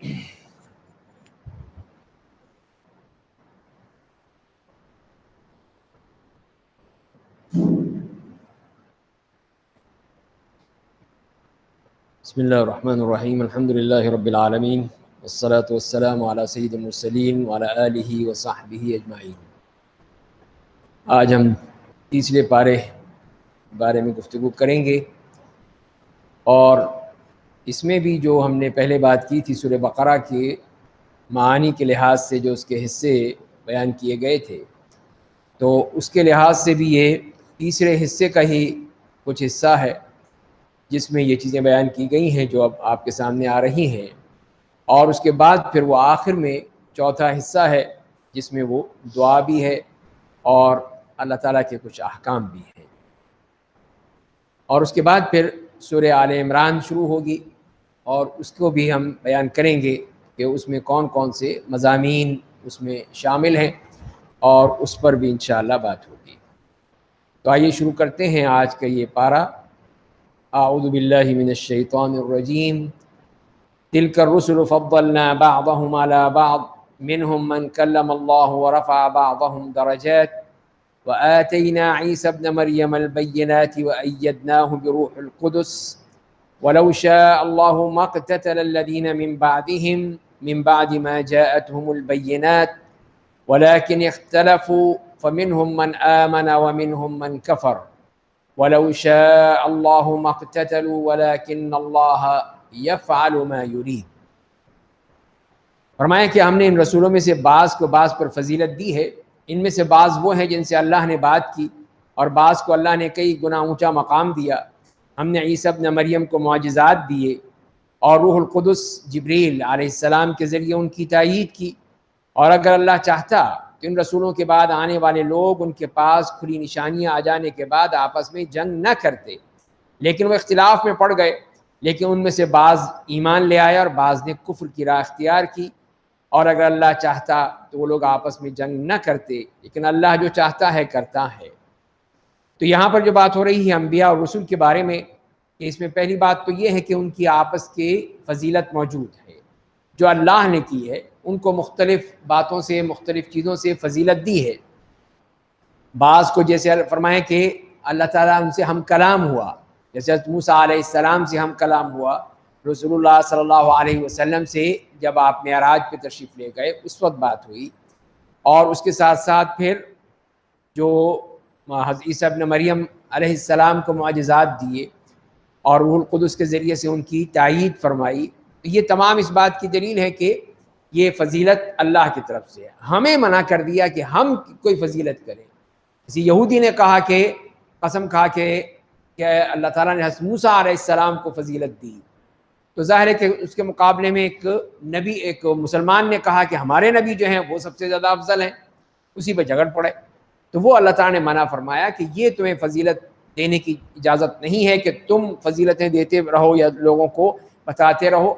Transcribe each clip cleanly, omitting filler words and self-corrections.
بسم اللہ الرحمن الرحیم، الحمد للہ رب العالمین، والصلاة والسلام علی سید المرسلین وعلی آلہ وصحبہ اجمعین۔ آج ہم تیسرے بارے میں گفتگو کریں گے، اور اس میں بھی جو ہم نے پہلے بات کی تھی سورہ بقرہ کے معانی کے لحاظ سے جو اس کے حصے بیان کیے گئے تھے، تو اس کے لحاظ سے بھی یہ تیسرے حصے کا ہی کچھ حصہ ہے جس میں یہ چیزیں بیان کی گئی ہیں جو اب آپ کے سامنے آ رہی ہیں، اور اس کے بعد پھر وہ آخر میں چوتھا حصہ ہے جس میں وہ دعا بھی ہے اور اللہ تعالیٰ کے کچھ احکام بھی ہیں، اور اس کے بعد پھر سورہ آل عمران شروع ہوگی، اور اس کو بھی ہم بیان کریں گے کہ اس میں کون کون سے مضامین اس میں شامل ہیں، اور اس پر بھی انشاءاللہ بات ہوگی۔ تو آئیے شروع کرتے ہیں آج کا یہ پارہ۔ اعوذ باللہ من الشیطان الرجیم، تلک الرسل فضلنا بعضهم على بعض منهم من کلم اللہ ورفع بعضهم درجات وآتینا عیسی ابن مریم البینات وأیدناه بروح القدس ولو شاء اللہ ما اقتتل الذین من بعد ما جاءتهم البینات ولكن اختلفوا فمنهم من آمن ومنهم من كفر وَلَوْ شَاءَ اللَّهُ مَا اقْتَتَلُوا وَلَكِنَّ اللَّهَ يَفْعَلُ مَا يُرِيدُ۔ فرمایا کہ ہم نے ان رسولوں میں سے بعض کو بعض پر فضیلت دی ہے، ان میں سے بعض وہ ہیں جن سے اللہ نے بات کی، اور بعض کو اللہ نے کئی گنا اونچا مقام دیا۔ ہم نے عیسی ابن مریم کو معجزات دیے، اور روح القدس جبریل علیہ السلام کے ذریعے ان کی تائید کی، اور اگر اللہ چاہتا تو ان رسولوں کے بعد آنے والے لوگ ان کے پاس کھلی نشانیاں آ جانے کے بعد آپس میں جنگ نہ کرتے، لیکن وہ اختلاف میں پڑ گئے، لیکن ان میں سے بعض ایمان لے آئے اور بعض نے کفر کی راہ اختیار کی، اور اگر اللہ چاہتا تو وہ لوگ آپس میں جنگ نہ کرتے، لیکن اللہ جو چاہتا ہے کرتا ہے۔ تو یہاں پر جو بات ہو رہی ہے انبیاء اور رسول کے بارے میں، اس میں پہلی بات تو یہ ہے کہ ان کی آپس کے فضیلت موجود ہے، جو اللہ نے کی ہے ان کو مختلف باتوں سے مختلف چیزوں سے فضیلت دی ہے۔ بعض کو جیسے فرمائیں کہ اللہ تعالیٰ ان سے ہم کلام ہوا، جیسے موسیٰ علیہ السلام سے ہم کلام ہوا، رسول اللہ صلی اللہ علیہ وسلم سے جب آپ معراج پہ تشریف لے گئے اس وقت بات ہوئی، اور اس کے ساتھ ساتھ پھر جو حضرت عیسی ابن مریم علیہ السلام کو معجزات دیے اور روح القدس کے ذریعے سے ان کی تائید فرمائی، یہ تمام اس بات کی دلیل ہے کہ یہ فضیلت اللہ کی طرف سے ہے۔ ہمیں منع کر دیا کہ ہم کوئی فضیلت کریں۔ کسی یہودی نے کہا کہ قسم کھا کہ اللہ تعالیٰ نے حضرت موسیٰ علیہ السلام کو فضیلت دی، تو ظاہر ہے کہ اس کے مقابلے میں ایک مسلمان نے کہا کہ ہمارے نبی جو ہیں وہ سب سے زیادہ افضل ہیں، اسی پہ جھگڑ پڑے۔ تو وہ اللہ تعالیٰ نے منع فرمایا کہ یہ تمہیں فضیلت دینے کی اجازت نہیں ہے کہ تم فضیلتیں دیتے رہو یا لوگوں کو بتاتے رہو،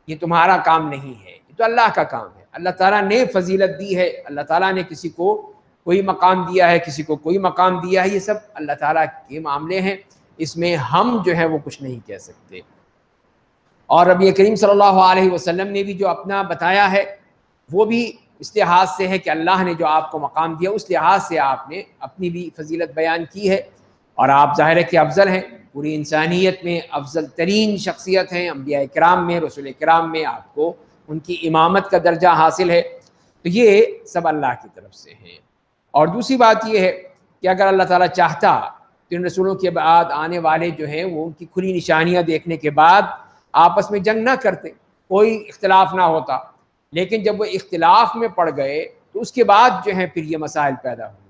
یہ تمہارا کام نہیں ہے، یہ تو اللہ کا کام ہے۔ اللہ تعالیٰ نے فضیلت دی ہے، اللہ تعالیٰ نے کسی کو کوئی مقام دیا ہے، کسی کو کوئی مقام دیا ہے، یہ سب اللہ تعالیٰ کے معاملے ہیں، اس میں ہم جو ہے وہ کچھ نہیں کہہ سکتے۔ اور نبی کریم صلی اللہ علیہ وسلم نے بھی جو اپنا بتایا ہے وہ بھی اس لحاظ سے ہے کہ اللہ نے جو آپ کو مقام دیا اس لحاظ سے آپ نے اپنی بھی فضیلت بیان کی ہے، اور آپ ظاہر ہے کہ افضل ہیں، پوری انسانیت میں افضل ترین شخصیت ہیں، انبیاء کرام میں، رسول کرام میں آپ کو ان کی امامت کا درجہ حاصل ہے، تو یہ سب اللہ کی طرف سے ہیں۔ اور دوسری بات یہ ہے کہ اگر اللہ تعالیٰ چاہتا تو ان رسولوں کے بعد آنے والے جو ہیں وہ ان کی کھلی نشانیاں دیکھنے کے بعد آپس میں جنگ نہ کرتے، کوئی اختلاف نہ ہوتا، لیکن جب وہ اختلاف میں پڑ گئے تو اس کے بعد جو ہے پھر یہ مسائل پیدا ہوئے،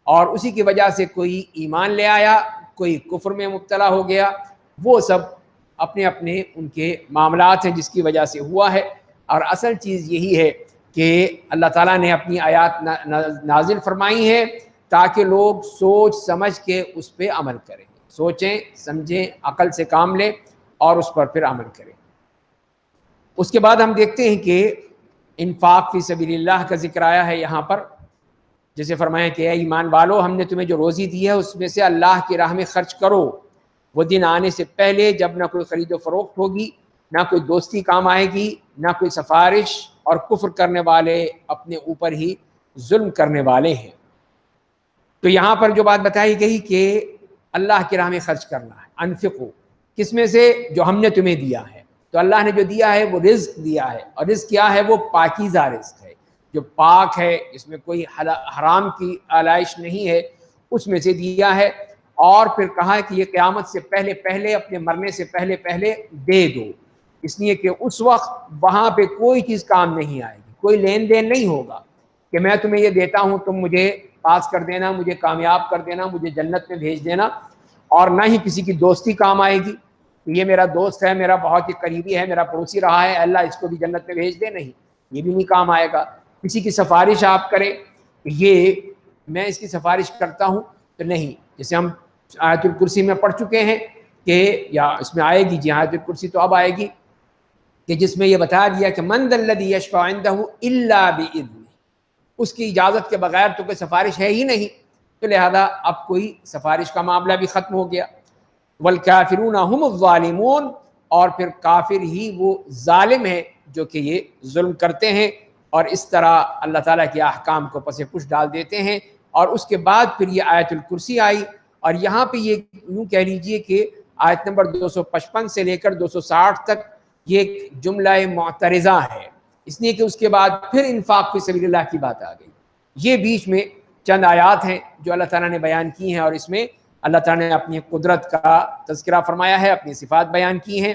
اور اسی کی وجہ سے کوئی ایمان لے آیا، کوئی کفر میں مبتلا ہو گیا، وہ سب اپنے اپنے ان کے معاملات ہیں جس کی وجہ سے ہوا ہے۔ اور اصل چیز یہی ہے کہ اللہ تعالیٰ نے اپنی آیات نازل فرمائی ہیں تاکہ لوگ سوچ سمجھ کے اس پہ عمل کریں، سوچیں سمجھیں، عقل سے کام لیں اور اس پر پھر عمل کریں۔ اس کے بعد ہم دیکھتے ہیں کہ انفاق فی سبیل اللہ کا ذکر آیا ہے یہاں پر، جیسے فرمایا کہ اے ایمان والو، ہم نے تمہیں جو روزی دی ہے اس میں سے اللہ کی راہ میں خرچ کرو، وہ دن آنے سے پہلے جب نہ کوئی خرید و فروخت ہوگی، نہ کوئی دوستی کام آئے گی، نہ کوئی سفارش، اور کفر کرنے والے اپنے اوپر ہی ظلم کرنے والے ہیں۔ تو یہاں پر جو بات بتائی گئی کہ اللہ کی راہ میں خرچ کرنا ہے، انفقو، کس میں سے؟ جو ہم نے تمہیں دیا ہے۔ تو اللہ نے جو دیا ہے وہ رزق دیا ہے، اور رزق کیا ہے؟ وہ پاکیزہ رزق ہے، جو پاک ہے، اس میں کوئی حرام کی آلائش نہیں ہے، اس میں سے دیا ہے۔ اور پھر کہا کہ یہ قیامت سے پہلے پہلے، اپنے مرنے سے پہلے پہلے دے دو، اس لیے کہ اس وقت وہاں پہ کوئی چیز کام نہیں آئے گی، کوئی لین دین نہیں ہوگا کہ میں تمہیں یہ دیتا ہوں تم مجھے پاس کر دینا، مجھے کامیاب کر دینا، مجھے جنت میں بھیج دینا، اور نہ ہی کسی کی دوستی کام آئے گی کہ یہ میرا دوست ہے، میرا بہت ہی قریبی ہے، میرا پڑوسی رہا ہے، اللہ اس کو بھی جنت میں بھیج دے، نہیں، یہ بھی نہیں کام آئے گا۔ کسی کی سفارش آپ کریں کہ یہ میں اس کی سفارش کرتا ہوں، تو نہیں، جیسے ہم آیت الکرسی میں پڑھ چکے ہیں کہ، یا اس میں آئے گی، جی آیت الکرسی تو اب آئے گی، کہ جس میں یہ بتا دیا کہ من ذا الذی یشفع عندہ الا باذنہ، اس کی اجازت کے بغیر تو کوئی سفارش ہے ہی نہیں، تو لہذا اب کوئی سفارش کا معاملہ بھی ختم ہو گیا۔ والکافرون هم الظالمون، اور پھر کافر ہی وہ ظالم ہیں جو کہ یہ ظلم کرتے ہیں اور اس طرح اللہ تعالیٰ کے احکام کو پس پش ڈال دیتے ہیں۔ اور اس کے بعد پھر یہ آیت الکرسی آئی، اور یہاں پہ یہ یوں کہہ لیجئے کہ آیت نمبر 255 سے لے کر 260 تک یہ ایک جملہ معترضہ ہے، اس لیے کہ اس کے بعد پھر انفاق فی سبیل اللہ کی بات آ گئی۔ یہ بیچ میں چند آیات ہیں جو اللہ تعالیٰ نے بیان کی ہیں، اور اس میں اللہ تعالیٰ نے اپنی قدرت کا تذکرہ فرمایا ہے، اپنی صفات بیان کی ہیں،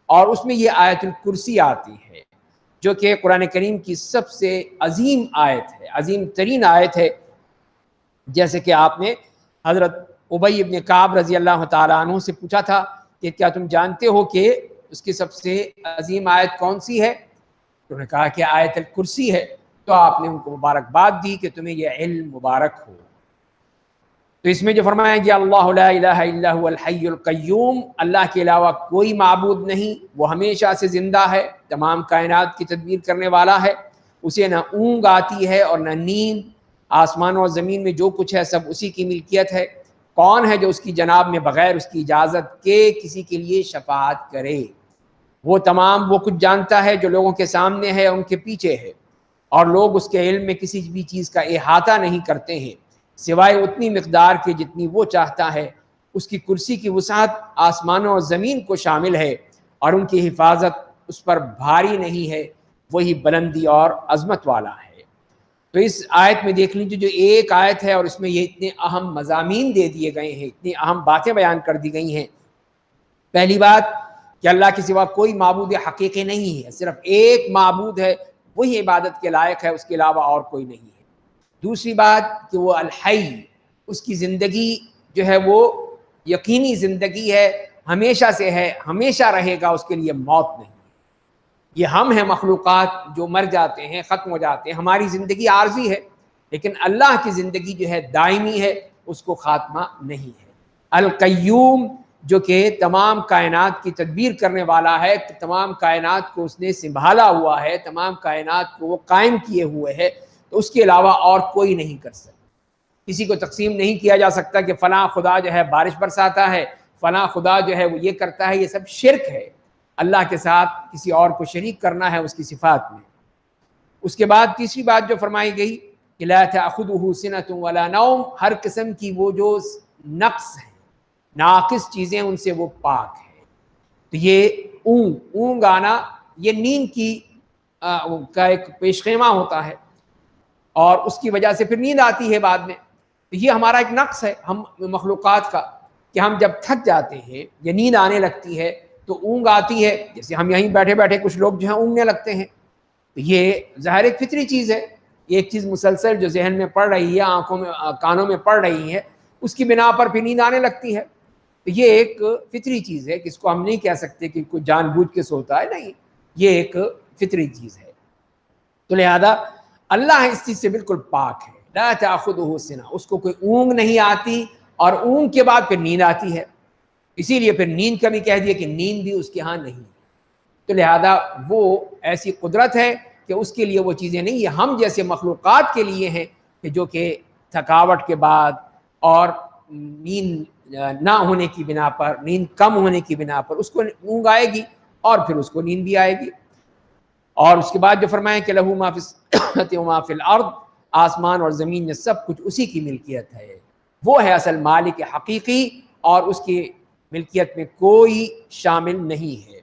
اور اس میں یہ آیت الکرسی آتی ہے جو کہ قرآن کریم کی سب سے عظیم آیت ہے، عظیم ترین آیت ہے۔ جیسے کہ آپ نے حضرت ابی ابن کعب رضی اللہ تعالیٰ عنہ سے پوچھا تھا کہ کیا تم جانتے ہو کہ اس کی سب سے عظیم آیت کون سی ہے؟ انہوں نے کہا کہ آیت الکرسی ہے، تو آپ نے ان کو مبارکباد دی کہ تمہیں یہ علم مبارک ہو۔ تو اس میں جو فرمایا گیا اللہ لا الہ الا هو الحی القیوم، اللہ کے علاوہ کوئی معبود نہیں، وہ ہمیشہ سے زندہ ہے، تمام کائنات کی تدبیر کرنے والا ہے، اسے نہ اونگ آتی ہے اور نہ نیند، آسمان اور زمین میں جو کچھ ہے سب اسی کی ملکیت ہے۔ کون ہے جو اس کی جناب میں بغیر اس کی اجازت کے کسی کے لیے شفاعت کرے؟ وہ تمام وہ کچھ جانتا ہے جو لوگوں کے سامنے ہے، ان کے پیچھے ہے، اور لوگ اس کے علم میں کسی بھی چیز کا احاطہ نہیں کرتے ہیں سوائے اتنی مقدار کے جتنی وہ چاہتا ہے۔ اس کی کرسی کی وسعت آسمانوں اور زمین کو شامل ہے، اور ان کی حفاظت اس پر بھاری نہیں ہے، وہی بلندی اور عظمت والا ہے۔ تو اس آیت میں دیکھ لیجیے، جو ایک آیت ہے اور اس میں یہ اتنے اہم مضامین دے دیے گئے ہیں، اتنی اہم باتیں بیان کر دی گئی ہیں۔ پہلی بات کہ اللہ کے سوا کوئی معبود حقیقی نہیں ہے، صرف ایک معبود ہے، وہی عبادت کے لائق ہے، اس کے علاوہ اور کوئی نہیں ہے۔ دوسری بات کہ وہ الحی، اس کی زندگی جو ہے وہ یقینی زندگی ہے، ہمیشہ سے ہے، ہمیشہ رہے گا، اس کے لیے موت نہیں۔ یہ ہم ہیں مخلوقات جو مر جاتے ہیں، ختم ہو جاتے ہیں، ہماری زندگی عارضی ہے، لیکن اللہ کی زندگی جو ہے دائمی ہے، اس کو خاتمہ نہیں ہے۔ القیوم، جو کہ تمام کائنات کی تدبیر کرنے والا ہے، تمام کائنات کو اس نے سنبھالا ہوا ہے، تمام کائنات کو وہ قائم کیے ہوئے ہے، تو اس کے علاوہ اور کوئی نہیں کر سکتا۔ کسی کو تقسیم نہیں کیا جا سکتا کہ فلاں خدا جو ہے بارش برساتا ہے، فلاں خدا جو ہے وہ یہ کرتا ہے، یہ سب شرک ہے۔ اللہ کے ساتھ کسی اور کو شریک کرنا ہے اس کی صفات میں۔ اس کے بعد تیسری بات جو فرمائی گئی کہ لا تأخذہ سنۃ ولا نوم، ہر قسم کی وہ جو نقص ہے، ناقص چیزیں، ان سے وہ پاک ہے۔ تو یہ اونگ آنا، یہ نیند کی کا ایک پیش خیمہ ہوتا ہے، اور اس کی وجہ سے پھر نیند آتی ہے بعد میں۔ تو یہ ہمارا ایک نقص ہے ہم مخلوقات کا، کہ ہم جب تھک جاتے ہیں یا نیند آنے لگتی ہے تو اونگ آتی ہے، جیسے ہم یہیں بیٹھے بیٹھے کچھ لوگ جو ہیں اونگنے لگتے ہیں، تو یہ ظاہر ایک فطری چیز ہے، ایک چیز مسلسل جو ذہن میں پڑ رہی ہے، آنکھوں میں کانوں میں پڑ رہی ہے، اس کی بنا پر پھر نیند آنے لگتی ہے۔ تو یہ ایک فطری چیز ہے کہ اس کو ہم نہیں کہہ سکتے کہ کوئی جان بوجھ کے سوتا ہے، نہیں، یہ ایک فطری چیز ہے۔ تو لہذا اللہ اس چیز سے بالکل پاک ہے، لا تأخذہ سنہ، اس کو کوئی اونگ نہیں آتی، اور اونگ کے بعد پھر نیند آتی ہے، اسی لیے پھر نیند کا بھی کہہ دیا کہ نیند بھی اس کے ہاں نہیں ہے۔ تو لہذا وہ ایسی قدرت ہے کہ اس کے لیے وہ چیزیں نہیں، یہ ہم جیسے مخلوقات کے لیے ہیں کہ جو کہ تھکاوٹ کے بعد اور نیند نہ ہونے کی بنا پر، نیند کم ہونے کی بنا پر اس کو اونگ آئے گی، اور پھر اس کو نیند بھی آئے گی۔ اور اس کے بعد جو فرمایا کہ لہو ما فی السماوات و ما فی الارض، آسمان اور زمین میں سب کچھ اسی کی ملکیت ہے، وہ ہے اصل مالک حقیقی، اور اس کی ملکیت میں کوئی شامل نہیں ہے۔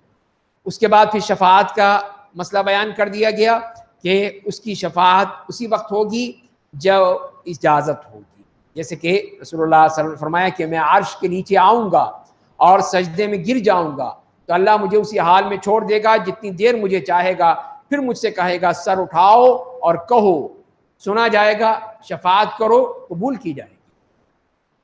اس کے بعد پھر شفاعت کا مسئلہ بیان کر دیا گیا کہ اس کی شفاعت اسی وقت ہوگی جب اجازت ہوگی، جیسے کہ رسول اللہ صلی اللہ علیہ وسلم نے فرمایا کہ میں عرش کے نیچے آؤں گا اور سجدے میں گر جاؤں گا تو اللہ مجھے اسی حال میں چھوڑ دے گا جتنی دیر مجھے چاہے گا، پھر مجھ سے کہے گا سر اٹھاؤ اور کہو، سنا جائے گا، شفاعت کرو، قبول کی جائے گی۔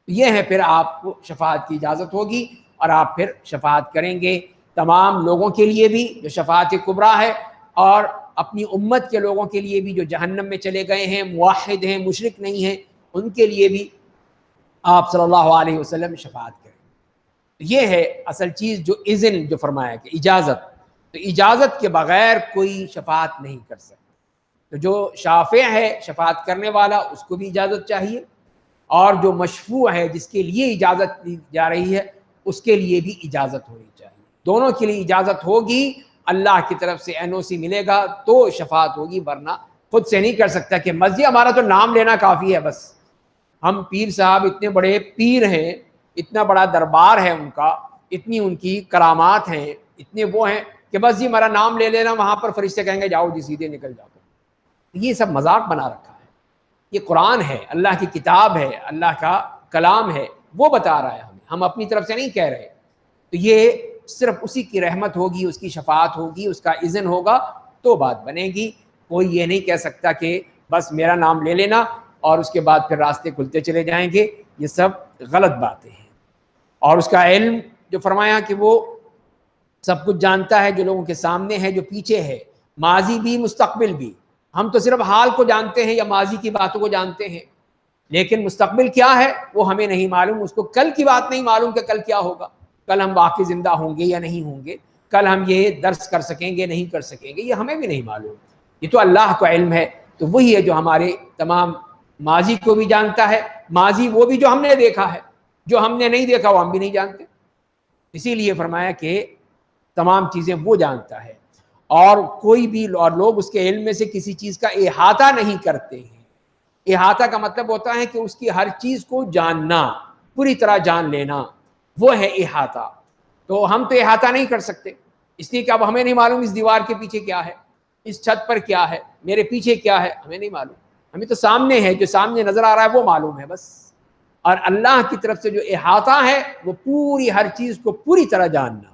یہ ہے پھر آپ کو شفاعت کی اجازت ہوگی اور آپ پھر شفاعت کریں گے تمام لوگوں کے لیے بھی جو شفاعت کبریٰ ہے، اور اپنی امت کے لوگوں کے لیے بھی جو جہنم میں چلے گئے ہیں، موحد ہیں، مشرک نہیں ہیں، ان کے لیے بھی آپ صلی اللہ علیہ وسلم شفاعت کریں۔ یہ ہے اصل چیز جو اذن جو فرمایا کہ اجازت، تو اجازت کے بغیر کوئی شفاعت نہیں کر سکتا۔ تو جو شافع ہے، شفاعت کرنے والا، اس کو بھی اجازت چاہیے، اور جو مشفوع ہے جس کے لیے اجازت دی جا رہی ہے اس کے لیے بھی اجازت ہونی چاہیے۔ دونوں کے لیے اجازت ہوگی، اللہ کی طرف سے NOC ملے گا تو شفاعت ہوگی، ورنہ خود سے نہیں کر سکتا کہ مسجد ہمارا تو نام لینا کافی ہے، بس ہم پیر صاحب اتنے بڑے پیر ہیں، اتنا بڑا دربار ہے ان کا، اتنی ان کی کرامات ہیں، اتنے وہ ہیں کہ بس جی ہمارا نام لے لینا، وہاں پر فرشتے کہیں گے جاؤ جی سیدھے نکل جاؤ۔ یہ سب مذاق بنا رکھا ہے۔ یہ قرآن ہے، اللہ کی کتاب ہے، اللہ کا کلام ہے، وہ بتا رہا ہے ہمیں، ہم اپنی طرف سے نہیں کہہ رہے۔ تو یہ صرف اسی کی رحمت ہوگی، اس کی شفاعت ہوگی، اس کا اذن ہوگا تو بات بنے گی۔ کوئی یہ نہیں کہہ سکتا کہ بس میرا نام لے لینا اور اس کے بعد پھر راستے کھلتے چلے جائیں گے، یہ سب غلط باتیں ہیں۔ اور اس کا علم جو فرمایا کہ وہ سب کچھ جانتا ہے، جو لوگوں کے سامنے ہے، جو پیچھے ہے، ماضی بھی مستقبل بھی۔ ہم تو صرف حال کو جانتے ہیں یا ماضی کی باتوں کو جانتے ہیں، لیکن مستقبل کیا ہے وہ ہمیں نہیں معلوم، اس کو کل کی بات نہیں معلوم کہ کل کیا ہوگا، کل ہم واقعی زندہ ہوں گے یا نہیں ہوں گے، کل ہم یہ درس کر سکیں گے نہیں کر سکیں گے، یہ ہمیں بھی نہیں معلوم، یہ تو اللہ کا علم ہے۔ تو وہی ہے جو ہمارے تمام ماضی کو بھی جانتا ہے، ماضی وہ بھی جو ہم نے دیکھا ہے، جو ہم نے نہیں دیکھا وہ ہم بھی نہیں جانتے، اسی لیے فرمایا کہ تمام چیزیں وہ جانتا ہے، اور کوئی بھی اور لوگ اس کے علم میں سے کسی چیز کا احاطہ نہیں کرتے ہیں۔ احاطہ کا مطلب ہوتا ہے کہ اس کی ہر چیز کو جاننا، پوری طرح جان لینا، وہ ہے احاطہ۔ تو ہم تو احاطہ نہیں کر سکتے، اس لیے کہ اب ہمیں نہیں معلوم اس دیوار کے پیچھے کیا ہے، اس چھت پر کیا ہے، میرے پیچھے کیا ہے، ہمیں نہیں معلوم، ہمیں تو سامنے ہے، جو سامنے نظر آ رہا ہے وہ معلوم ہے بس۔ اور اللہ کی طرف سے جو احاطہ ہے وہ پوری ہر چیز کو پوری طرح جاننا،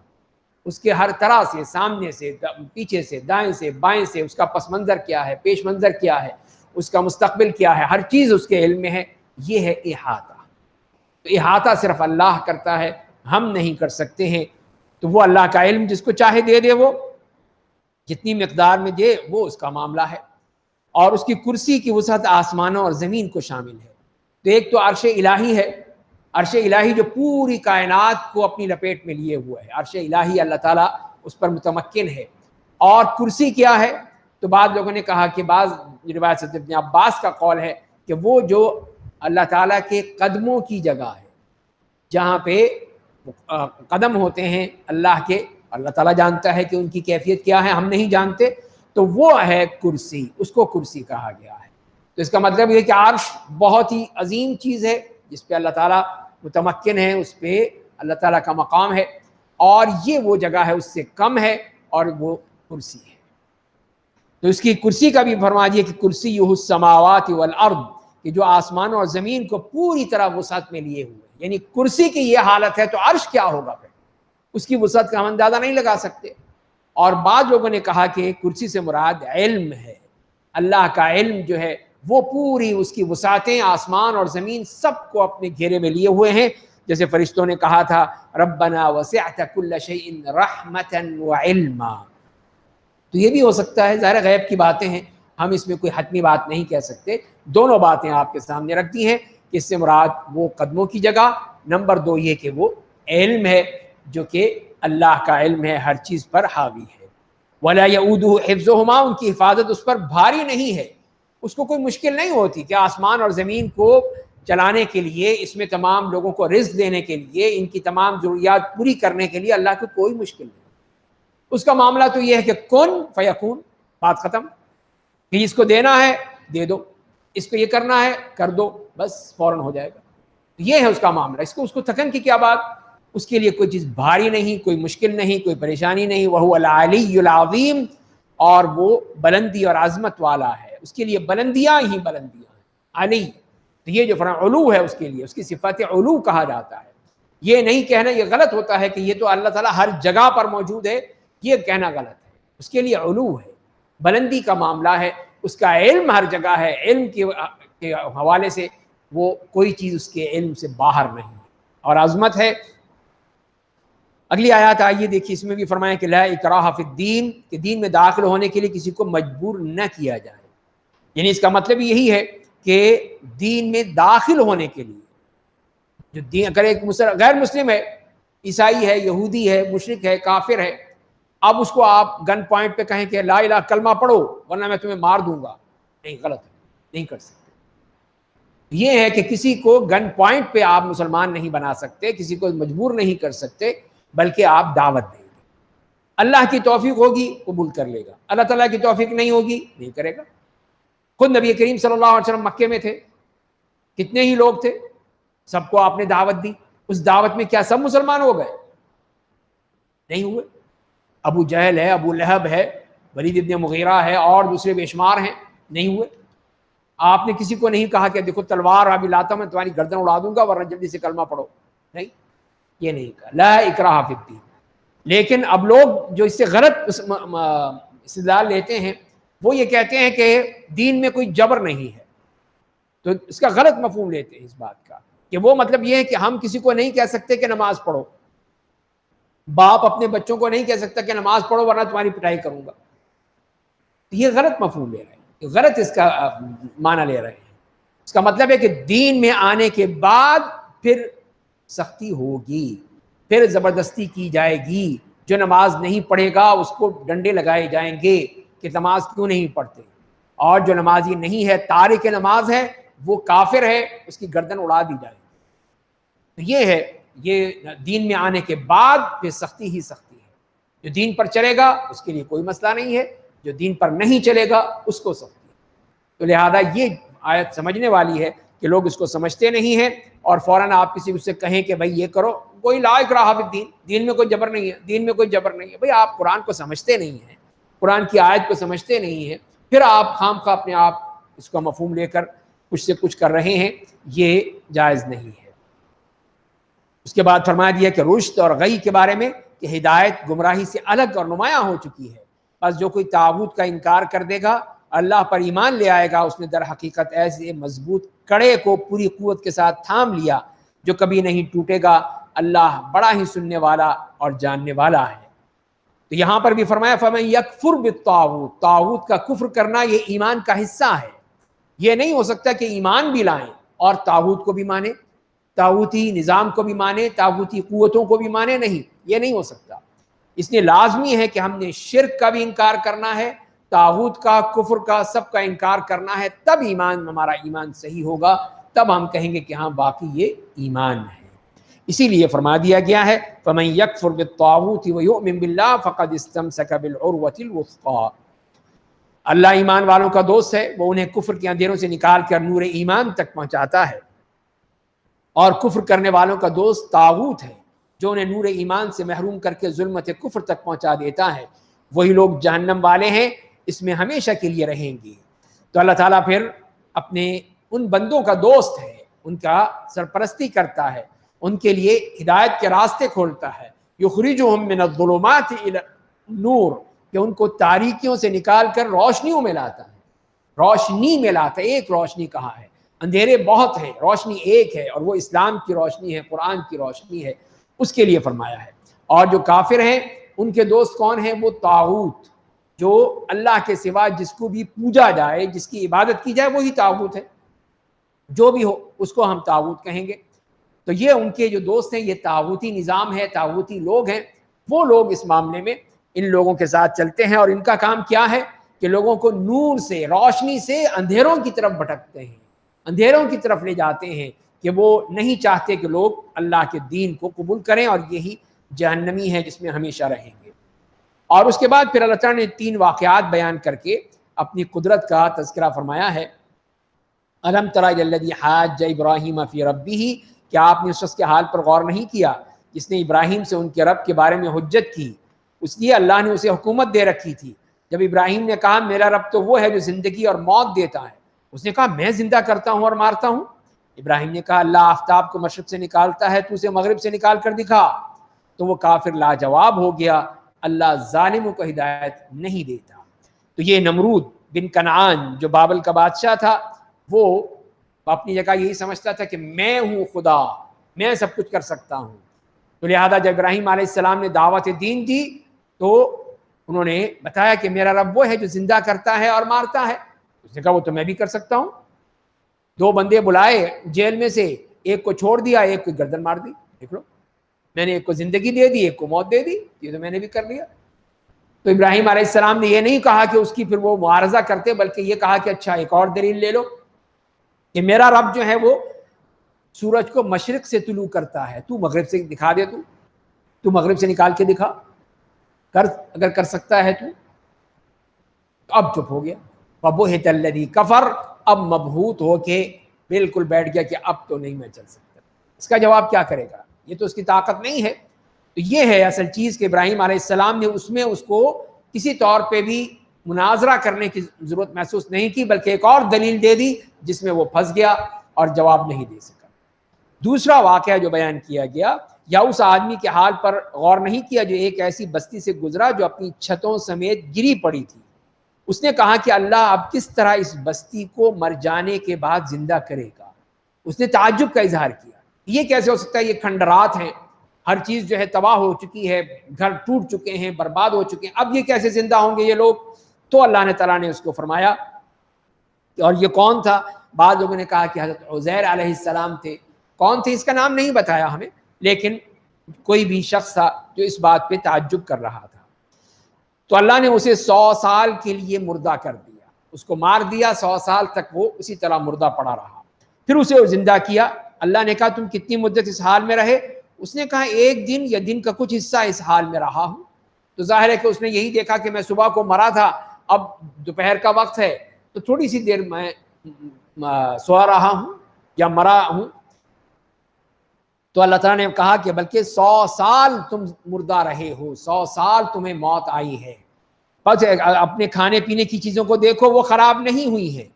اس کے ہر طرح سے، سامنے سے، پیچھے سے، دائیں سے، بائیں سے، اس کا پس منظر کیا ہے، پیش منظر کیا ہے، اس کا مستقبل کیا ہے، ہر چیز اس کے علم میں ہے۔ یہ ہے احاطہ۔ تو احاطہ صرف اللہ کرتا ہے، ہم نہیں کر سکتے ہیں۔ تو وہ اللہ کا علم جس کو چاہے دے دے، وہ جتنی مقدار میں دے وہ اس کا معاملہ ہے۔ اور اس کی کرسی کی وسعت آسمانوں اور زمین کو شامل ہے۔ تو ایک تو عرش الہی ہے، عرش الہی جو پوری کائنات کو اپنی لپیٹ میں لیے ہوئے ہے، عرش الہی اللہ تعالیٰ اس پر متمکن ہے۔ اور کرسی کیا ہے؟ تو بعض لوگوں نے کہا کہ بعض روایت سے ابن عباس کا قول ہے کہ وہ جو اللہ تعالیٰ کے قدموں کی جگہ ہے، جہاں پہ قدم ہوتے ہیں اللہ کے، اللہ تعالیٰ جانتا ہے کہ ان کی کیفیت کیا ہے، ہم نہیں جانتے، تو وہ ہے کرسی، اس کو کرسی کہا گیا ہے۔ تو اس کا مطلب یہ کہ عرش بہت ہی عظیم چیز ہے جس پہ اللہ تعالیٰ متمکن ہے، اس پہ اللہ تعالیٰ کا مقام ہے، اور یہ وہ جگہ ہے اس سے کم ہے، اور وہ کرسی ہے۔ تو اس کی کرسی کا بھی فرما دیا کہ کرسی السماوات والارض، کہ جو آسمان اور زمین کو پوری طرح وسعت میں لیے ہوئے، یعنی کرسی کی یہ حالت ہے تو عرش کیا ہوگا پھر، اس کی وسعت کا ہم اندازہ نہیں لگا سکتے۔ اور بعض لوگوں نے کہا کہ کرسی سے مراد علم ہے، اللہ کا علم جو ہے وہ پوری اس کی وسعتیں آسمان اور زمین سب کو اپنے گھیرے میں لیے ہوئے ہیں، جیسے فرشتوں نے کہا تھا ربنا وسعت کل شیء رحمتا وعلما۔ تو یہ بھی ہو سکتا ہے، ظاہر غیب کی باتیں ہیں، ہم اس میں کوئی حتمی بات نہیں کہہ سکتے۔ دونوں باتیں آپ کے سامنے رکھ دی ہیں کہ اس سے مراد وہ قدموں کی جگہ، نمبر 2 یہ کہ وہ علم ہے جو کہ اللہ کا علم ہے، ہر چیز پر حاوی ہے۔ ولا یعودہ حفظہما، ان کی حفاظت اس پر بھاری نہیں ہے، اس کو کوئی مشکل نہیں ہوتی کہ آسمان اور زمین کو چلانے کے لیے، اس میں تمام لوگوں کو رزق دینے کے لیے، ان کی تمام ضروریات پوری کرنے کے لیے اللہ کو کوئی مشکل نہیں۔ اس کا معاملہ تو یہ ہے کہ کن فیکون، بات ختم. کہ اس کو دینا ہے دے دو, اس کو یہ کرنا ہے کر دو, بس فوراً ہو جائے گا. یہ ہے اس کا معاملہ. اس کو تھکن کی کیا بات؟ اس کے لیے کوئی چیز بھاری نہیں, کوئی مشکل نہیں, کوئی پریشانی نہیں. وَهُوَ الْعَلِيُّ الْعَظِيمُ, اور وہ بلندی اور عظمت والا ہے. اس کے لیے بلندیاں ہی بلندیاں ہیں. علی, تو یہ جو علو ہے اس کے لیے, اس کی صفت علو کہا جاتا ہے. یہ نہیں کہنا, یہ غلط ہوتا ہے کہ یہ تو اللہ تعالیٰ ہر جگہ پر موجود ہے, یہ کہنا غلط ہے. اس کے لیے علو ہے, بلندی کا معاملہ ہے. اس کا علم ہر جگہ ہے, علم کے حوالے سے وہ کوئی چیز اس کے علم سے باہر نہیں ہے, اور عظمت ہے. اگلی آیات آئیے دیکھیے, اس میں بھی فرمایا کہ لا اکراہ فی الدین, کہ دین میں داخل ہونے کے لیے کسی کو مجبور نہ کیا جائے. یعنی اس کا مطلب یہی ہے کہ دین میں داخل ہونے کے لیے جو دین, اگر ایک غیر مسلم ہے, عیسائی ہے, یہودی ہے, مشرک ہے, کافر ہے, اب اس کو آپ گن پوائنٹ پہ کہیں کہ لا الہ کلمہ پڑھو ورنہ میں تمہیں مار دوں گا, نہیں, غلط ہے, نہیں کر سکتے. یہ ہے کہ کسی کو گن پوائنٹ پہ آپ مسلمان نہیں بنا سکتے, کسی کو مجبور نہیں کر سکتے, بلکہ آپ دعوت دیں گے. اللہ کی توفیق ہوگی قبول کر لے گا, اللہ تعالیٰ کی توفیق نہیں ہوگی نہیں کرے گا. خود نبی کریم صلی اللہ علیہ وسلم مکے میں تھے, کتنے ہی لوگ تھے, سب کو آپ نے دعوت دی. اس دعوت میں کیا سب مسلمان ہو گئے؟ نہیں ہوئے. ابو جہل ہے, ابو لہب ہے, ولید ابن مغیرہ ہے, اور دوسرے بے شمار ہیں, نہیں ہوئے. آپ نے کسی کو نہیں کہا کہ دیکھو تلوار ابھی لاتا ہوں میں تمہاری گردن اڑا دوں گا ورنہ جلدی سے کلمہ پڑھو, نہیں, یہ نہیں کہا. لا اکراہ فی الدین. لیکن اب لوگ جو اس سے غلط استدلال لیتے ہیں, وہ یہ کہتے ہیں کہ دین میں کوئی جبر نہیں ہے. تو اس کا غلط مفہوم لیتے ہیں اس بات کا, کہ وہ مطلب یہ ہے کہ ہم کسی کو نہیں کہہ سکتے کہ نماز پڑھو, باپ اپنے بچوں کو نہیں کہہ سکتا کہ نماز پڑھو ورنہ تمہاری پٹائی کروں گا. یہ غلط مفہوم لے رہے ہیں, غلط اس کا معنی لے رہے ہیں. اس کا مطلب ہے کہ دین میں آنے کے بعد پھر سختی ہوگی, پھر زبردستی کی جائے گی. جو نماز نہیں پڑھے گا اس کو ڈنڈے لگائے جائیں گے کہ نماز کیوں نہیں پڑھتے, اور جو نمازی نہیں ہے, تارک نماز ہے, وہ کافر ہے, اس کی گردن اڑا دی جائے گی. تو یہ ہے, یہ دین میں آنے کے بعد پھر سختی ہی سختی ہے. جو دین پر چلے گا اس کے لیے کوئی مسئلہ نہیں ہے, جو دین پر نہیں چلے گا اس کو سختی ہے. تو لہذا یہ آیت سمجھنے والی ہے کہ لوگ اس کو سمجھتے نہیں ہیں, اور فوراً آپ کسی سے کہیں کہ بھائی یہ کرو, کوئی لا اکراہ فی الدین, دین میں کوئی جبر نہیں ہے, دین میں کوئی جبر نہیں ہے. بھائی آپ قرآن کو سمجھتے نہیں ہیں, قرآن کی آیت کو سمجھتے نہیں ہیں, پھر آپ خام خواہ اپنے آپ اس کا مفہوم لے کر کچھ سے کچھ کر رہے ہیں, یہ جائز نہیں ہے. اس کے بعد فرما دیا کہ رشد اور غی کے بارے میں کہ ہدایت گمراہی سے الگ اور نمایاں ہو چکی ہے. بس جو کوئی طاغوت کا انکار کر دے گا, اللہ پر ایمان لے آئے گا, اس نے در حقیقت ایسے مضبوط کڑے کو پوری قوت کے ساتھ تھام لیا جو کبھی نہیں ٹوٹے گا. اللہ بڑا ہی سننے والا اور جاننے والا ہے. تو یہاں پر بھی فرمایا فمن یکفر بالطاغوت, طاغوت کا کفر کرنا یہ ایمان کا حصہ ہے. یہ نہیں ہو سکتا کہ ایمان بھی لائیں اور طاغوت کو بھی مانے, طاغوتی نظام کو بھی مانے, طاغوتی قوتوں کو بھی مانے, نہیں, یہ نہیں ہو سکتا. اس لیے لازمی ہے کہ ہم نے شرک کا بھی انکار کرنا ہے, طاغوت کا, کفر کا, سب کا انکار کرنا ہے, تب ایمان, ہمارا ایمان صحیح ہوگا, تب ہم کہیں گے کہ ہاں باقی یہ ایمان ہے. اسی لیے فرما دیا گیا ہے فمن یکفر بالطاغوت ویؤمن باللہ فقد استمسک بالعروۃ الوثقی. اللہ ایمان والوں کا دوست ہے, وہ انہیں کفر کے اندھیروں سے نکال کر نور ایمان تک پہنچاتا ہے, اور کفر کرنے والوں کا دوست طاغوت ہے جو انہیں نور ایمان سے محروم کر کے ظلمت کفر تک پہنچا دیتا ہے. وہی لوگ جہنم والے ہیں, اس میں ہمیشہ کے لیے رہیں گے. تو اللہ تعالیٰ پھر اپنے ان بندوں کا دوست ہے, ان کا سرپرستی کرتا ہے, ان کے لیے ہدایت کے راستے کھولتا ہے. یخرجہم من الظلمات الی النور, کہ ان کو تاریکیوں سے نکال کر روشنیوں میں لاتا ہے, روشنی میں لاتا ہے. ایک روشنی کہا ہے, اندھیرے بہت ہیں, روشنی ایک ہے, اور وہ اسلام کی روشنی ہے, قرآن کی روشنی ہے, اس کے لیے فرمایا ہے. اور جو کافر ہیں ان کے دوست کون ہیں؟ وہ طاغوت, جو اللہ کے سوا جس کو بھی پوجا جائے, جس کی عبادت کی جائے, وہی طاغوت ہے. جو بھی ہو اس کو ہم طاغوت کہیں گے. تو یہ ان کے جو دوست ہیں, یہ طاغوتی نظام ہے, طاغوتی لوگ ہیں. وہ لوگ اس معاملے میں ان لوگوں کے ساتھ چلتے ہیں, اور ان کا کام کیا ہے کہ لوگوں کو نور سے, روشنی سے اندھیروں کی طرف بھٹکتے ہیں, اندھیروں کی طرف لے جاتے ہیں, کہ وہ نہیں چاہتے کہ لوگ اللہ کے دین کو قبول کریں, اور یہی جہنمی ہے جس میں ہمیشہ رہیں گے. اور اس کے بعد پھر اللہ تعالیٰ نے 3 واقعات بیان کر کے اپنی قدرت کا تذکرہ فرمایا ہے. الم تر الی الذی حاج ابراہیم فی ربہ، کیا آپ نے اس شخص کے حال پر غور نہیں کیا جس نے ابراہیم سے ان کے رب کے بارے میں حجت کی؟ اس لیے اللہ نے اسے حکومت دے رکھی تھی. جب ابراہیم نے کہا میرا رب تو وہ ہے جو زندگی اور موت دیتا ہے، اس نے کہا میں زندہ کرتا ہوں اور مارتا ہوں. ابراہیم نے کہا اللہ آفتاب کو مشرق سے نکالتا ہے، تو اسے مغرب سے نکال کر دکھا. تو وہ کافر لاجواب ہو گیا، اللہ ظالموں کو ہدایت نہیں دیتا. تو یہ نمرود بن کنعان جو بابل کا بادشاہ تھا، وہ اپنی جگہ یہی سمجھتا تھا کہ میں ہوں خدا، میں سب کچھ کر سکتا ہوں. تو لہذا جب ابراہیم علیہ السلام نے دعوت دین دی تو انہوں نے بتایا کہ میرا رب وہ ہے جو زندہ کرتا ہے اور مارتا ہے. اس نے کہا وہ تو میں بھی کر سکتا ہوں. 2 بندے بلائے جیل میں سے، ایک کو چھوڑ دیا، ایک کو گردن مار دی. دیکھ لو، میں نے ایک کو زندگی دے دی، ایک کو موت دے دی، یہ تو میں نے بھی کر لیا. تو ابراہیم علیہ السلام نے یہ نہیں کہا کہ اس کی پھر وہ معارضہ کرتے، بلکہ یہ کہا کہ اچھا ایک اور دلیل لے لو کہ میرا رب جو ہے وہ سورج کو مشرق سے طلوع کرتا ہے، تو مغرب سے دکھا دے، تو مغرب سے نکال کے دکھا، اگر کر سکتا ہے تو. اب چپ ہو گیا. فَبُهِتَ الَّذِي كَفَرَ، اب مبہوت ہو کے بالکل بیٹھ گیا کہ اب تو نہیں میں چل سکتا. اس کا جواب کیا کرے گا؟ یہ تو اس کی طاقت نہیں ہے. تو یہ ہے اصل چیز کہ ابراہیم علیہ السلام نے اس میں اس کو کسی طور پہ بھی مناظرہ کرنے کی ضرورت محسوس نہیں کی، بلکہ ایک اور دلیل دے دی جس میں وہ پھنس گیا اور جواب نہیں دے سکا. دوسرا واقعہ جو بیان کیا گیا، یا اس آدمی کے حال پر غور نہیں کیا جو ایک ایسی بستی سے گزرا جو اپنی چھتوں سمیت گری پڑی تھی. اس نے کہا کہ اللہ اب کس طرح اس بستی کو مر جانے کے بعد زندہ کرے گا. اس نے تعجب کا اظہار کیا، یہ کیسے ہو سکتا ہے؟ یہ کھنڈرات ہیں، ہر چیز جو ہے تباہ ہو چکی ہے، گھر ٹوٹ چکے ہیں، برباد ہو چکے ہیں، اب یہ کیسے زندہ ہوں گے یہ لوگ؟ تو اللہ نے تعالیٰ نے اس کو فرمایا. اور یہ کون تھا؟ بعض لوگوں نے کہا کہ حضرت عزیر علیہ السلام تھے. کون تھے اس کا نام نہیں بتایا ہمیں، لیکن کوئی بھی شخص تھا جو اس بات پہ تعجب کر رہا تھا. تو اللہ نے اسے 100 سال کے لیے مردہ کر دیا، اس کو مار دیا. 100 سال تک وہ اسی طرح مردہ پڑا رہا. پھر اسے وہ زندہ کیا. اللہ نے کہا تم کتنی مدت اس حال میں رہے؟ اس نے کہا 1 دن یا دن کا کچھ حصہ اس حال میں رہا ہوں. تو ظاہر ہے کہ اس نے یہی دیکھا کہ میں صبح کو مرا تھا، اب دوپہر کا وقت ہے تو تھوڑی سی دیر میں سو رہا ہوں یا مرا ہوں. تو اللہ تعالیٰ نے کہا کہ بلکہ 100 سال تم مردہ رہے ہو، 100 سال تمہیں موت آئی ہے. بس اپنے کھانے پینے کی چیزوں کو دیکھو، وہ خراب نہیں ہوئی ہیں،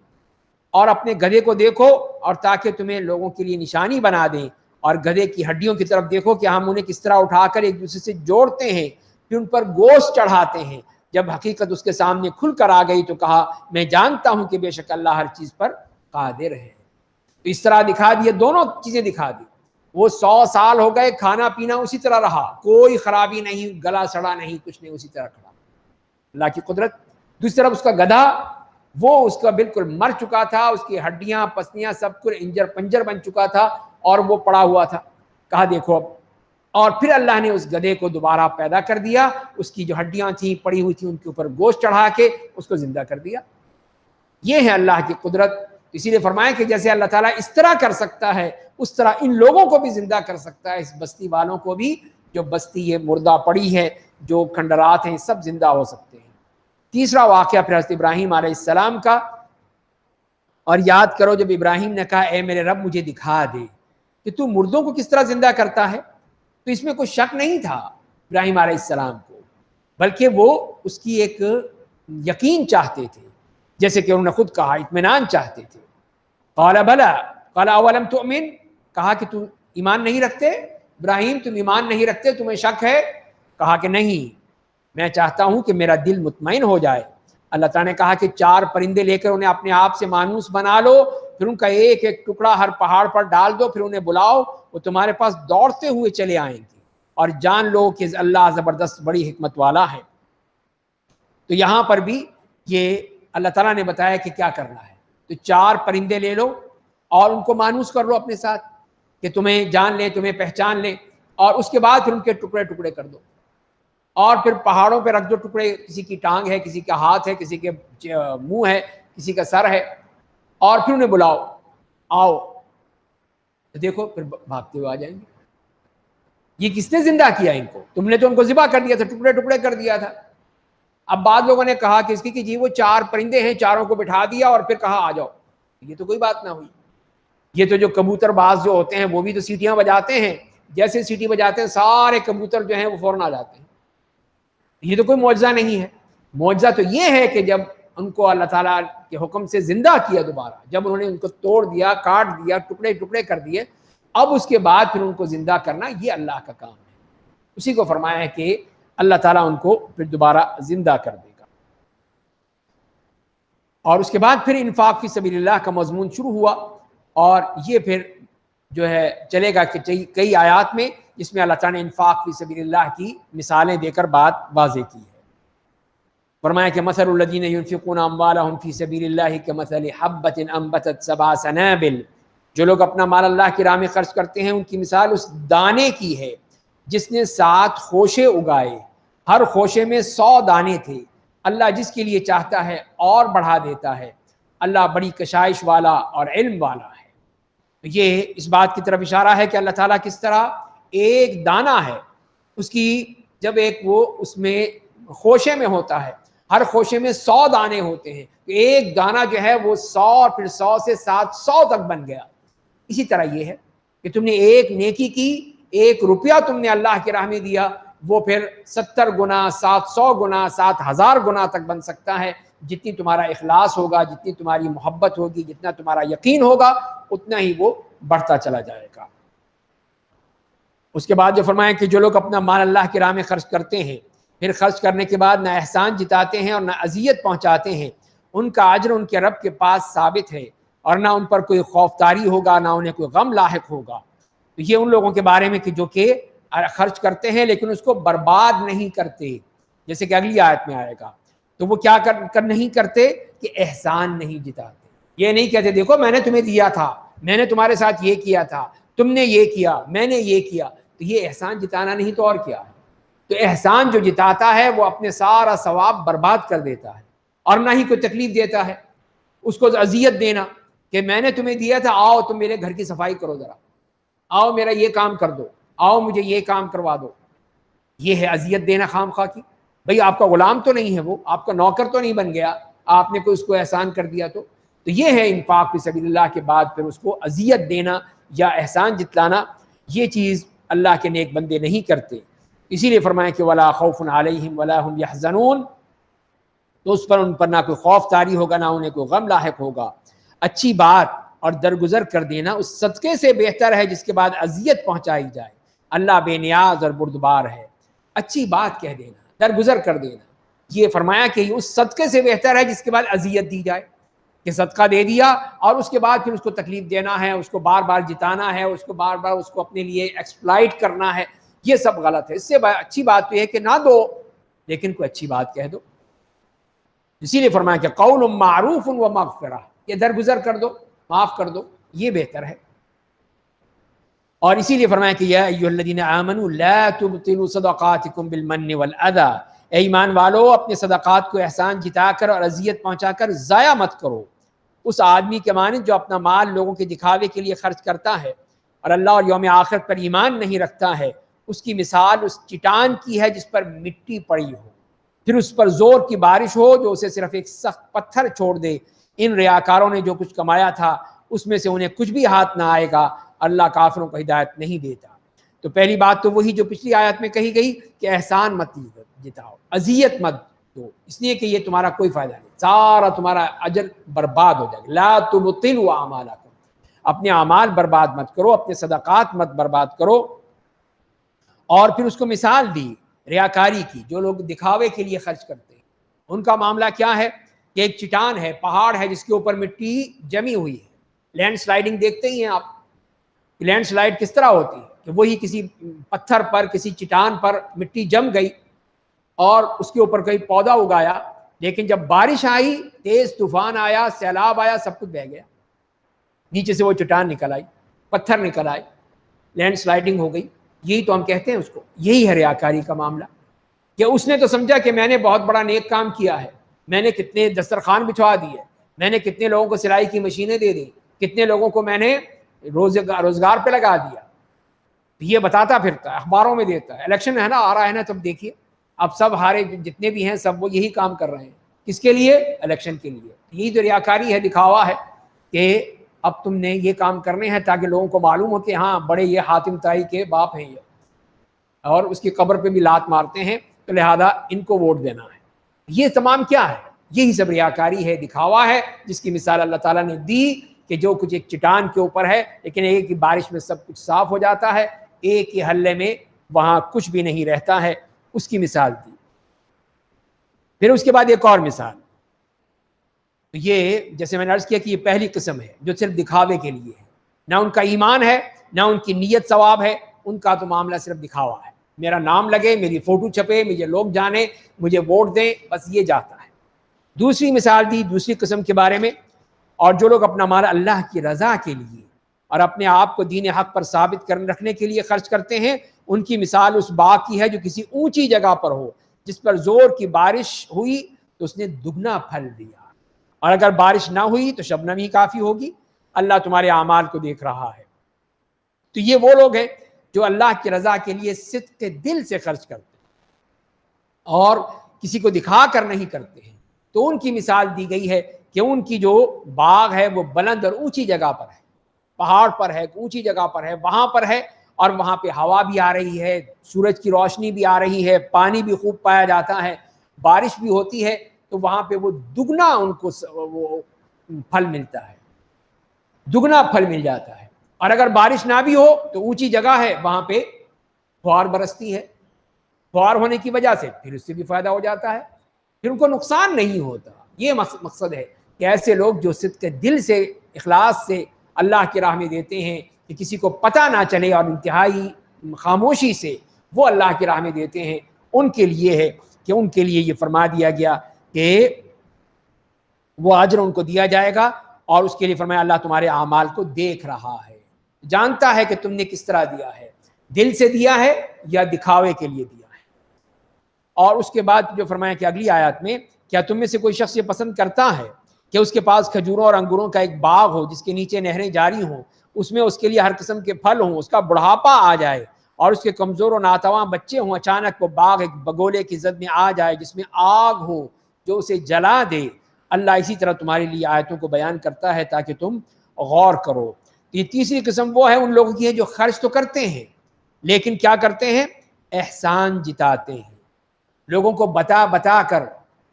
اور اپنے گدھے کو دیکھو، اور تاکہ تمہیں لوگوں کے لیے نشانی بنا دیں. اور گدھے کی ہڈیوں کی طرف دیکھو کہ ہم انہیں کس طرح اٹھا کر ایک دوسرے سے جوڑتے ہیں، پھر ان پر گوشت چڑھاتے ہیں. جب حقیقت اس کے سامنے کھل کر آ گئی تو کہا میں جانتا ہوں کہ بے شک اللہ ہر چیز پر قادر ہے. تو اس طرح دکھا دیے، دونوں چیزیں دکھا دی. وہ 100 سال ہو گئے، کھانا پینا اسی طرح رہا، کوئی خرابی نہیں، گلا سڑا نہیں، کچھ نہیں، اسی طرح کھڑا. اللہ کی قدرت. دوسری طرف اس کا گدھا، وہ اس کا بالکل مر چکا تھا، اس کی ہڈیاں پسلیاں سب کچھ انجر پنجر بن چکا تھا اور وہ پڑا ہوا تھا. کہا دیکھو اب. اور پھر اللہ نے اس گدھے کو دوبارہ پیدا کر دیا، اس کی جو ہڈیاں تھیں پڑی ہوئی تھیں ان کے اوپر گوشت چڑھا کے اس کو زندہ کر دیا. یہ ہے اللہ کی قدرت. اسی لیے فرمایا کہ جیسے اللہ تعالیٰ اس طرح کر سکتا ہے اس طرح ان لوگوں کو بھی زندہ کر سکتا ہے، اس بستی والوں کو بھی، جو بستی یہ مردہ پڑی ہے، جو کھنڈرات ہیں، سب زندہ ہو سکتے ہیں. تیسرا واقعہ پھر حضرت ابراہیم علیہ السلام کا. اور یاد کرو جب ابراہیم نے کہا اے میرے رب مجھے دکھا دے کہ تو مردوں کو کس طرح زندہ کرتا ہے، تو اس میں کوئی شک نہیں تھا ابراہیم علیہ السلام کو، بلکہ وہ اس کی ایک یقین چاہتے تھے، جیسے کہ انہوں نے خود کہا اطمینان چاہتے تھے. قال بلا قال اولم تؤمن، کہا کہ تم ایمان نہیں رکھتے؟ ابراہیم تم ایمان نہیں رکھتے، تمہیں شک ہے؟ کہا کہ نہیں، میں چاہتا ہوں کہ میرا دل مطمئن ہو جائے. اللہ تعالیٰ نے کہا کہ 4 پرندے لے کر انہیں اپنے آپ سے مانوس بنا لو، پھر ان کا ایک ایک ٹکڑا ہر پہاڑ پر ڈال دو، پھر انہیں بلاؤ، وہ تمہارے پاس دوڑتے ہوئے چلے آئیں گے، اور جان لو کہ اللہ زبردست بڑی حکمت والا ہے. تو یہاں پر بھی یہ اللہ تعالیٰ نے بتایا کہ کیا کرنا ہے. تو 4 پرندے لے لو اور ان کو مانوس کر لو اپنے ساتھ کہ تمہیں جان لیں، تمہیں پہچان لیں، اور اس کے بعد پھر ان کے ٹکڑے ٹکڑے کر دو، اور پھر پہاڑوں پہ رکھ دو ٹکڑے. کسی کی ٹانگ ہے، کسی کا ہاتھ ہے، کسی کے منہ ہے، کسی کا سر ہے، اور پھر انہیں بلاؤ آؤ، تو دیکھو پھر بھاگتے ہوئے آ جائیں گے. یہ کس نے زندہ کیا ان کو؟ تم نے تو ان کو ذبح کر دیا تھا، ٹکڑے ٹکڑے کر دیا تھا. اب بعض لوگوں نے کہا کہ اس کی کہ جی وہ 4 پرندے ہیں، چاروں کو بٹھا دیا اور پھر کہا آ جاؤ، یہ تو کوئی بات نہ ہوئی. یہ تو جو کبوتر باز جو ہوتے ہیں وہ بھی تو سیٹیاں بجاتے ہیں، جیسے سیٹی بجاتے ہیں سارے کبوتر جو ہیں وہ فوراً آ جاتے ہیں. یہ تو کوئی معجزہ نہیں ہے. معجزہ تو یہ ہے کہ جب ان کو اللہ تعالیٰ کے حکم سے زندہ کیا دوبارہ، جب انہوں نے ان کو توڑ دیا، کاٹ دیا، ٹکڑے ٹکڑے کر دیے، اب اس کے بعد پھر ان کو زندہ کرنا یہ اللہ کا کام ہے. اسی کو فرمایا ہے کہ اللہ تعالیٰ ان کو پھر دوبارہ زندہ کر دے گا. اور اس کے بعد پھر انفاق فی سبیل اللہ کا مضمون شروع ہوا، اور یہ پھر جو ہے چلے گا کہ کئی آیات میں جس میں اللہ تعالیٰ نے انفاق فی سبیل اللہ کی مثالیں دے کر بات واضح کی ہے. فرمایا کہ مثل الذین ينفقون اموالهم فی سبیل اللہ کمثل حبۃ انبتت 7 سنابل، جو لوگ اپنا مال اللہ کی راہ میں خرچ کرتے ہیں ان کی مثال اس دانے کی ہے جس نے 7 خوشے اگائے، ہر خوشے میں 100 دانے تھے. اللہ جس کے لیے چاہتا ہے اور بڑھا دیتا ہے، اللہ بڑی کشائش والا اور علم والا ہے. یہ اس بات کی طرف اشارہ ہے کہ اللہ تعالیٰ کس طرح ایک دانہ ہے، اس کی جب ایک وہ اس میں خوشے میں ہوتا ہے، ہر خوشے میں 100 دانے ہوتے ہیں، ایک دانہ جو ہے وہ 100 اور پھر 100 سے 700 تک بن گیا. اسی طرح یہ ہے کہ تم نے ایک نیکی کی، 1 روپیہ تم نے اللہ کی راہ میں دیا، وہ پھر 70 گنا، 700 گنا، 7000 گنا تک بن سکتا ہے. جتنی تمہارا اخلاص ہوگا، جتنی تمہاری محبت ہوگی، جتنا تمہارا یقین ہوگا، اتنا ہی وہ بڑھتا چلا جائے گا. اس کے بعد جو فرمایا کہ جو لوگ اپنا مال اللہ کی راہ میں خرچ کرتے ہیں، پھر خرچ کرنے کے بعد نہ احسان جتاتے ہیں اور نہ اذیت پہنچاتے ہیں، ان کا اجر ان کے رب کے پاس ثابت ہے، اور نہ ان پر کوئی خوف طاری ہوگا، نہ انہیں کوئی غم لاحق ہوگا. تو یہ ان لوگوں کے بارے میں کہ جو کہ خرچ کرتے ہیں لیکن اس کو برباد نہیں کرتے، جیسے کہ اگلی آیت میں آئے گا. تو وہ کیا کر نہیں کرتے کہ احسان نہیں جتاتے. یہ نہیں کہتے دیکھو میں نے تمہیں دیا تھا، میں نے تمہارے ساتھ یہ کیا تھا، تم نے یہ کیا، میں نے یہ کیا. تو یہ احسان جتانا نہیں تو اور کیا ہے. تو احسان جو جتاتا ہے وہ اپنے سارا ثواب برباد کر دیتا ہے، اور نہ ہی کوئی تکلیف دیتا ہے. اس کو اذیت دینا کہ میں نے تمہیں دیا تھا، آؤ تم میرے گھر کی صفائی کرو، ذرا آؤ میرا یہ کام کر دو، آؤ مجھے یہ کام کروا دو، یہ ہے اذیت دینا خام خواہ کی. بھئی آپ کا غلام تو نہیں ہے، وہ آپ کا نوکر تو نہیں بن گیا، آپ نے کوئی اس کو احسان کر دیا. تو یہ ہے انفاق فی سبیل اللہ کے بعد پھر اس کو اذیت دینا یا احسان جتلانا، یہ چیز اللہ کے نیک بندے نہیں کرتے. اسی لیے فرمایا کہ ولا خوف علیہم ولا هم يحزنون، تو اس پر ان پر نہ کوئی خوف طاری ہوگا، نہ انہیں کوئی غم لاحق ہوگا. اچھی بات اور درگزر کر دینا اس صدقے سے بہتر ہے جس کے بعد اذیت پہنچائی جائے. اللہ بے نیاز اور بردبار ہے. اچھی بات کہہ دینا، درگزر کر دینا، یہ فرمایا کہ اس صدقے سے بہتر ہے جس کے بعد اذیت دی جائے، کہ صدقہ دے دیا اور اس کے بعد پھر اس کو تکلیف دینا ہے، اس کو بار بار جتانا ہے، اس کو بار بار اس کو اپنے لیے ایکسپلائٹ کرنا ہے. یہ سب غلط ہے. اس سے اچھی بات تو یہ ہے کہ نہ دو لیکن کوئی اچھی بات کہہ دو. اسی لیے فرمایا کہ قول معروف و مغفرہ، یہ درگزر کر دو، معاف کر دو، یہ بہتر ہے. اور اسی لیے فرمایا کہ یا ایھا الذین آمنوا لا تبطلوا صدقاتکم بالمن والاذی، اے ایمان والو اپنے صدقات کو احسان جتا کر اور اذیت پہنچا کر ضائع مت کرو. اس آدمی کے مانند جو اپنا مال لوگوں کے دکھاوے کے لیے خرچ کرتا ہے اور اللہ اور یوم آخر پر ایمان نہیں رکھتا ہے، اس کی مثال اس چٹان کی ہے جس پر مٹی پڑی ہو، پھر اس پر زور کی بارش ہو جو اسے صرف ایک سخت پتھر چھوڑ دے. ان ریاکاروں نے جو کچھ کمایا تھا اس میں سے انہیں کچھ بھی ہاتھ نہ آئے گا. اللہ کافروں کو ہدایت نہیں دیتا. تو پہلی بات تو وہی جو پچھلی آیت میں کہی گئی کہ احسان مت جتاؤ، اذیت مت دو، اس لیے کہ یہ تمہارا کوئی فائدہ نہیں، سارا تمہارا اجر برباد ہو جائے گا. لا تبطلوا اعمالکم، اپنے اعمال برباد مت کرو، اپنے صدقات مت برباد کرو. اور پھر اس کو مثال دی ریاکاری کی، جو لوگ دکھاوے کے لیے خرچ کرتے ہیں ان کا معاملہ کیا ہے کہ ایک چٹان ہے، پہاڑ ہے جس کے اوپر مٹی جمی ہوئی ہے. لینڈ سلائڈنگ دیکھتے ہی ہیں آپ، لینڈ سلائڈ کس طرح ہوتی ہے کہ وہی کسی پتھر پر، کسی چٹان پر مٹی جم گئی اور اس کے اوپر کوئی پودا اگایا، لیکن جب بارش آئی، تیز طوفان آیا، سیلاب آیا، سب کچھ بہہ گیا، نیچے سے وہ چٹان نکل آئی، پتھر نکل آئے، لینڈ سلائڈنگ ہو گئی. یہی تو ہم کہتے ہیں اس کو، یہی ہے ریاکاری کا معاملہ. کہ اس نے تو سمجھا کہ میں نے بہت بڑا نیک کام کیا ہے، میں نے کتنے دسترخوان بچھوا دیے، میں نے کتنے لوگوں کو سلائی کی مشینیں دے دی، کتنے لوگوں کو میں نے روزگار پہ لگا دیا. یہ بتاتا پھرتا ہے، اخباروں میں دیتا ہے، الیکشن ہے نا، آ رہا ہے نا، تب دیکھیے اب سب ہارے جتنے بھی ہیں سب وہ یہی کام کر رہے ہیں. کس کے لیے؟ الیکشن کے لیے. یہی تو ریاکاری ہے, دکھاوا ہے کہ اب تم نے یہ کام کرنے ہیں تاکہ لوگوں کو معلوم ہو کہ ہاں بڑے یہ حاتم طائی کے باپ ہیں یہ, اور اس کی قبر پہ بھی لات مارتے ہیں, تو لہذا ان کو ووٹ دینا ہے. یہ تمام کیا ہے؟ یہی سب ریاکاری ہے, دکھاوا ہے, جس کی مثال اللہ تعالیٰ نے دی کہ جو کچھ ایک چٹان کے اوپر ہے لیکن ایک ہی بارش میں سب کچھ صاف ہو جاتا ہے, ایک ہی حلے میں وہاں کچھ بھی نہیں رہتا ہے, اس کی مثال دی. پھر اس کے بعد ایک اور مثال, تو یہ جیسے میں نے عرض کیا کہ یہ پہلی قسم ہے جو صرف دکھاوے کے لیے ہے, نہ ان کا ایمان ہے نہ ان کی نیت ثواب ہے, ان کا تو معاملہ صرف دکھاوا ہے. میرا نام لگے, میری فوٹو چھپے, مجھے لوگ جانے, مجھے ووٹ دیں, بس یہ جاتا ہے. دوسری مثال دی دوسری قسم کے بارے میں, اور جو لوگ اپنا مال اللہ کی رضا کے لیے اور اپنے آپ کو دین حق پر ثابت رکھنے کے لیے خرچ کرتے ہیں, ان کی مثال اس باغ کی ہے جو کسی اونچی جگہ پر ہو, جس پر زور کی بارش ہوئی تو اس نے دگنا پھل دیا, اور اگر بارش نہ ہوئی تو شبنم ہی کافی ہوگی. اللہ تمہارے اعمال کو دیکھ رہا ہے. تو یہ وہ لوگ ہیں جو اللہ کی رضا کے لیے صدق کے دل سے خرچ کرتے ہیں اور کسی کو دکھا کر نہیں کرتے ہیں. تو ان کی مثال دی گئی ہے کہ ان کی جو باغ ہے وہ بلند اور اونچی جگہ پر ہے, پہاڑ پر ہے, اونچی جگہ پر ہے, وہاں پر ہے, اور وہاں پہ ہوا بھی آ رہی ہے, سورج کی روشنی بھی آ رہی ہے, پانی بھی خوب پایا جاتا ہے, بارش بھی ہوتی ہے, تو وہاں پہ وہ دگنا ان کو وہ پھل ملتا ہے, دگنا پھل مل جاتا ہے. اور اگر بارش نہ بھی ہو تو اونچی جگہ ہے, وہاں پہ فوار برستی ہے, فوار ہونے کی وجہ سے پھر اس سے بھی فائدہ ہو جاتا ہے, پھر ان کو نقصان نہیں ہوتا. یہ مقصد ہے کہ ایسے لوگ جو صدق کے دل سے اخلاص سے اللہ کی راہ میں دیتے ہیں کہ کسی کو پتہ نہ چلے اور انتہائی خاموشی سے وہ اللہ کی راہ میں دیتے ہیں, ان کے لیے ہے کہ ان کے لیے یہ فرما دیا گیا کہ وہ اجر ان کو دیا جائے گا, اور اس کے لیے فرمایا اللہ تمہارے اعمال کو دیکھ رہا ہے, جانتا ہے کہ تم نے کس طرح دیا ہے, دل سے دیا ہے یا دکھاوے کے لیے دیا ہے. اور اس کے بعد جو فرمایا کہ اگلی آیات میں, کیا تم میں سے کوئی شخص یہ پسند کرتا ہے کہ اس کے پاس کھجوروں اور انگوروں کا ایک باغ ہو جس کے نیچے نہریں جاری ہوں, اس میں اس کے لیے ہر قسم کے پھل ہوں, اس کا بڑھاپا آ جائے اور اس کے کمزور و ناتواں بچے ہوں, اچانک وہ باغ ایک بگولے کی زد میں آ جائے جس میں آگ ہو جو اسے جلا دے. اللہ اسی طرح تمہارے لیے آیتوں کو بیان کرتا ہے تاکہ تم غور کرو. یہ تیسری قسم وہ ہے ان لوگوں کی ہے جو خرچ تو کرتے ہیں لیکن کیا کرتے ہیں؟ احسان جتاتے ہیں, لوگوں کو بتا بتا کر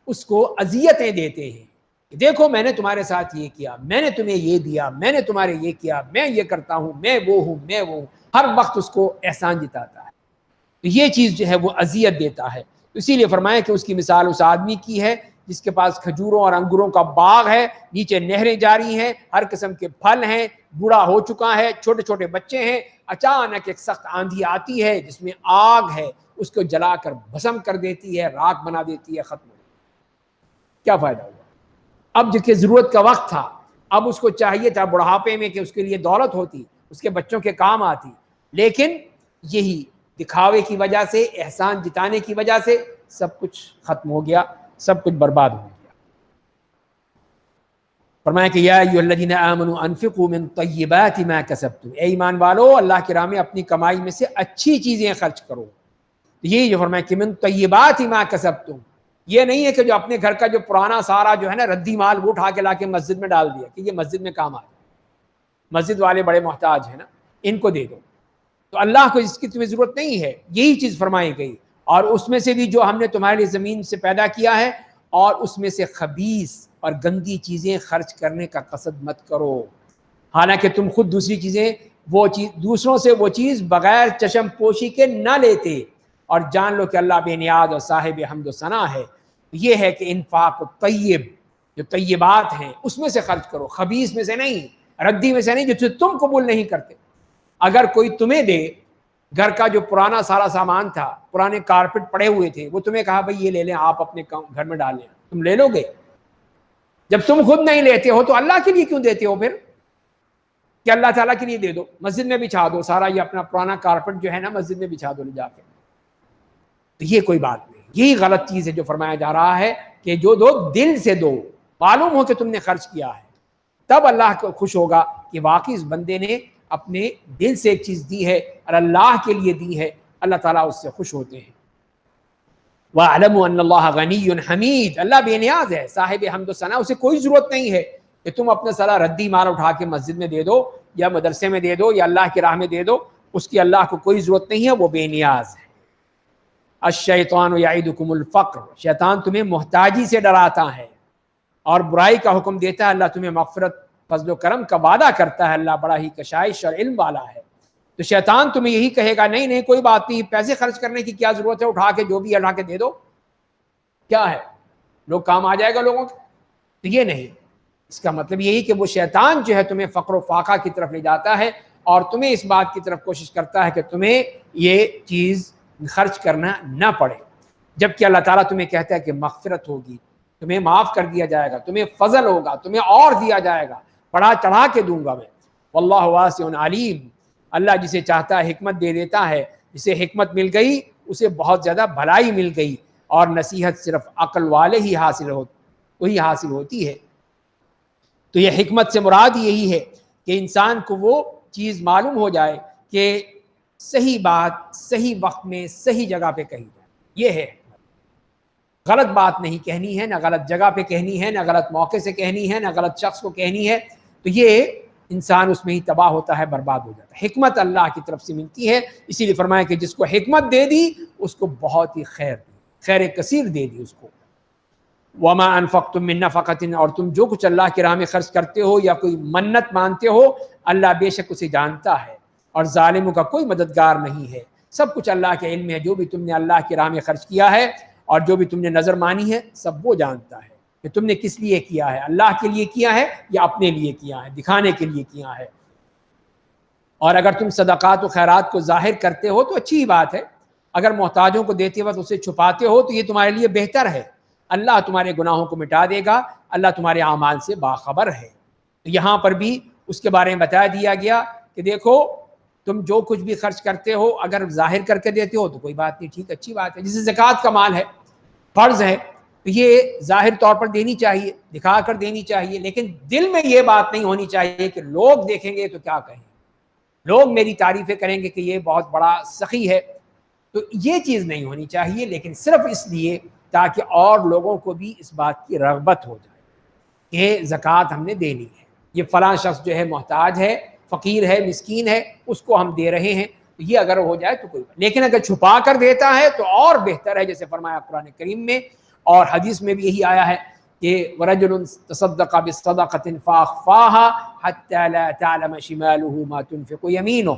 اس کو اذیتیں دیتے ہیں. دیکھو میں نے تمہارے ساتھ یہ کیا, میں نے تمہیں یہ دیا, میں نے تمہارے یہ کیا, میں یہ کرتا ہوں, میں وہ ہوں, میں وہ ہوں, ہر وقت اس کو احسان جتاتا ہے. تو یہ چیز جو ہے وہ اذیت دیتا ہے. اسی لیے فرمایا کہ اس کی مثال اس آدمی کی ہے جس کے پاس کھجوروں اور انگوروں کا باغ ہے, نیچے نہریں جاری ہیں, ہر قسم کے پھل ہیں, بوڑھا ہو چکا ہے, چھوٹے چھوٹے بچے ہیں, اچانک ایک سخت آندھی آتی ہے جس میں آگ ہے, اس کو جلا کر بھسم کر دیتی ہے, راکھ بنا دیتی ہے, ختم ہو. کیا فائدہ ہوا؟ اب جس کی ضرورت کا وقت تھا, اب اس کو چاہیے تھا بڑھاپے میں کہ اس کے لیے دولت ہوتی, اس کے بچوں کے کام آتی, لیکن یہی دکھاوے کی وجہ سے, احسان جتانے کی وجہ سے سب کچھ ختم ہو گیا, سب کچھ برباد ہو گیا. فرمایا کہ یا ایھا الذین آمنوا انفقوا من طیبات ما کسبتم, اے ایمان والو اللہ کی راہ میں اپنی کمائی میں سے اچھی چیزیں خرچ کرو. یہی جو فرمایا کہ من طیبات ما کسبتم, یہ نہیں ہے کہ جو اپنے گھر کا جو پرانا سارا جو ہے نا ردی مال وہ اٹھا کے لا کے مسجد میں ڈال دیا کہ یہ مسجد میں کام آ جائے, مسجد والے بڑے محتاج ہیں نا, ان کو دے دو. تو اللہ کو اس کی تمہیں ضرورت نہیں ہے, یہی چیز فرمائی گئی. اور اس میں سے بھی جو ہم نے تمہارے لیے زمین سے پیدا کیا ہے, اور اس میں سے خبیث اور گندی چیزیں خرچ کرنے کا قصد مت کرو, حالانکہ تم خود دوسری چیزیں وہ چیز دوسروں سے وہ چیز بغیر چشم پوشی کے نہ لیتے, اور جان لو کہ اللہ بے نیاز اور صاحب حمد و ثنا ہے. یہ ہے کہ انفاق طیب, جو طیبات ہیں اس میں سے خرچ کرو, خبیث میں سے نہیں, ردی میں سے نہیں, جو تم قبول نہیں کرتے. اگر کوئی تمہیں دے, گھر کا جو پرانا سارا سامان تھا, پرانے کارپٹ پڑے ہوئے تھے, وہ تمہیں کہا بھائی یہ لے لیں, آپ اپنے گھر میں ڈال لیں, تم لے لو گے؟ جب تم خود نہیں لیتے ہو تو اللہ کے لیے کیوں دیتے ہو پھر؟ کہ اللہ تعالیٰ کے لیے دے دو, مسجد میں بچھا دو سارا یہ اپنا پرانا کارپٹ جو ہے نا, مسجد میں بچھا دو لے جا کے. تو یہ کوئی بات نہیں, یہی غلط چیز ہے جو فرمایا جا رہا ہے کہ جو دو دل سے دو, معلوم ہو کہ تم نے خرچ کیا ہے, تب اللہ کو خوش ہوگا کہ واقعی اس بندے نے اپنے دل سے ایک چیز دی ہے اور اللہ کے لیے دی ہے, اللہ تعالیٰ اس سے خوش ہوتے ہیں. وَاعْلَمُوا أَنَّ اللَّهَ غَنِيٌّ حَمِيدٌ، اللہ بے نیاز ہے، صاحب حمد و ثنا، اسے کوئی ضرورت نہیں ہے کہ تم اپنا صلاح ردی مال اٹھا کے مسجد میں دے دو یا مدرسے میں دے دو یا اللہ کی راہ میں دے دو، اس کی اللہ کو کوئی ضرورت نہیں ہے، وہ بے نیاز ہے۔ الشیطان یعدکم الفقر، شیطان تمہیں محتاجی سے ڈراتا ہے اور برائی کا حکم دیتا ہے، اللہ تمہیں مغفرت فضل و کرم کا وعدہ کرتا ہے، اللہ بڑا ہی کشائش اور علم والا ہے۔ تو شیطان تمہیں یہی کہے گا نہیں نہیں کوئی بات نہیں، پیسے خرچ کرنے کی کیا ضرورت ہے، اٹھا کے جو بھی اٹھا کے دے دو، کیا ہے لوگ کام آ جائے گا لوگوں کے۔ تو یہ نہیں، اس کا مطلب یہی کہ وہ شیطان جو ہے تمہیں فقر و فاقہ کی طرف لے جاتا ہے اور تمہیں اس بات کی طرف کوشش کرتا ہے کہ تمہیں یہ چیز خرچ کرنا نہ پڑے، جبکہ اللہ تعالیٰ تمہیں کہتا ہے کہ مغفرت ہوگی، تمہیں معاف کر دیا جائے گا، تمہیں فضل ہوگا، تمہیں اور دیا جائے گا، بڑھا چڑھا کے دوں گا میں۔ واللہ واسع علیم، اللہ جسے چاہتا ہے حکمت دے دیتا ہے، جسے حکمت مل گئی اسے بہت زیادہ بھلائی مل گئی، اور نصیحت صرف عقل والے ہی وہی حاصل ہوتی ہے۔ تو یہ حکمت سے مراد یہی ہے کہ انسان کو وہ چیز معلوم ہو جائے کہ صحیح بات صحیح وقت میں صحیح جگہ پہ کہی جائے، یہ ہے غلط بات نہیں کہنی ہے، نہ غلط جگہ پہ کہنی ہے، نہ غلط موقع سے کہنی ہے، نہ غلط شخص کو کہنی ہے، تو یہ انسان اس میں ہی تباہ ہوتا ہے، برباد ہو جاتا ہے۔ حکمت اللہ کی طرف سے ملتی ہے، اسی لیے فرمایا کہ جس کو حکمت دے دی اس کو بہت ہی خیر کثیر دے دی اس کو۔ وما انفقتم من نفقۃ، اور تم جو کچھ اللہ کی راہ میں خرچ کرتے ہو یا کوئی منت مانتے ہو، اللہ بے شک اسے جانتا ہے اور ظالموں کا کوئی مددگار نہیں ہے۔ سب کچھ اللہ کے علم میں ہے، جو بھی تم نے اللہ کی راہ میں خرچ کیا ہے اور جو بھی تم نے نظر مانی ہے سب وہ جانتا ہے کہ تم نے کس لیے کیا ہے، اللہ کے لیے کیا ہے یا اپنے لیے کیا ہے، دکھانے کے لیے کیا ہے۔ اور اگر تم صدقات و خیرات کو ظاہر کرتے ہو تو اچھی بات ہے، اگر محتاجوں کو دیتے وقت اسے چھپاتے ہو تو یہ تمہارے لیے بہتر ہے، اللہ تمہارے گناہوں کو مٹا دے گا، اللہ تمہارے اعمال سے باخبر ہے۔ تو یہاں پر بھی اس کے بارے میں بتا دیا گیا کہ دیکھو تم جو کچھ بھی خرچ کرتے ہو اگر ظاہر کر کے دیتے ہو تو کوئی بات نہیں، ٹھیک اچھی بات ہے، جسے زکوٰۃ کا مال ہے، فرض ہے، تو یہ ظاہر طور پر دینی چاہیے، دکھا کر دینی چاہیے، لیکن دل میں یہ بات نہیں ہونی چاہیے کہ لوگ دیکھیں گے تو کیا کہیں، لوگ میری تعریفیں کریں گے کہ یہ بہت بڑا سخی ہے، تو یہ چیز نہیں ہونی چاہیے، لیکن صرف اس لیے تاکہ اور لوگوں کو بھی اس بات کی رغبت ہو جائے کہ زکوٰۃ ہم نے دینی ہے، یہ فلاں شخص جو ہے محتاج ہے، فقیر ہے، مسکین ہے، اس کو ہم دے رہے ہیں، تو یہ اگر ہو جائے تو کوئی بات، لیکن اگر چھپا کر دیتا ہے تو اور بہتر ہے، جیسے فرمایا قرآن کریم میں اور حدیث میں بھی یہی آیا ہے کہ وَرَجُلٌ تَصَدَّقَ بِالصَّدَقَةٍ فَأَخْفَاهَا حَتَّى لَا تَعْلَمَ شِمَالُهُ مَا تُنْفِقُ يَمِينُهُ،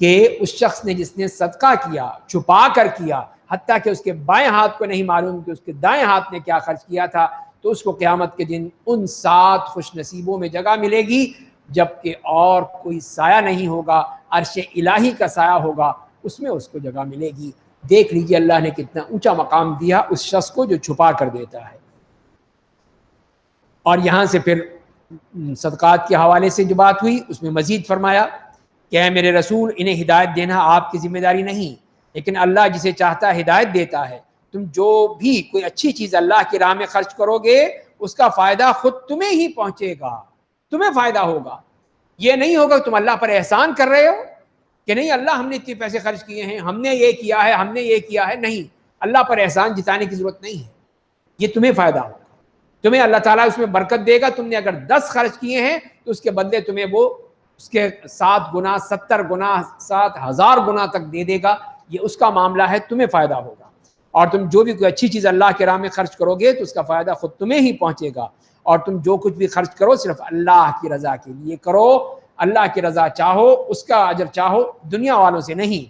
کہ اس شخص نے جس نے صدقہ کیا چھپا کر کیا، حتیٰ کہ اس کے بائیں ہاتھ کو نہیں معلوم کہ اس کے دائیں ہاتھ نے کیا خرچ کیا تھا، تو اس کو قیامت کے دن ان 7 خوش نصیبوں میں جگہ ملے گی جبکہ اور کوئی سایہ نہیں ہوگا، عرش الہی کا سایہ ہوگا، اس میں اس کو جگہ ملے گی۔ دیکھ لیجئے اللہ نے کتنا اونچا مقام دیا اس شخص کو جو چھپا کر دیتا ہے۔ اور یہاں سے پھر صدقات کے حوالے سے جو بات ہوئی اس میں مزید فرمایا کہ اے میرے رسول انہیں ہدایت دینا آپ کی ذمہ داری نہیں، لیکن اللہ جسے چاہتا ہے ہدایت دیتا ہے، تم جو بھی کوئی اچھی چیز اللہ کی راہ میں خرچ کرو گے اس کا فائدہ خود تمہیں ہی پہنچے گا، تمہیں فائدہ ہوگا، یہ نہیں ہوگا تم اللہ پر احسان کر رہے ہو کہ نہیں اللہ ہم نے اتنے پیسے خرچ کیے ہیں، ہم نے یہ کیا ہے، ہم نے یہ کیا ہے، نہیں، اللہ پر احسان جتانے کی ضرورت نہیں ہے، یہ تمہیں فائدہ ہوگا، تمہیں اللہ تعالیٰ اس میں برکت دے گا، تم نے اگر 10 خرچ کیے ہیں تو اس کے بدلے تمہیں وہ اس کے 7 گنا 70 گنا 7,000 گنا تک دے دے گا، یہ اس کا معاملہ ہے، تمہیں فائدہ ہوگا۔ اور تم جو بھی کوئی اچھی چیز اللہ کے راہ میں خرچ کرو گے تو اس کا فائدہ خود تمہیں ہی پہنچے گا، اور تم جو کچھ بھی خرچ کرو صرف اللہ کی رضا کے لیے کرو، اللہ کی رضا چاہو، اس کا اجر چاہو، دنیا والوں سے نہیں۔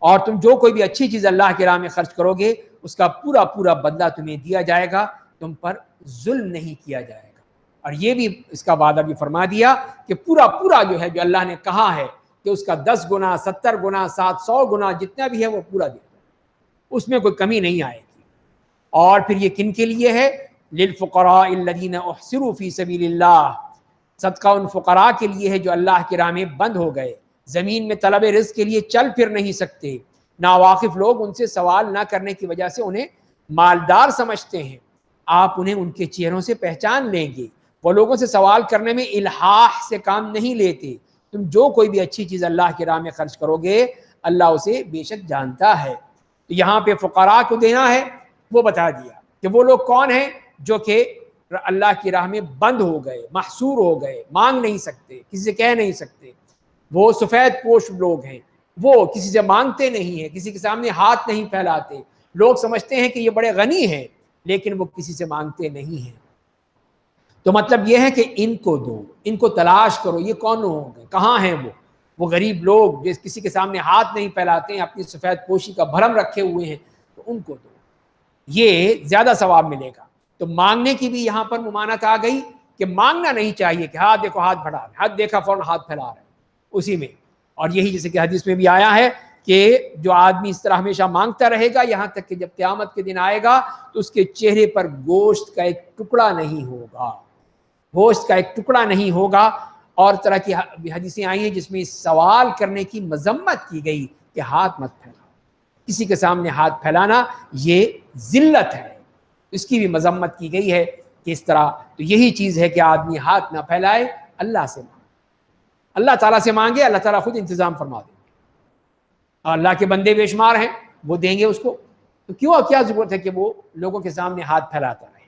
اور تم جو کوئی بھی اچھی چیز اللہ کے راہ میں خرچ کرو گے اس کا پورا پورا بدلہ تمہیں دیا جائے گا، تم پر ظلم نہیں کیا جائے گا۔ اور یہ بھی اس کا وعدہ بھی فرما دیا کہ پورا پورا جو ہے جو اللہ نے کہا ہے کہ اس کا 10 گنا 70 گنا 700 گنا جتنا بھی ہے وہ پورا دے گا، اس میں کوئی کمی نہیں آئے گی۔ اور پھر یہ کن کے لیے ہے؟ للفقراء الذین احصروا فی سبیل اللہ، صدقہ ان فقراء کے لیے ہے جو اللہ کی راہ میں بند ہو گئے، زمین میں طلب رزق کے لیے چل پھر نہیں سکتے، ناواقف لوگ ان سے سوال نہ کرنے کی وجہ سے انہیں مالدار سمجھتے ہیں، آپ انہیں ان کے چہروں سے پہچان لیں گے، وہ لوگوں سے سوال کرنے میں الحاح سے کام نہیں لیتے، تم جو کوئی بھی اچھی چیز اللہ کی راہ میں خرچ کرو گے اللہ اسے بے شک جانتا ہے۔ تو یہاں پہ فقراء کو دینا ہے، وہ بتا دیا کہ وہ لوگ کون ہیں جو کہ اللہ کی راہ میں بند ہو گئے، محصور ہو گئے، مانگ نہیں سکتے، کسی سے کہہ نہیں سکتے، وہ سفید پوش لوگ ہیں، وہ کسی سے مانگتے نہیں ہیں، کسی کے سامنے ہاتھ نہیں پھیلاتے، لوگ سمجھتے ہیں کہ یہ بڑے غنی ہیں لیکن وہ کسی سے مانگتے نہیں ہیں۔ تو مطلب یہ ہے کہ ان کو دو، ان کو تلاش کرو، یہ کون ہوں گے، کہاں ہیں وہ غریب لوگ جو کسی کے سامنے ہاتھ نہیں پھیلاتے ہیں، اپنی سفید پوشی کا بھرم رکھے ہوئے ہیں، تو ان کو دو، یہ زیادہ ثواب ملے گا۔ تو مانگنے کی بھی یہاں پر ممانعت آ گئی کہ مانگنا نہیں چاہیے کہ ہاتھ دیکھو ہاتھ بڑھا رہے، ہاتھ دیکھا فوراً ہاتھ پھیلا رہے اسی میں۔ اور یہی جیسے کہ حدیث میں بھی آیا ہے کہ جو آدمی اس طرح ہمیشہ مانگتا رہے گا یہاں تک کہ جب قیامت کے دن آئے گا تو اس کے چہرے پر گوشت کا ایک ٹکڑا نہیں ہوگا، گوشت کا ایک ٹکڑا نہیں ہوگا۔ اور طرح کی حدیثیں آئی ہیں جس میں سوال کرنے کی مذمت کی گئی کہ ہاتھ مت پھیلاؤ، کسی کے سامنے ہاتھ پھیلانا یہ ذلت ہے، اس کی بھی مذمت کی گئی ہے کہ اس طرح۔ تو یہی چیز ہے کہ آدمی ہاتھ نہ پھیلائے، اللہ سے مانگے، اللہ تعالیٰ سے مانگے، اللہ تعالیٰ خود انتظام فرما دیں گے۔ اللہ کے بندے بے شمار ہیں، وہ دیں گے اس کو، تو کیا ضرورت ہے کہ وہ لوگوں کے سامنے ہاتھ پھیلاتا رہے۔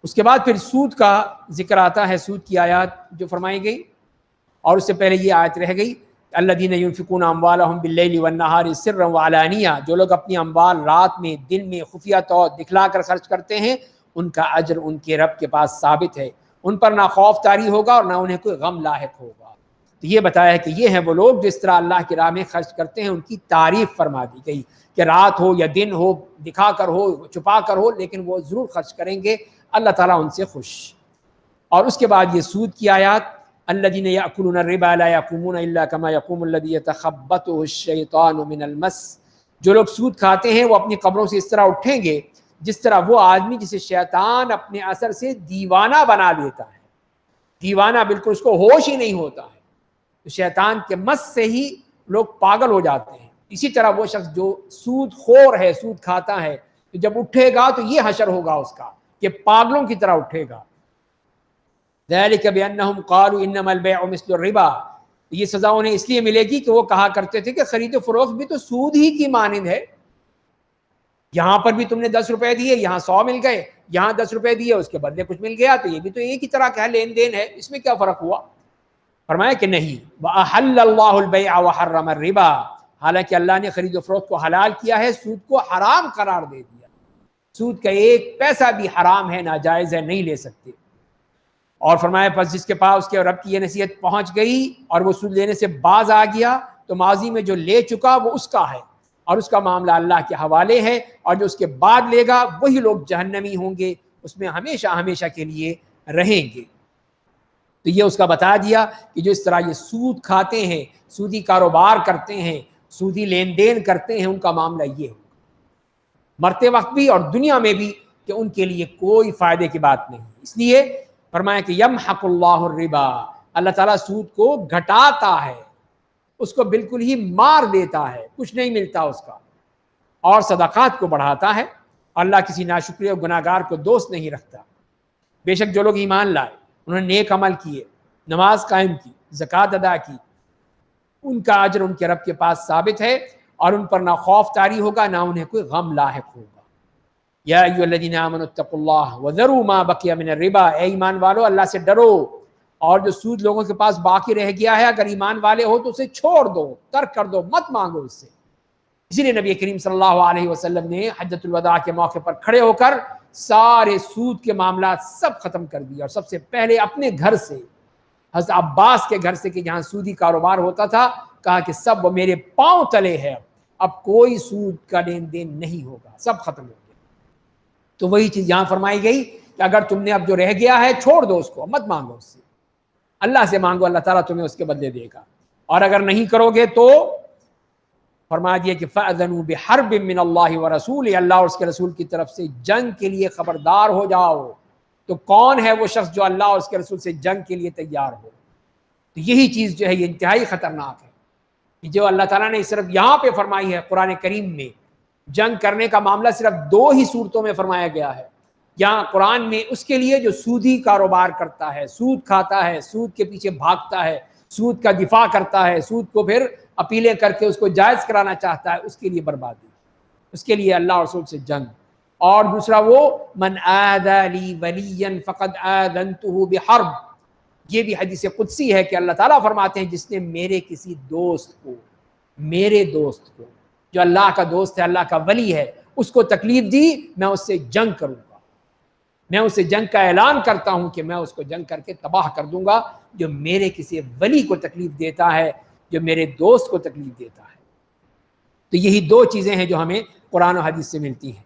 اس کے بعد پھر سود کا ذکر آتا ہے، سود کی آیات جو فرمائی گئی، اور اس سے پہلے یہ آیت رہ گئی الذین ينفقون اموالهم باللیل والنہار سرا وعلانیہ، جو لوگ اپنی اموال رات میں دن میں خفیہ طور دکھلا کر خرچ کرتے ہیں، ان کا اجر ان کے رب کے پاس ثابت ہے، ان پر نہ خوف طاری ہوگا اور نہ انہیں کوئی غم لاحق ہوگا۔ تو یہ بتایا کہ یہ ہیں وہ لوگ جس طرح اللہ کی راہ میں خرچ کرتے ہیں، ان کی تعریف فرما دی گئی کہ رات ہو یا دن ہو، دکھا کر ہو چھپا کر ہو، لیکن وہ ضرور خرچ کریں گے، اللہ تعالیٰ ان سے خوش۔ اور اس کے بعد یہ سود کی آیات الذین یأکلون الربا لا یقومون الا کما یقوم الذی یتخبطہ الشیطان من المس، جو لوگ سود کھاتے ہیں وہ اپنی قبروں سے اس طرح اٹھیں گے جس طرح وہ آدمی جسے شیطان اپنے اثر سے دیوانہ بنا دیتا ہے، دیوانہ بالکل اس کو ہوش ہی نہیں ہوتا ہے، تو شیطان کے مس سے ہی لوگ پاگل ہو جاتے ہیں۔ اسی طرح وہ شخص جو سود خور ہے، سود کھاتا ہے، تو جب اٹھے گا تو یہ حشر ہوگا اس کا کہ پاگلوں کی طرح اٹھے گا۔ ذلک بانہم قالوا انما البیع مثل الربا، یہ سزا انہیں اس لیے ملے گی کہ وہ کہا کرتے تھے کہ خرید و فروخت بھی تو سود ہی کی مانند ہے، یہاں پر بھی تم نے 10 روپے دیے، یہاں 100 مل گئے، یہاں 10 روپے دیے اس کے بدلے کچھ مل گیا، تو یہ بھی تو ایک ہی طرح کا لین دین ہے، اس میں کیا فرق ہوا؟ فرمایا کہ نہیں، وَأَحَلَّ اللَّهُ الْبَيْعَ وَحَرَّمَ الرِّبَا، حالانکہ اللہ نے خرید و فروخت کو حلال کیا ہے، سود کو حرام قرار دے دیا، سود کا ایک پیسہ بھی حرام ہے، ناجائز ہے، نہیں لے سکتے۔ اور فرمایا پس جس کے پاس اس کے رب کی یہ نصیحت پہنچ گئی اور وہ سود لینے سے باز آ گیا تو ماضی میں جو لے چکا وہ اس کا ہے اور اس کا معاملہ اللہ کے حوالے ہے، اور جو اس کے بعد لے گا وہی لوگ جہنمی ہوں گے، اس میں ہمیشہ ہمیشہ کے لیے رہیں گے۔ تو یہ اس کا بتا دیا کہ جو اس طرح یہ سود کھاتے ہیں، سودی کاروبار کرتے ہیں، سودی لین دین کرتے ہیں، ان کا معاملہ یہ ہوگا مرتے وقت بھی اور دنیا میں بھی، کہ ان کے لیے کوئی فائدے کی بات نہیں۔ اس لیے فرمایا کہ یمحق اللہ الربا، اللہ تعالیٰ سود کو گھٹاتا ہے، اس کو بالکل ہی مار دیتا ہے، کچھ نہیں ملتا اس کا، اور صدقات کو بڑھاتا ہے۔ اللہ کسی ناشکری اور گناہ گار کو دوست نہیں رکھتا۔ بے شک جو لوگ ایمان لائے، انہوں نے نیک عمل کیے، نماز قائم کی، زکوٰۃ ادا کی، ان کا اجر ان کے رب کے پاس ثابت ہے، اور ان پر نہ خوف طاری ہوگا نہ انہیں کوئی غم لاحق ہوگا۔ یا ایھا الذین آمنوا اتقوا اللہ وذروا ما بقی من الربا، اے ایمان والو اللہ سے ڈرو، اور جو سود لوگوں کے پاس باقی رہ گیا ہے اگر ایمان والے ہو تو اسے چھوڑ دو، ترک کر دو، مت مانگو اس سے۔ اسی لیے نبی کریم صلی اللہ علیہ وسلم نے حجۃ الوداع کے موقع پر کھڑے ہو کر سارے سود کے معاملات سب ختم کر دیا، اور سب سے پہلے اپنے گھر سے، حضرت عباس کے گھر سے کہ جہاں سودی کاروبار ہوتا تھا، کہا کہ سب میرے پاؤں تلے ہے، اب کوئی سود کا لین دین نہیں ہوگا، سب ختم ہو گیا۔ تو وہی چیز یہاں فرمائی گئی کہ اگر تم نے اب جو رہ گیا ہے چھوڑ دو اس کو، مت مانگو اس سے، اللہ سے مانگو، اللہ تعالیٰ تمہیں اس کے بدلے دے گا۔ اور اگر نہیں کرو گے تو فرما دیا کہ فَأْذَنُوا بِحَرْبٍ مِّنَ اللَّهِ وَرَسُولِهِ، اللہ اور اس کے رسول کی طرف سے جنگ کے لیے خبردار ہو جاؤ۔ تو کون ہے وہ شخص جو اللہ اور اس کے رسول سے جنگ کے لیے تیار ہو؟ تو یہی چیز جو ہے یہ انتہائی خطرناک ہے کہ جو اللہ تعالیٰ نے صرف یہاں پہ فرمائی ہے قرآن کریم میں، جنگ کرنے کا معاملہ صرف 2 ہی صورتوں میں فرمایا گیا ہے۔ یہاں قرآن میں اس کے لیے جو سودی کاروبار کرتا ہے، سود کھاتا ہے، سود کے پیچھے بھاگتا ہے، سود کا دفاع کرتا ہے، سود کو پھر اپیلیں کر کے اس کو جائز کرانا چاہتا ہے، اس کے لیے بربادی، اس کے لیے اللہ اور رسول سے جنگ۔ اور دوسرا وہ من آذى لي وليا فقد آذنته بحرب، یہ بھی حدیث قدسی ہے کہ اللہ تعالیٰ فرماتے ہیں جس نے میرے کسی دوست کو، میرے دوست کو جو اللہ کا دوست ہے، اللہ کا ولی ہے، اس کو تکلیف دی، میں اس سے جنگ کروں گا، میں اسے جنگ کا اعلان کرتا ہوں کہ میں اس کو جنگ کر کے تباہ کر دوں گا جو میرے کسی ولی کو تکلیف دیتا ہے، جو میرے دوست کو تکلیف دیتا ہے۔ تو یہی دو چیزیں ہیں جو ہمیں قرآن و حدیث سے ملتی ہیں۔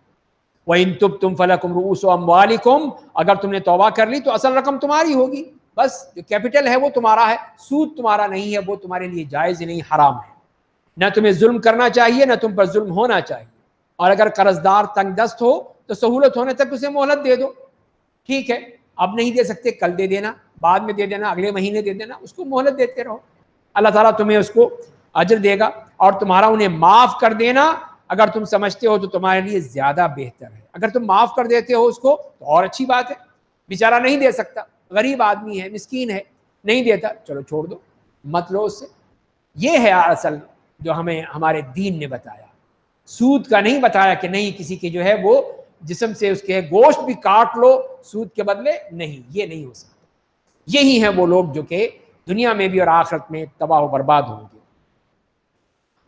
وَإِن تُبْتُمْ فَلَكُمْ رُؤُوسُ أَمْوَالِكُمْ، اگر تم نے توبہ کر لی تو اصل رقم تمہاری ہوگی، بس جو کیپٹل ہے وہ تمہارا ہے، سود تمہارا نہیں ہے، وہ تمہارے لیے جائز نہیں، حرام ہے۔ نہ تمہیں ظلم کرنا چاہیے، نہ تم پر ظلم ہونا چاہیے، اور اگر قرض دار تنگ دست ہو تو سہولت ہونے تک اسے مہلت دے دو، ٹھیک ہے، اب نہیں دے سکتے کل دے دینا، بعد میں دے دینا، اگلے مہینے دے دینا، اس کو مہلت دیتے رہو، اللہ تعالیٰ تمہیں اس کو اجر دے گا، اور تمہارا انہیں معاف کر دینا اگر تم سمجھتے ہو تو تمہارے لیے زیادہ بہتر ہے۔ اگر تم معاف کر دیتے ہو اس کو تو اور اچھی بات ہے، بیچارہ نہیں دے سکتا، غریب آدمی ہے، مسکین ہے، نہیں دیتا، چلو چھوڑ دو، مت لو اس سے۔ یہ ہے اصل جو ہمیں ہمارے دین نے بتایا، سود کا نہیں بتایا کہ نہیں کسی کے جو ہے وہ جسم سے اس کے گوشت بھی کاٹ لو سود کے بدلے، نہیں، یہ نہیں ہو سکتا۔ یہی ہیں وہ لوگ جو کہ دنیا میں بھی اور آخرت میں تباہ و برباد ہوں گے۔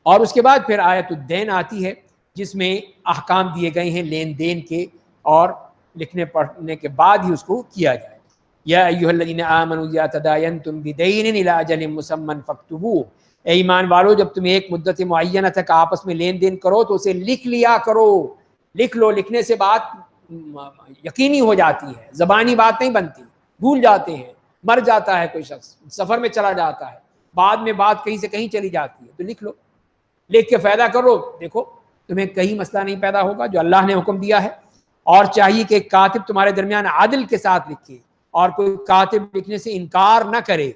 اور اس کے بعد پھر آیت الدین آتی ہے جس میں احکام دیے گئے ہیں لین دین کے، اور لکھنے پڑھنے کے بعد ہی اس کو کیا جائے۔ یا ایھا الذین آمنوا اذا تداینتم بدین الی اجل مسمی فاکتبوہ، اے ایمان والو جب تم ایک مدت معینہ تک آپس میں لین دین کرو تو اسے لکھ لیا کرو، لکھ لو، لکھنے سے بات یقینی ہو جاتی ہے، زبانی بات نہیں بنتی، بھول جاتے ہیں، مر جاتا ہے کوئی شخص، سفر میں چلا جاتا ہے، بعد میں بات کہیں سے کہیں چلی جاتی ہے، تو لکھ لو، لکھ کے فائدہ کرو، دیکھو تمہیں کہیں مسئلہ نہیں پیدا ہوگا جو اللہ نے حکم دیا ہے۔ اور چاہیے کہ کاتب تمہارے درمیان عادل کے ساتھ لکھے، اور کوئی کاتب لکھنے سے انکار نہ کرے،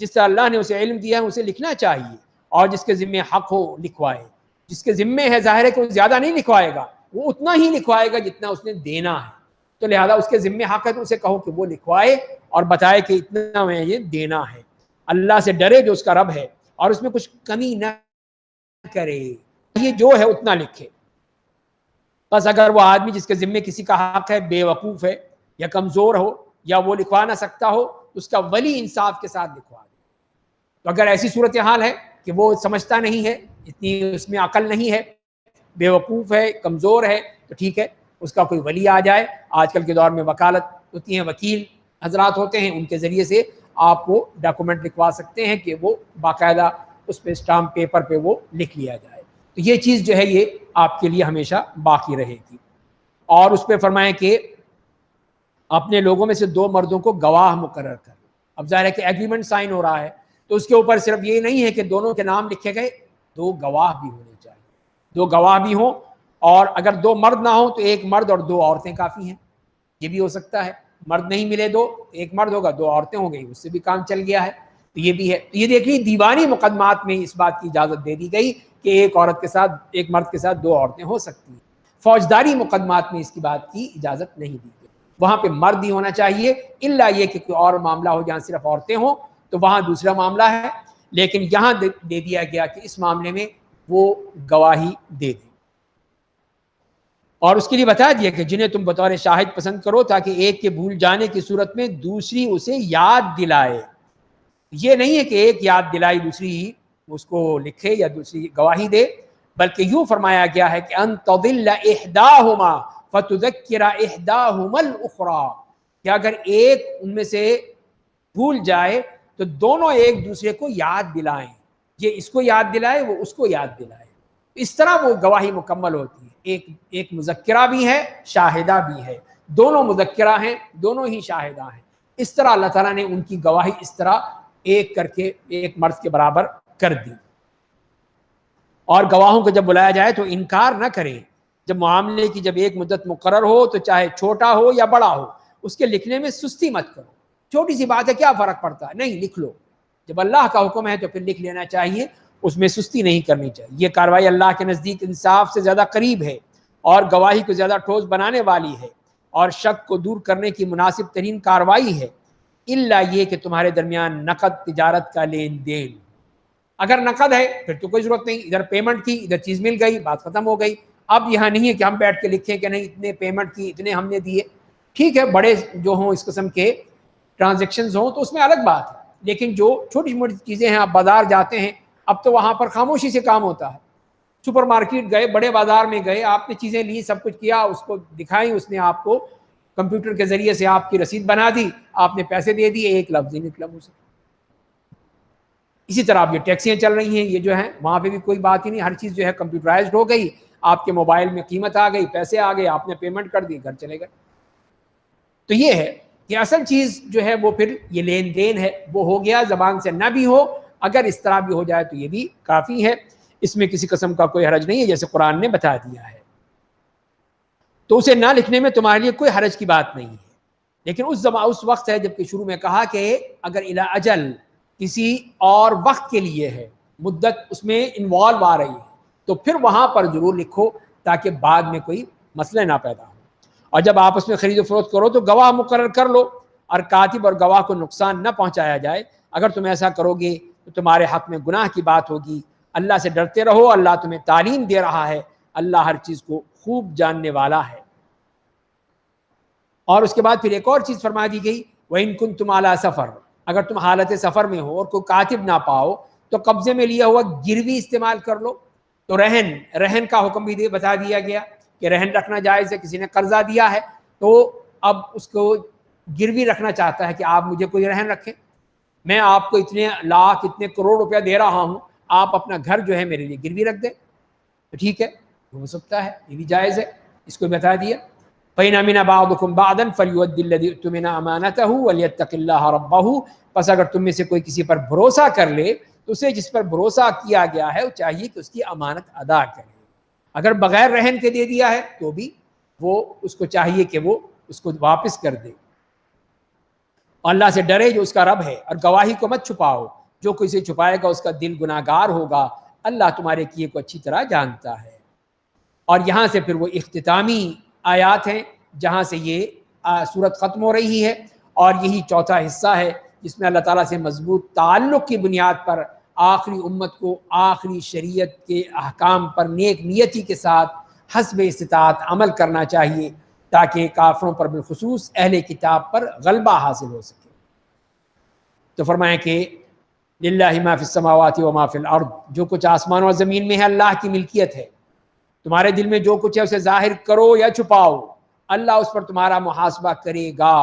جس طرح اللہ نے اسے علم دیا ہے اسے لکھنا چاہیے، اور جس کے ذمے حق ہو لکھوائے، جس کے ذمے ہے ظاہر ہے کہ وہ زیادہ نہیں لکھوائے گا، وہ اتنا ہی لکھوائے گا جتنا اس نے دینا ہے، تو لہذا اس کے ذمے حق ہے تو اسے کہو کہ وہ لکھوائے اور بتائے کہ اتنا میں یہ دینا ہے، اللہ سے ڈرے جو اس کا رب ہے، اور اس میں کچھ کمی نہ کرے، یہ جو ہے اتنا لکھے۔ بس اگر وہ آدمی جس کے ذمے کسی کا حق ہے بے وقوف ہے یا کمزور ہو یا وہ لکھوا نہ سکتا ہو، اس کا ولی انصاف کے ساتھ لکھوا دے۔ تو اگر ایسی صورتحال ہے کہ وہ سمجھتا نہیں ہے، اتنی اس میں عقل نہیں ہے، بے وقوف ہے، کمزور ہے، تو ٹھیک ہے، اس کا کوئی ولی آ جائے، آج کل کے دور میں وکالت ہوتی ہیں، وکیل حضرات ہوتے ہیں، ان کے ذریعے سے آپ وہ ڈاکومنٹ لکھوا سکتے ہیں کہ وہ باقاعدہ اس پہ اسٹامپ پیپر پہ وہ لکھ لیا جائے، تو یہ چیز جو ہے یہ آپ کے لیے ہمیشہ باقی رہے گی۔ اور اس پہ فرمائیں کہ اپنے لوگوں میں سے 2 مردوں کو گواہ مقرر کر، اب ظاہر ہے کہ ایگریمنٹ سائن ہو رہا ہے تو اس کے اوپر صرف یہ نہیں ہے کہ دونوں کے نام لکھے گئے، 2 گواہ بھی ہونے چاہیے، 2 گواہ بھی ہوں، اور اگر 2 مرد نہ ہوں تو 1 مرد اور 2 عورتیں کافی ہیں، یہ بھی ہو سکتا ہے، مرد نہیں ملے 2، 1 مرد ہوگا 2 عورتیں ہو گئی، اس سے بھی کام چل گیا ہے، تو یہ بھی ہے۔ تو یہ دیکھ لیجیے دیوانی مقدمات میں اس بات کی اجازت دے دی گئی کہ 1 عورت کے ساتھ، 1 مرد کے ساتھ 2 عورتیں ہو سکتی ہیں، فوجداری مقدمات میں اس کی بات کی اجازت نہیں دی گئی، وہاں پہ مرد ہی ہونا چاہیے، الا یہ کہ کوئی اور معاملہ ہو جہاں صرف عورتیں ہوں تو وہاں دوسرا معاملہ ہے، لیکن یہاں دے دیا گیا کہ اس معاملے میں وہ گواہی دے دیں۔ اور اس کے لیے بتا دیا کہ جنہیں تم بطور شاہد پسند کرو تاکہ ایک کے بھول جانے کی صورت میں دوسری اسے یاد دلائے، یہ نہیں ہے کہ ایک یاد دلائی دوسری اس کو لکھے یا دوسری گواہی دے، بلکہ یوں فرمایا گیا ہے کہ ان تضل احداہما فتذکر احداہما الاخری، کہ اگر ایک ان میں سے بھول جائے تو دونوں ایک دوسرے کو یاد دلائیں، یہ اس کو یاد دلائے وہ اس کو یاد دلائے، اس طرح وہ گواہی مکمل ہوتی ہے، ایک مذکرہ بھی ہے شاہدہ بھی ہے، دونوں مذکرہ ہیں دونوں ہی شاہدہ ہیں، اس طرح اللہ تعالیٰ نے ان کی گواہی اس طرح ایک کر کے ایک مرد کے برابر کر دی۔ اور گواہوں کو جب بلایا جائے تو انکار نہ کریں، جب معاملے کی جب ایک مدت مقرر ہو تو چاہے چھوٹا ہو یا بڑا ہو، اس کے لکھنے میں سستی مت کرو، چھوٹی سی بات ہے کیا فرق پڑتا ہے، نہیں لکھ لو، جب اللہ کا حکم ہے تو پھر لکھ لینا چاہیے، اس میں سستی نہیں کرنی چاہیے، یہ کارروائی اللہ کے نزدیک انصاف سے زیادہ قریب ہے اور گواہی کو زیادہ ٹھوس بنانے والی ہے اور شک کو دور کرنے کی مناسب ترین کارروائی ہے۔ الا یہ کہ تمہارے درمیان نقد تجارت کا لین دین. اگر نقد ہے پھر تو کوئی ضرورت نہیں، ادھر پیمنٹ کی ادھر چیز مل گئی، بات ختم ہو گئی. اب یہاں نہیں ہے کہ ہم بیٹھ کے لکھیں کہ نہیں اتنے پیمنٹ کی اتنے ہم نے دیے. ٹھیک ہے بڑے جو ہوں اس قسم کے ٹرانزیکشنز ہوں تو اس میں الگ بات ہے، لیکن جو چھوٹی موٹی چیزیں ہیں، آپ بازار جاتے ہیں اب تو وہاں پر خاموشی سے کام ہوتا ہے. سپر مارکیٹ گئے، بڑے بازار میں گئے، آپ نے چیزیں لی، سب کچھ کیا، اس کو دکھائی، اس نے آپ کو کمپیوٹر کے ذریعے سے آپ کی رسید بنا دی، آپ نے پیسے دے دیے، ایک لفظ نہیں نکلا منہ سے. اسی طرح اب یہ ٹیکسیاں چل رہی ہیں، یہ جو ہیں وہاں پہ بھی کوئی بات ہی نہیں، ہر چیز جو ہے کمپیوٹرائزڈ ہو گئی، آپ کے موبائل میں قیمت آ گئی، پیسے آ گئے، آپ نے پیمنٹ کر دی، گھر چلے گئے. تو یہ ہے کہ اصل چیز جو ہے وہ پھر یہ لین دین ہے وہ ہو گیا، زبان سے نہ بھی ہو، اگر اس طرح بھی ہو جائے تو یہ بھی کافی ہے، اس میں کسی قسم کا کوئی حرج نہیں ہے، جیسے قرآن نے بتا دیا ہے. تو اسے نہ لکھنے میں تمہارے لیے کوئی حرج کی بات نہیں ہے. لیکن اس وقت ہے جب کہ شروع میں کہا کہ اگر الی اجل کسی اور وقت کے لیے ہے، مدت اس میں انوالو آ رہی ہے، تو پھر وہاں پر ضرور لکھو تاکہ بعد میں کوئی مسئلہ نہ پیدا ہو. اور جب آپس میں خرید و فروخت کرو تو گواہ مقرر کر لو، اور کاتب اور گواہ کو نقصان نہ پہنچایا جائے. اگر تم ایسا کرو گے تو تمہارے حق میں گناہ کی بات ہوگی. اللہ سے ڈرتے رہو، اللہ تمہیں تعلیم دے رہا ہے، اللہ ہر چیز کو خوب جاننے والا ہے. اور اس کے بعد پھر ایک اور چیز فرما دی گئی، وَإِن كُنتُمْ عَلَىٰ سَفَرٍ، اگر تم حالت سفر میں ہو اور کوئی کاتب نہ پاؤ تو قبضے میں لیا ہوا گروی استعمال کر لو. تو رہن کا حکم بھی بتا دیا گیا کہ رہن رکھنا جائز ہے. کسی نے قرضہ دیا ہے تو اب اس کو گروی رکھنا چاہتا ہے کہ آپ مجھے کوئی رہن رکھیں، میں آپ کو اتنے لاکھ اتنے کروڑ روپیہ دے رہا ہوں، آپ اپنا گھر جو ہے میرے لیے گروی رکھ دیں. تو ٹھیک ہے، ہو سکتا ہے، یہ بھی جائز ہے، اس کو بتا دیا. فَإِنْ أَمِنَ بَعْضُكُمْ بَعْضًا فَلْيُؤَدِّ الَّذِي اؤْتُمِنَ أَمَانَتَهُ وَلْيَتَّقِ اللَّهَ رَبَّهُ. پس اگر تم میں سے کوئی کسی پر بھروسہ کر لے تو اسے جس پر بھروسہ کیا گیا ہے وہ چاہیے کہ اس کی امانت ادا کرے. اگر بغیر رہن کے دے دیا ہے تو بھی وہ اس کو چاہیے کہ وہ اس کو واپس کر دے. اللہ سے ڈرے جو اس کا رب ہے، اور گواہی کو مت چھپاؤ، جو کوئی سے چھپائے گا اس کا دل گناہگار ہوگا، اللہ تمہارے کیے کو اچھی طرح جانتا ہے. اور یہاں سے پھر وہ اختتامی آیات ہیں جہاں سے یہ سورت ختم ہو رہی ہے، اور یہی چوتھا حصہ ہے جس میں اللہ تعالیٰ سے مضبوط تعلق کی بنیاد پر آخری امت کو آخری شریعت کے احکام پر نیک نیتی کے ساتھ حسب استطاعت عمل کرنا چاہیے تاکہ کافروں پر بالخصوص اہل کتاب پر غلبہ حاصل ہو سکے. تو فرمائیں کہ للہ ما فی السماوات و ما فی الارض، جو کچھ آسمان اور زمین میں ہے اللہ کی ملکیت ہے. تمہارے دل میں جو کچھ ہے اسے ظاہر کرو یا چھپاؤ، اللہ اس پر تمہارا محاسبہ کرے گا.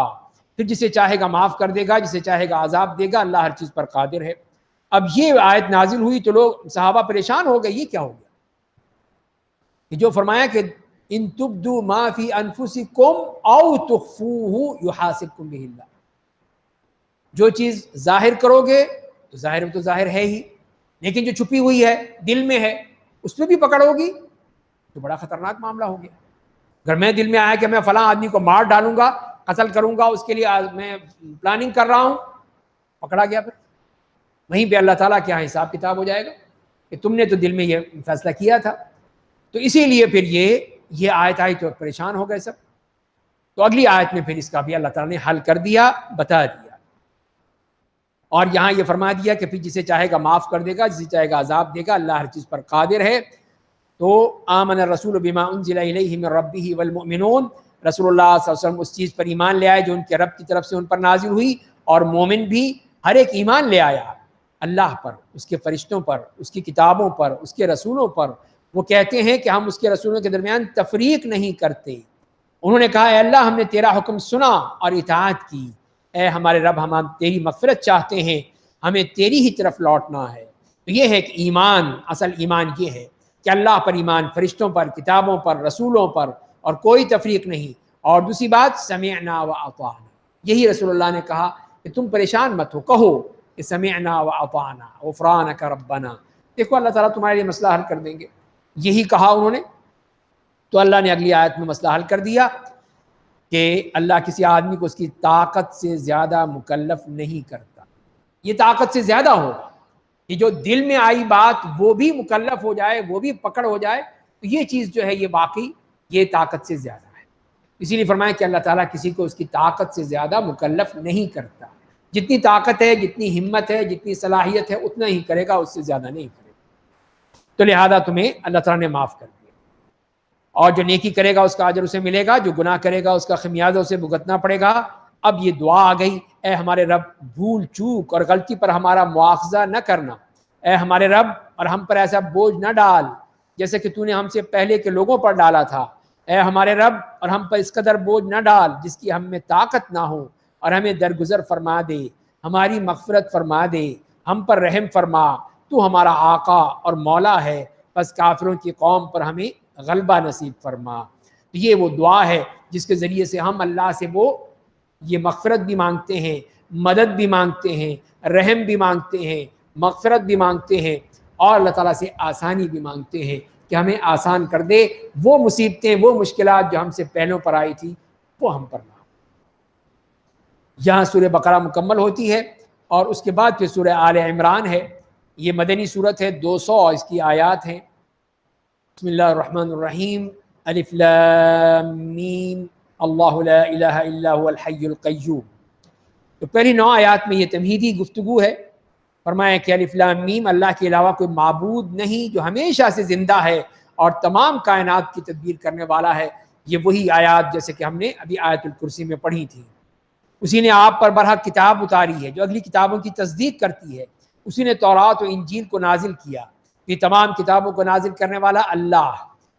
پھر جسے چاہے گا معاف کر دے گا، جسے چاہے گا عذاب دے گا، اللہ ہر چیز پر قادر ہے. اب یہ آیت نازل ہوئی تو لوگ صحابہ پریشان ہو گئے، یہ کیا ہو گیا؟ کہ جو فرمایا کہ ان تبدوا ما فی انفسکم او تخفوہ یحاسبکم بہ اللہ، جو چیز ظاہر کرو گے تو ظاہر تو ظاہر ہے ہی، لیکن جو چھپی ہوئی ہے دل میں ہے اس پہ بھی پکڑ ہوگی تو بڑا خطرناک معاملہ ہو گیا. اگر میں دل میں آیا کہ میں فلاں آدمی کو مار ڈالوں گا، قتل کروں گا، اس کے لیے میں پلاننگ کر رہا ہوں، پکڑا گیا، پھر وہیں پہ اللہ تعالیٰ کے یہاں حساب کتاب ہو جائے گا کہ تم نے تو دل میں یہ فیصلہ کیا تھا. تو اسی لیے پھر یہ آیت آئی تو پریشان ہو گئے سب. تو اگلی آیت میں پھر اس کا بھی اللہ تعالیٰ نے حل کر دیا، بتا دیا. اور یہاں یہ فرما دیا کہ پھر جسے چاہے گا معاف کر دے گا، جسے چاہے گا عذاب دے گا، اللہ ہر چیز پر قادر ہے. تو آمن الرسول بما انزل الیہ من ربہ والمؤمنون، رسول اللہ صلی اللہ علیہ وسلم اس چیز پر ایمان لے آئے جو ان کے رب کی طرف سے ان پر نازل ہوئی، اور مومن بھی ہر ایک ایمان لے آیا اللہ پر، اس کے فرشتوں پر، اس کی کتابوں پر، اس کے رسولوں پر. وہ کہتے ہیں کہ ہم اس کے رسولوں کے درمیان تفریق نہیں کرتے. انہوں نے کہا اے اللہ ہم نے تیرا حکم سنا اور اطاعت کی، اے ہمارے رب ہم تیری مغفرت چاہتے ہیں، ہمیں تیری ہی طرف لوٹنا ہے. تو یہ ہے کہ ایمان، اصل ایمان یہ ہے کہ اللہ پر ایمان، فرشتوں پر، کتابوں پر، رسولوں پر، اور کوئی تفریق نہیں. اور دوسری بات سمعنا و اطعنا، یہی رسول اللہ نے کہا کہ تم پریشان مت ہو، کہو کہ سمعنا و اطعنا غفرانک ربنا، دیکھو اللہ تعالیٰ تمہارے لیے مسئلہ حل کر دیں گے. یہی کہا انہوں نے. تو اللہ نے اگلی آیت میں مسئلہ حل کر دیا کہ اللہ کسی آدمی کو اس کی طاقت سے زیادہ مکلف نہیں کرتا. یہ طاقت سے زیادہ ہوگا کہ جو دل میں آئی بات وہ بھی مکلف ہو جائے، وہ بھی پکڑ ہو جائے، تو یہ چیز جو ہے یہ واقعی یہ طاقت سے زیادہ ہے. اسی لیے فرمایا کہ اللہ تعالیٰ کسی کو اس کی طاقت سے زیادہ مکلف نہیں کرتا. جتنی طاقت ہے، جتنی ہمت ہے، جتنی صلاحیت ہے اتنا ہی کرے گا، اس سے زیادہ نہیں کرے گا۔ تو لہذا تمہیں اللہ تعالیٰ نے معاف کر دیا، اور جو نیکی کرے گا اس کا اجر اسے ملے گا، جو گناہ کرے گا اس کا خمیازہ اسے بھگتنا پڑے گا۔ اب یہ دعا آ گئی، اے ہمارے رب بھول چوک اور غلطی پر ہمارا مواخذہ نہ کرنا، اے ہمارے رب اور ہم پر ایسا بوجھ نہ ڈال جیسے کہ تو نے ہم سے پہلے کے لوگوں پر ڈالا تھا، اے ہمارے رب اور ہم پر اس قدر بوجھ نہ ڈال جس کی ہم میں طاقت نہ ہو، اور ہمیں درگزر فرما دے، ہماری مغفرت فرما دے، ہم پر رحم فرما، تو ہمارا آقا اور مولا ہے، بس کافروں کی قوم پر ہمیں غلبہ نصیب فرما۔ یہ وہ دعا ہے جس کے ذریعے سے ہم اللہ سے وہ یہ مغفرت بھی مانگتے ہیں، مدد بھی مانگتے ہیں، رحم بھی مانگتے ہیں، مغفرت بھی مانگتے ہیں، اور اللہ تعالیٰ سے آسانی بھی مانگتے ہیں کہ ہمیں آسان کر دے، وہ مصیبتیں، وہ مشکلات جو ہم سے پہلوں پر آئی تھی وہ ہم پر نہ ہوں۔ یہاں سورہ بقرہ مکمل ہوتی ہے، اور اس کے بعد پھر سورہ آل عمران ہے۔ یہ مدنی صورت ہے، 200 اس کی آیات ہیں۔ بسم اللہ الرحمن الرحیم، الف لام میم، اللہ لا الہ الا هو الحی القیوم۔ تو پہلی 9 آیات میں یہ تمہیدی گفتگو ہے۔ فرمایا کہ الف لام میم، اللہ کے علاوہ کوئی معبود نہیں جو ہمیشہ سے زندہ ہے اور تمام کائنات کی تدبیر کرنے والا ہے۔ یہ وہی آیات جیسے کہ ہم نے ابھی آیت الکرسی میں پڑھی تھی۔ اسی نے آپ پر برحق کتاب اتاری ہے جو اگلی کتابوں کی تصدیق کرتی ہے۔ اسی نے تورات و انجیل کو نازل کیا، یہ تمام کتابوں کو نازل کرنے والا اللہ،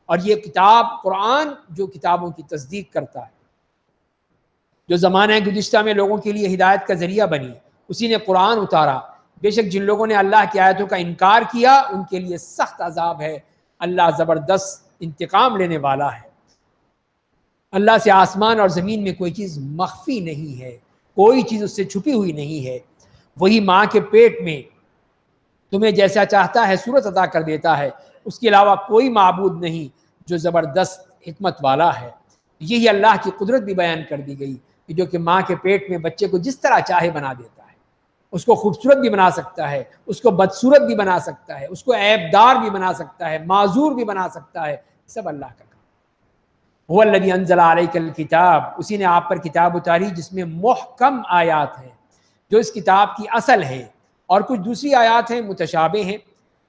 اور یہ کتاب قرآن جو کتابوں کی تصدیق کرتا ہے، جو زمانہ گزشتہ میں لوگوں کے لیے ہدایت کا ذریعہ بنی۔ اسی نے قرآن اتارا، بے شک جن لوگوں نے اللہ کی آیتوں کا انکار کیا ان کے لیے سخت عذاب ہے، اللہ زبردست انتقام لینے والا ہے۔ اللہ سے آسمان اور زمین میں کوئی چیز مخفی نہیں ہے، کوئی چیز اس سے چھپی ہوئی نہیں ہے۔ وہی ماں کے پیٹ میں تمہیں جیسا چاہتا ہے صورت عطا کر دیتا ہے، اس کے علاوہ کوئی معبود نہیں جو زبردست حکمت والا ہے۔ یہی اللہ کی قدرت بھی بیان کر دی گئی کہ جو کہ ماں کے پیٹ میں بچے کو جس طرح چاہے بنا دیتا ہے، اس کو خوبصورت بھی بنا سکتا ہے، اس کو بدصورت بھی بنا سکتا ہے، اس کو عیب دار بھی بنا سکتا ہے، معذور بھی بنا سکتا ہے، سب اللہ کا کام۔ هو الذی انزل علیک الکتاب، اسی نے آپ پر کتاب اتاری جس میں محکم آیات ہیں، جو اس کتاب کی اصل ہے، اور کچھ دوسری آیات ہیں متشابہ ہیں،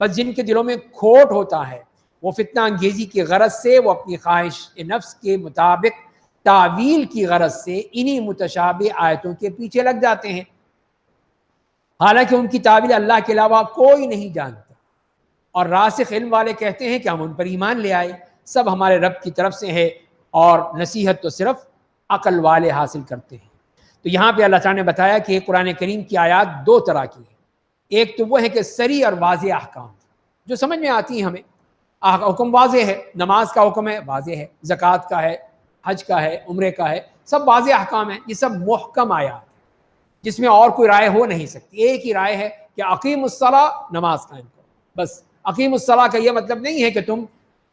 بس جن کے دلوں میں کھوٹ ہوتا ہے وہ فتنہ انگیزی کی غرض سے، وہ اپنی خواہش نفس کے مطابق تعویل کی غرض سے انہی متشابہ آیتوں کے پیچھے لگ جاتے ہیں، حالانکہ ان کی تعویل اللہ کے علاوہ کوئی نہیں جانتا۔ اور راسخ علم والے کہتے ہیں کہ ہم ان پر ایمان لے آئے، سب ہمارے رب کی طرف سے ہے، اور نصیحت تو صرف عقل والے حاصل کرتے ہیں۔ تو یہاں پہ اللہ تعالیٰ نے بتایا کہ قرآن کریم کی آیات 2 طرح کی ہیں۔ ایک تو وہ ہے کہ صریح اور واضح احکام جو سمجھ میں آتی ہیں ہمیں، حکم واضح ہے، نماز کا حکم ہے واضح ہے، زکوٰۃ کا ہے، حج کا ہے، عمرے کا ہے، سب واضح احکام ہیں۔ یہ سب محکم آیات ہیں جس میں اور کوئی رائے ہو نہیں سکتی، ایک ہی رائے ہے کہ اقیم الصلاۃ، نماز قائم کرو، بس۔ اقیم الصلاۃ کا یہ مطلب نہیں ہے کہ تم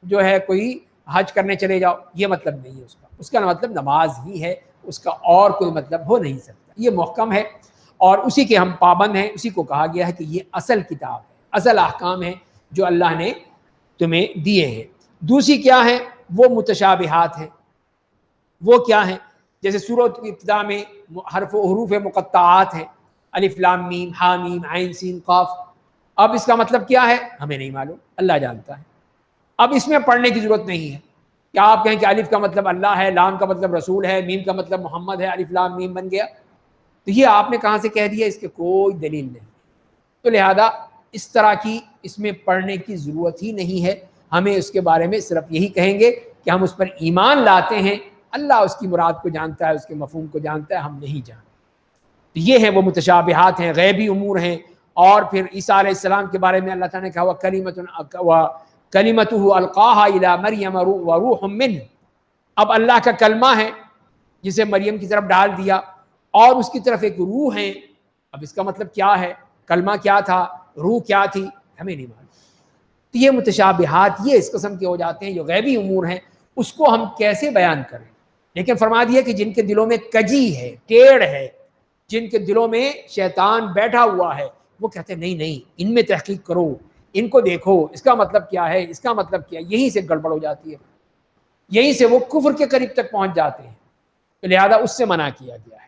جو ہے کوئی حج کرنے چلے جاؤ، یہ مطلب نہیں ہے اس کا مطلب نماز ہی ہے، اس کا اور کوئی مطلب ہو نہیں سکتا۔ یہ محکم ہے اور اسی کے ہم پابند ہیں، اسی کو کہا گیا ہے کہ یہ اصل کتاب ہے، اصل احکام ہے جو اللہ نے تمہیں دیے ہیں۔ دوسری کیا ہے؟ وہ متشابہات ہیں۔ وہ کیا ہیں؟ جیسے سورۃ کی ابتدا میں حروف مقطعات ہیں، الف لام میم ہا میم عین سین قاف۔ اب اس کا مطلب کیا ہے ہمیں نہیں معلوم، اللہ جانتا ہے۔ اب اس میں پڑھنے کی ضرورت نہیں ہے کہ آپ کہیں کہ الف کا مطلب اللہ ہے، لام کا مطلب رسول ہے، میم کا مطلب محمد ہے، الف لام میم بن گیا۔ تو یہ آپ نے کہاں سے کہہ دیا؟ اس کے کوئی دلیل نہیں۔ تو لہذا اس طرح کی اس میں پڑھنے کی ضرورت ہی نہیں ہے۔ ہمیں اس کے بارے میں صرف یہی کہیں گے کہ ہم اس پر ایمان لاتے ہیں، اللہ اس کی مراد کو جانتا ہے، اس کے مفہوم کو جانتا ہے، ہم نہیں جانتے۔ تو یہ ہیں وہ متشابہات ہیں، غیبی امور ہیں۔ اور پھر عیسیٰ علیہ السلام کے بارے میں اللہ تعالیٰ نے کہا وَكَلِمَتُهُ أَلْقَاهَا إِلَىٰ مَرْيَمَ وَرُوحٌ مِّنْهُ، اب اللہ کا کلمہ ہے جسے مریم کی طرف ڈال دیا، اور اس کی طرف ایک روح ہے۔ اب اس کا مطلب کیا ہے؟ کلمہ کیا تھا، روح کیا تھی، ہمیں نہیں معلوم۔ تو یہ متشابہات یہ اس قسم کے ہو جاتے ہیں جو غیبی امور ہیں، اس کو ہم کیسے بیان کریں؟ لیکن فرما دیا کہ جن کے دلوں میں کجی ہے، ٹیڑھ ہے، جن کے دلوں میں شیطان بیٹھا ہوا ہے، وہ کہتے ہیں نہیں ان میں تحقیق کرو، ان کو دیکھو، اس کا مطلب کیا ہے، اس کا مطلب کیا ہے۔ یہیں سے گڑبڑ ہو جاتی ہے، یہیں سے وہ کفر کے قریب تک پہنچ جاتے ہیں۔ تو لہذا اس سے منع کیا گیا ہے۔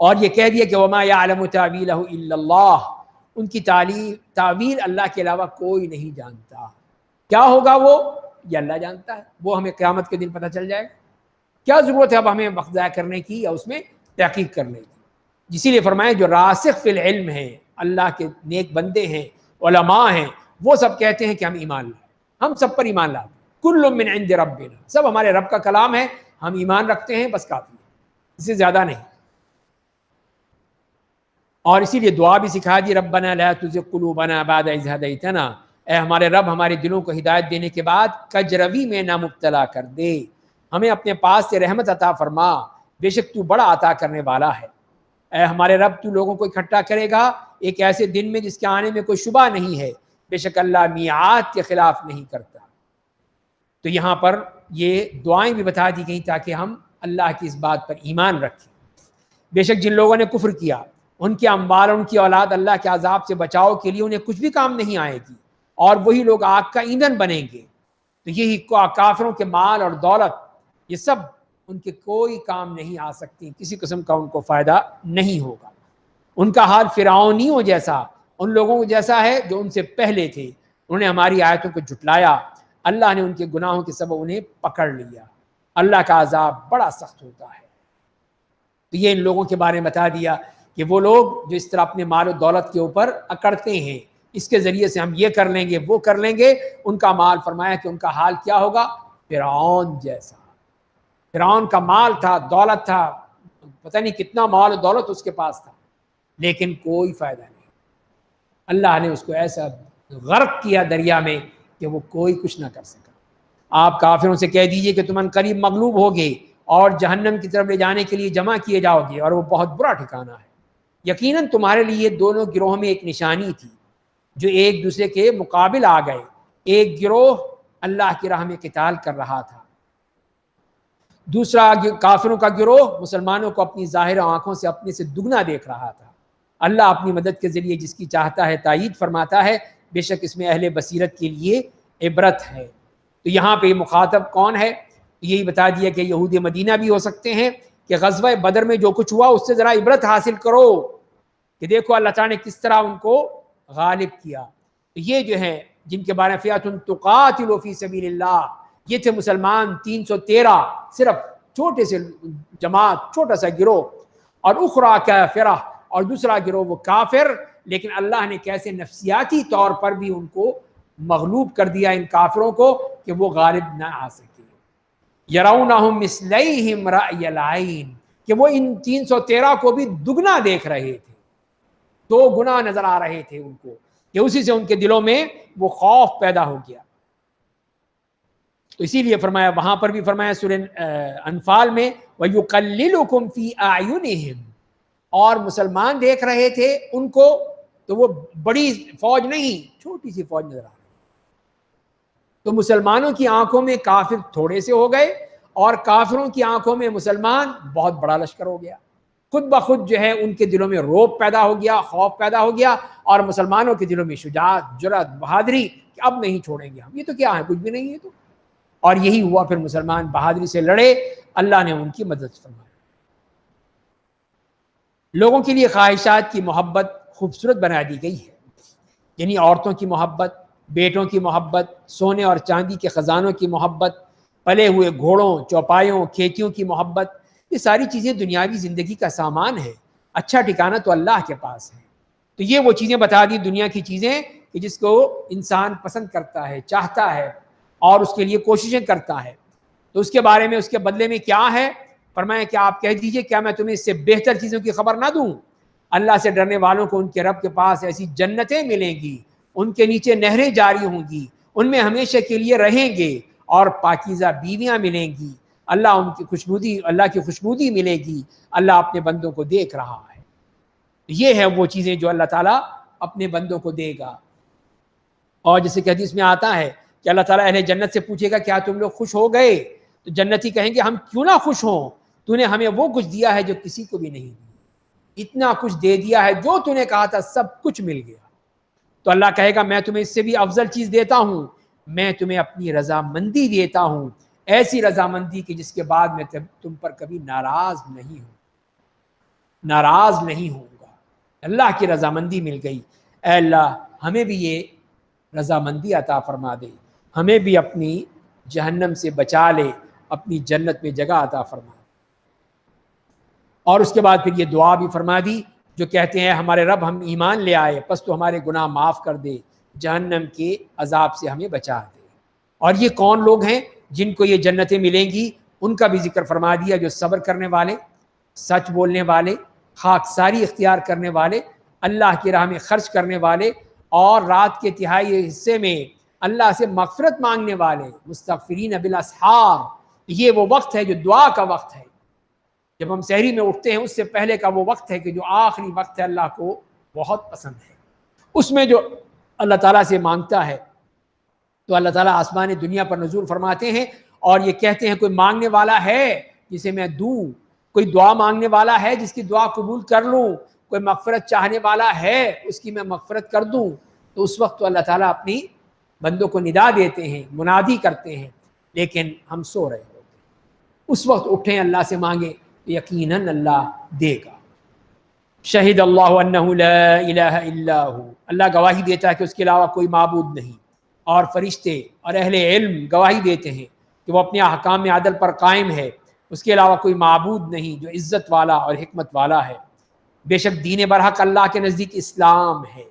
اور یہ کہہ دیا کہ وما یعلم تاویلہ الا اللہ، ان کی تعویل اللہ کے علاوہ کوئی نہیں جانتا. کیا ہوگا وہ، یہ اللہ جانتا ہے، وہ ہمیں قیامت کے دن پتہ چل جائے گا. کیا ضرورت ہے اب ہمیں وقت ضائع کرنے کی یا اس میں تحقیق کرنے کی. اسی لیے فرمایا جو راسخ فی العلم ہیں، اللہ کے نیک بندے ہیں، علماء ہیں، وہ سب کہتے ہیں کہ ہم ایمان لائیں، ہم سب پر ایمان لاتے ہیں. کل من عند ربنا، سب ہمارے رب کا کلام ہے، ہم ایمان رکھتے ہیں، بس کافی ہے، اس سے زیادہ نہیں. اور اسی لیے دعا بھی سکھا دی، ربنا لا تزغ قلوبنا بعد اذ ہدیتنا، اے ہمارے رب ہمارے دلوں کو ہدایت دینے کے بعد کجروی میں نہ مبتلا کر دے، ہمیں اپنے پاس سے رحمت عطا فرما، بے شک تو بڑا عطا کرنے والا ہے. اے ہمارے رب تو لوگوں کو اکٹھا کرے گا ایک ایسے دن میں جس کے آنے میں کوئی شبہ نہیں ہے، بے شک اللہ میعاد کے خلاف نہیں کرتا. تو یہاں پر یہ دعائیں بھی بتا دی گئیں تاکہ ہم اللہ کی اس بات پر ایمان رکھیں. بے شک جن لوگوں نے کفر کیا، ان کے اموال، ان کی اولاد اللہ کے عذاب سے بچاؤ کے لیے انہیں کچھ بھی کام نہیں آئے گی، اور وہی لوگ آگ کا ایندھن بنیں گے. تو یہی کافروں کے مال اور دولت، یہ سب ان کے کوئی کام نہیں آ سکتی، کسی قسم کا ان کو فائدہ نہیں ہوگا. ان کا حال فرعونیوں جیسا، ان لوگوں کو جیسا ہے جو ان سے پہلے تھے، انہوں نے ہماری آیتوں کو جھٹلایا، اللہ نے ان کے گناہوں کے سبب انہیں پکڑ لیا، اللہ کا عذاب بڑا سخت ہوتا ہے. تو یہ ان لوگوں کے بارے میں بتا دیا کہ وہ لوگ جو اس طرح اپنے مال و دولت کے اوپر اکڑتے ہیں، اس کے ذریعے سے ہم یہ کر لیں گے وہ کر لیں گے، ان کا مال، فرمایا کہ ان کا حال کیا ہوگا، فرعون جیسا. فرعون کا مال تھا، دولت تھا، پتہ نہیں کتنا مال و دولت اس کے پاس تھا، لیکن کوئی فائدہ نہیں. اللہ نے اس کو ایسا غرق کیا دریا میں کہ وہ کوئی کچھ نہ کر سکا. آپ کافروں سے کہہ دیجئے کہ تم ان قریب مغلوب ہوگے اور جہنم کی طرف لے جانے کے لیے جمع کیے جاؤ گے، اور وہ بہت برا ٹھکانہ ہے. یقیناً تمہارے لیے دونوں گروہوں میں ایک نشانی تھی جو ایک دوسرے کے مقابل آ گئے. ایک گروہ اللہ کی راہ میں قتال کر رہا تھا، دوسرا کافروں کا گروہ مسلمانوں کو اپنی ظاہر آنکھوں سے اپنے سے دگنا دیکھ رہا تھا. اللہ اپنی مدد کے ذریعے جس کی چاہتا ہے تائید فرماتا ہے، بے شک اس میں اہل بصیرت کے لیے عبرت ہے. تو یہاں پہ مخاطب کون ہے؟ یہی بتا دیا کہ یہود مدینہ بھی ہو سکتے ہیں کہ غزوہ بدر میں جو کچھ ہوا اس سے ذرا عبرت حاصل کرو کہ دیکھو اللہ تعالیٰ نے کس طرح ان کو غالب کیا. تو یہ جو ہے جن کے بارے میں فئۃ تقاتل فی سبیل اللہ، یہ تھے مسلمان 313، صرف چھوٹے سے جماعت، چھوٹا سا گروہ. اور اخرى کافرہ، اور دوسرا گروہ وہ کافر، لیکن اللہ نے کیسے نفسیاتی طور پر بھی ان کو مغلوب کر دیا، ان کافروں کو، کہ وہ غالب نہ آ سکے. یرونہم مثلیہم رأی العین، کہ وہ ان 313 کو بھی دگنا دیکھ رہے تھے، 2 گنا نظر آ رہے تھے ان کو، کہ اسی سے ان کے دلوں میں وہ خوف پیدا ہو گیا. تو اسی لیے فرمایا، وہاں پر بھی فرمایا سورہ انفال میں وَيُقَلِّلُكُمْ فِي أَعْيُنِهِمْ، اور مسلمان دیکھ رہے تھے ان کو تو وہ بڑی فوج نہیں، چھوٹی سی فوج نظر آ رہی. تو مسلمانوں کی آنکھوں میں کافر تھوڑے سے ہو گئے، اور کافروں کی آنکھوں میں مسلمان بہت بڑا لشکر ہو گیا. خود بخود جو ہے ان کے دلوں میں رعب پیدا ہو گیا، خوف پیدا ہو گیا، اور مسلمانوں کے دلوں میں شجاعت، جرأت، بہادری کہ اب نہیں چھوڑیں گے ہم، یہ تو کیا ہے، کچھ بھی نہیں ہے. تو اور یہی ہوا، پھر مسلمان بہادری سے لڑے، اللہ نے ان کی مدد فرمائی. لوگوں کے لیے خواہشات کی محبت خوبصورت بنا دی گئی ہے، یعنی عورتوں کی محبت، بیٹوں کی محبت، سونے اور چاندی کے خزانوں کی محبت، پلے ہوئے گھوڑوں، چوپایوں، کھیتیوں کی محبت، یہ ساری چیزیں دنیاوی زندگی کا سامان ہے. اچھا ٹھکانہ تو اللہ کے پاس ہے. تو یہ وہ چیزیں بتا دی، دنیا کی چیزیں کہ جس کو انسان پسند کرتا ہے، چاہتا ہے، اور اس کے لیے کوششیں کرتا ہے. تو اس کے بارے میں، اس کے بدلے میں کیا ہے؟ فرمایا کہ آپ کہہ دیجئے کیا میں تمہیں اس سے بہتر چیزوں کی خبر نہ دوں؟ اللہ سے ڈرنے والوں کو ان کے رب کے پاس ایسی جنتیں ملیں گی، ان کے نیچے نہریں جاری ہوں گی، ان میں ہمیشہ کے لیے رہیں گے، اور پاکیزہ بیویاں ملیں گی. اللہ کی خوشنودی ملے گی. اللہ اپنے بندوں کو دیکھ رہا ہے. یہ ہے وہ چیزیں جو اللہ تعالیٰ اپنے بندوں کو دے گا. اور جیسے کہ حدیث میں آتا ہے کہ اللہ تعالیٰ اہل جنت سے پوچھے گا کیا تم لوگ خوش ہو گئے؟ تو جنتی کہیں گے ہم کیوں نہ خوش ہوں، تو نے ہمیں وہ کچھ دیا ہے جو کسی کو بھی نہیں دیا، اتنا کچھ دے دیا ہے، جو تو نے کہا تھا سب کچھ مل گیا. تو اللہ کہے گا میں تمہیں اس سے بھی افضل چیز دیتا ہوں، میں تمہیں اپنی رضامندی دیتا ہوں، ایسی رضامندی کہ جس کے بعد میں تم پر کبھی ناراض نہیں ہوں. ناراض نہیں ہوں گا۔ اللہ کی رضامندی مل گئی۔ اے اللہ ہمیں بھی یہ رضامندی عطا فرما دے، ہمیں بھی اپنی جہنم سے بچا لے، اپنی جنت میں جگہ عطا فرما دے۔ اور اس کے بعد پھر یہ دعا بھی فرما دی جو کہتے ہیں ہمارے رب ہم ایمان لے آئے، پس تو ہمارے گناہ معاف کر دے، جہنم کے عذاب سے ہمیں بچا دے۔ اور یہ کون لوگ ہیں جن کو یہ جنتیں ملیں گی؟ ان کا بھی ذکر فرما دیا، جو صبر کرنے والے، سچ بولنے والے، خاکساری اختیار کرنے والے، اللہ کی راہ میں خرچ کرنے والے، اور رات کے تہائی حصے میں اللہ سے مغفرت مانگنے والے، مستغفرین بالاسحار۔ یہ وہ وقت ہے جو دعا کا وقت ہے، جب ہم سحری میں اٹھتے ہیں اس سے پہلے کا وہ وقت ہے کہ جو آخری وقت ہے، اللہ کو بہت پسند ہے۔ اس میں جو اللہ تعالیٰ سے مانگتا ہے تو اللہ تعالیٰ آسمان دنیا پر نزول فرماتے ہیں اور یہ کہتے ہیں کوئی مانگنے والا ہے جسے میں دوں، کوئی دعا مانگنے والا ہے جس کی دعا قبول کر لوں، کوئی مغفرت چاہنے والا ہے اس کی میں مغفرت کر دوں۔ تو اس وقت تو اللہ تعالیٰ اپنی بندوں کو ندا دیتے ہیں، منادی کرتے ہیں، لیکن ہم سو رہے ہوتے ہیں۔ اس وقت اٹھیں، اللہ سے مانگیں، یقیناً اللہ دے گا۔ شہد اللہ انہ لا الہ الا ہو، اللہ گواہی دیتا ہے کہ اس کے علاوہ کوئی معبود نہیں، اور فرشتے اور اہل علم گواہی دیتے ہیں کہ وہ اپنے احکام میں عدل پر قائم ہے، اس کے علاوہ کوئی معبود نہیں جو عزت والا اور حکمت والا ہے۔ بے شک دین برحق اللہ کے نزدیک اسلام ہے،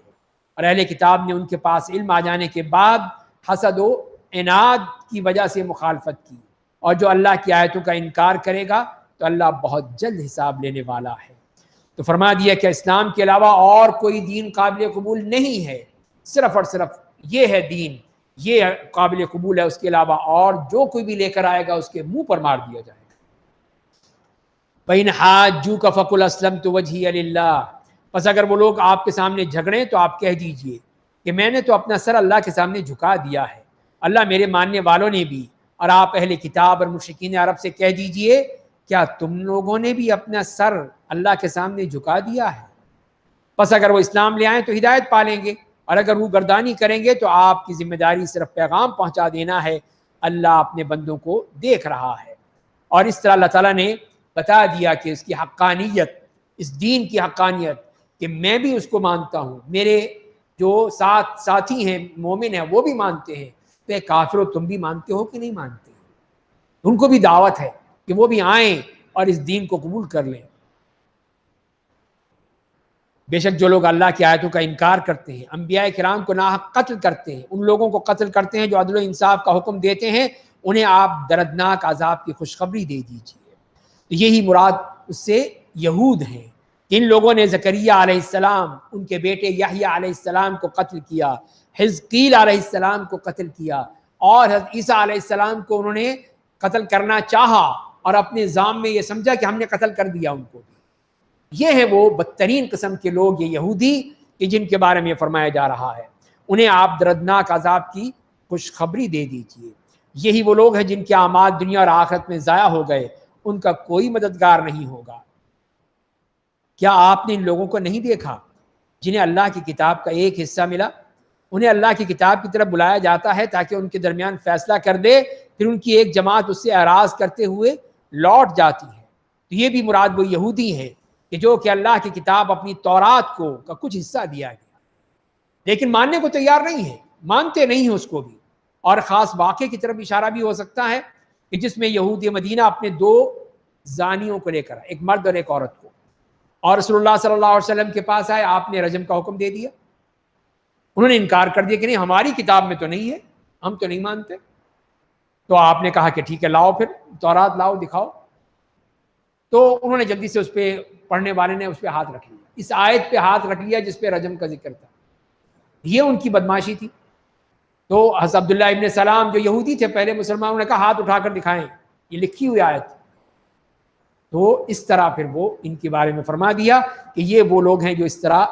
اور اہل کتاب نے ان کے پاس علم آ جانے کے بعد حسد و عناد کی وجہ سے مخالفت کی، اور جو اللہ کی آیتوں کا انکار کرے گا تو اللہ بہت جلد حساب لینے والا ہے۔ تو فرما دیا کہ اسلام کے علاوہ اور کوئی دین قابل قبول نہیں ہے، صرف اور صرف یہ ہے دین، یہ قابل قبول ہے، اس کے علاوہ اور جو کوئی بھی لے کر آئے گا اس کے منہ پر مار دیا جائے گا۔ فَإِنْ حَاجُّوكَ فَقُلْ أَسْلَمْتُ وَجْهِيَ لِلَّهِ، پس اگر وہ لوگ آپ کے سامنے جھگڑیں تو آپ کہہ دیجئے کہ میں نے تو اپنا سر اللہ کے سامنے جھکا دیا ہے، اللہ میرے ماننے والوں نے بھی، اور آپ اہل کتاب اور مشرکین عرب سے کہہ دیجئے کیا تم لوگوں نے بھی اپنا سر اللہ کے سامنے جھکا دیا ہے؟ پس اگر وہ اسلام لے آئیں تو ہدایت پالیں گے، اور اگر وہ گردانی کریں گے تو آپ کی ذمہ داری صرف پیغام پہنچا دینا ہے، اللہ اپنے بندوں کو دیکھ رہا ہے۔ اور اس طرح اللہ تعالیٰ نے بتا دیا کہ اس کی حقانیت، اس دین کی حقانیت، کہ میں بھی اس کو مانتا ہوں، میرے جو ساتھی ہیں مومن ہیں وہ بھی مانتے ہیں، تو کافروں تم بھی مانتے ہو کہ نہیں مانتے؟ ان کو بھی دعوت ہے کہ وہ بھی آئیں اور اس دین کو قبول کر لیں۔ بے شک جو لوگ اللہ کی آیتوں کا انکار کرتے ہیں، انبیاء کرام کو ناحق قتل کرتے ہیں، ان لوگوں کو قتل کرتے ہیں جو عدل و انصاف کا حکم دیتے ہیں، انہیں آپ دردناک عذاب کی خوشخبری دے دیجیے۔ تو یہی مراد اس سے یہود ہیں۔ ان لوگوں نے زکریہ علیہ السلام، ان کے بیٹے یحییٰ علیہ السلام کو قتل کیا، حزقیل علیہ السلام کو قتل کیا، اور حضرت عیسیٰ علیہ السلام کو انہوں نے قتل کرنا چاہا اور اپنے ذام میں یہ سمجھا کہ ہم نے قتل کر دیا ان کو بھی۔ یہ ہے وہ بدترین قسم کے لوگ، یہ یہودی، کہ جن کے بارے میں فرمایا جا رہا ہے انہیں آپ دردناک عذاب کی خوشخبری دے دیجیے۔ یہی وہ لوگ ہیں جن کے اعمال دنیا اور آخرت میں ضائع ہو گئے، ان کا کوئی مددگار نہیں ہوگا۔ کیا آپ نے ان لوگوں کو نہیں دیکھا جنہیں اللہ کی کتاب کا ایک حصہ ملا؟ انہیں اللہ کی کتاب کی طرف بلایا جاتا ہے تاکہ ان کے درمیان فیصلہ کر دے، پھر ان کی ایک جماعت اس سے اعراض کرتے ہوئے لوٹ جاتی ہے۔ تو یہ بھی مراد وہ یہودی ہیں کہ جو کہ اللہ کی کتاب اپنی تورات کو کا کچھ حصہ دیا گیا، لیکن ماننے کو تیار نہیں ہے، مانتے نہیں ہیں اس کو بھی۔ اور خاص واقعے کی طرف اشارہ بھی ہو سکتا ہے کہ جس میں یہود مدینہ اپنے دو زانیوں کو لے کر، ایک مرد اور ایک عورت کو، اور رسول اللہ صلی اللہ علیہ وسلم کے پاس آئے، آپ نے رجم کا حکم دے دیا، انہوں نے انکار کر دیا کہ نہیں ہماری کتاب میں تو نہیں ہے، ہم تو نہیں مانتے۔ تو آپ نے کہا کہ ٹھیک ہے لاؤ، پھر تورات لاؤ دکھاؤ۔ تو انہوں نے جلدی سے اس پہ، پڑھنے والے نے اس پہ ہاتھ رکھ لیا، اس آیت پہ ہاتھ رکھ لیا جس پہ رجم کا ذکر تھا۔ یہ ان کی بدماشی تھی۔ تو حضرت عبداللہ ابن سلام جو یہودی تھے پہلے مسلمانوں نے کہا ہاتھ اٹھا کر دکھائیں، یہ لکھی ہوئی آیت۔ تو اس طرح پھر وہ ان کے بارے میں فرما دیا کہ یہ وہ لوگ ہیں جو اس طرح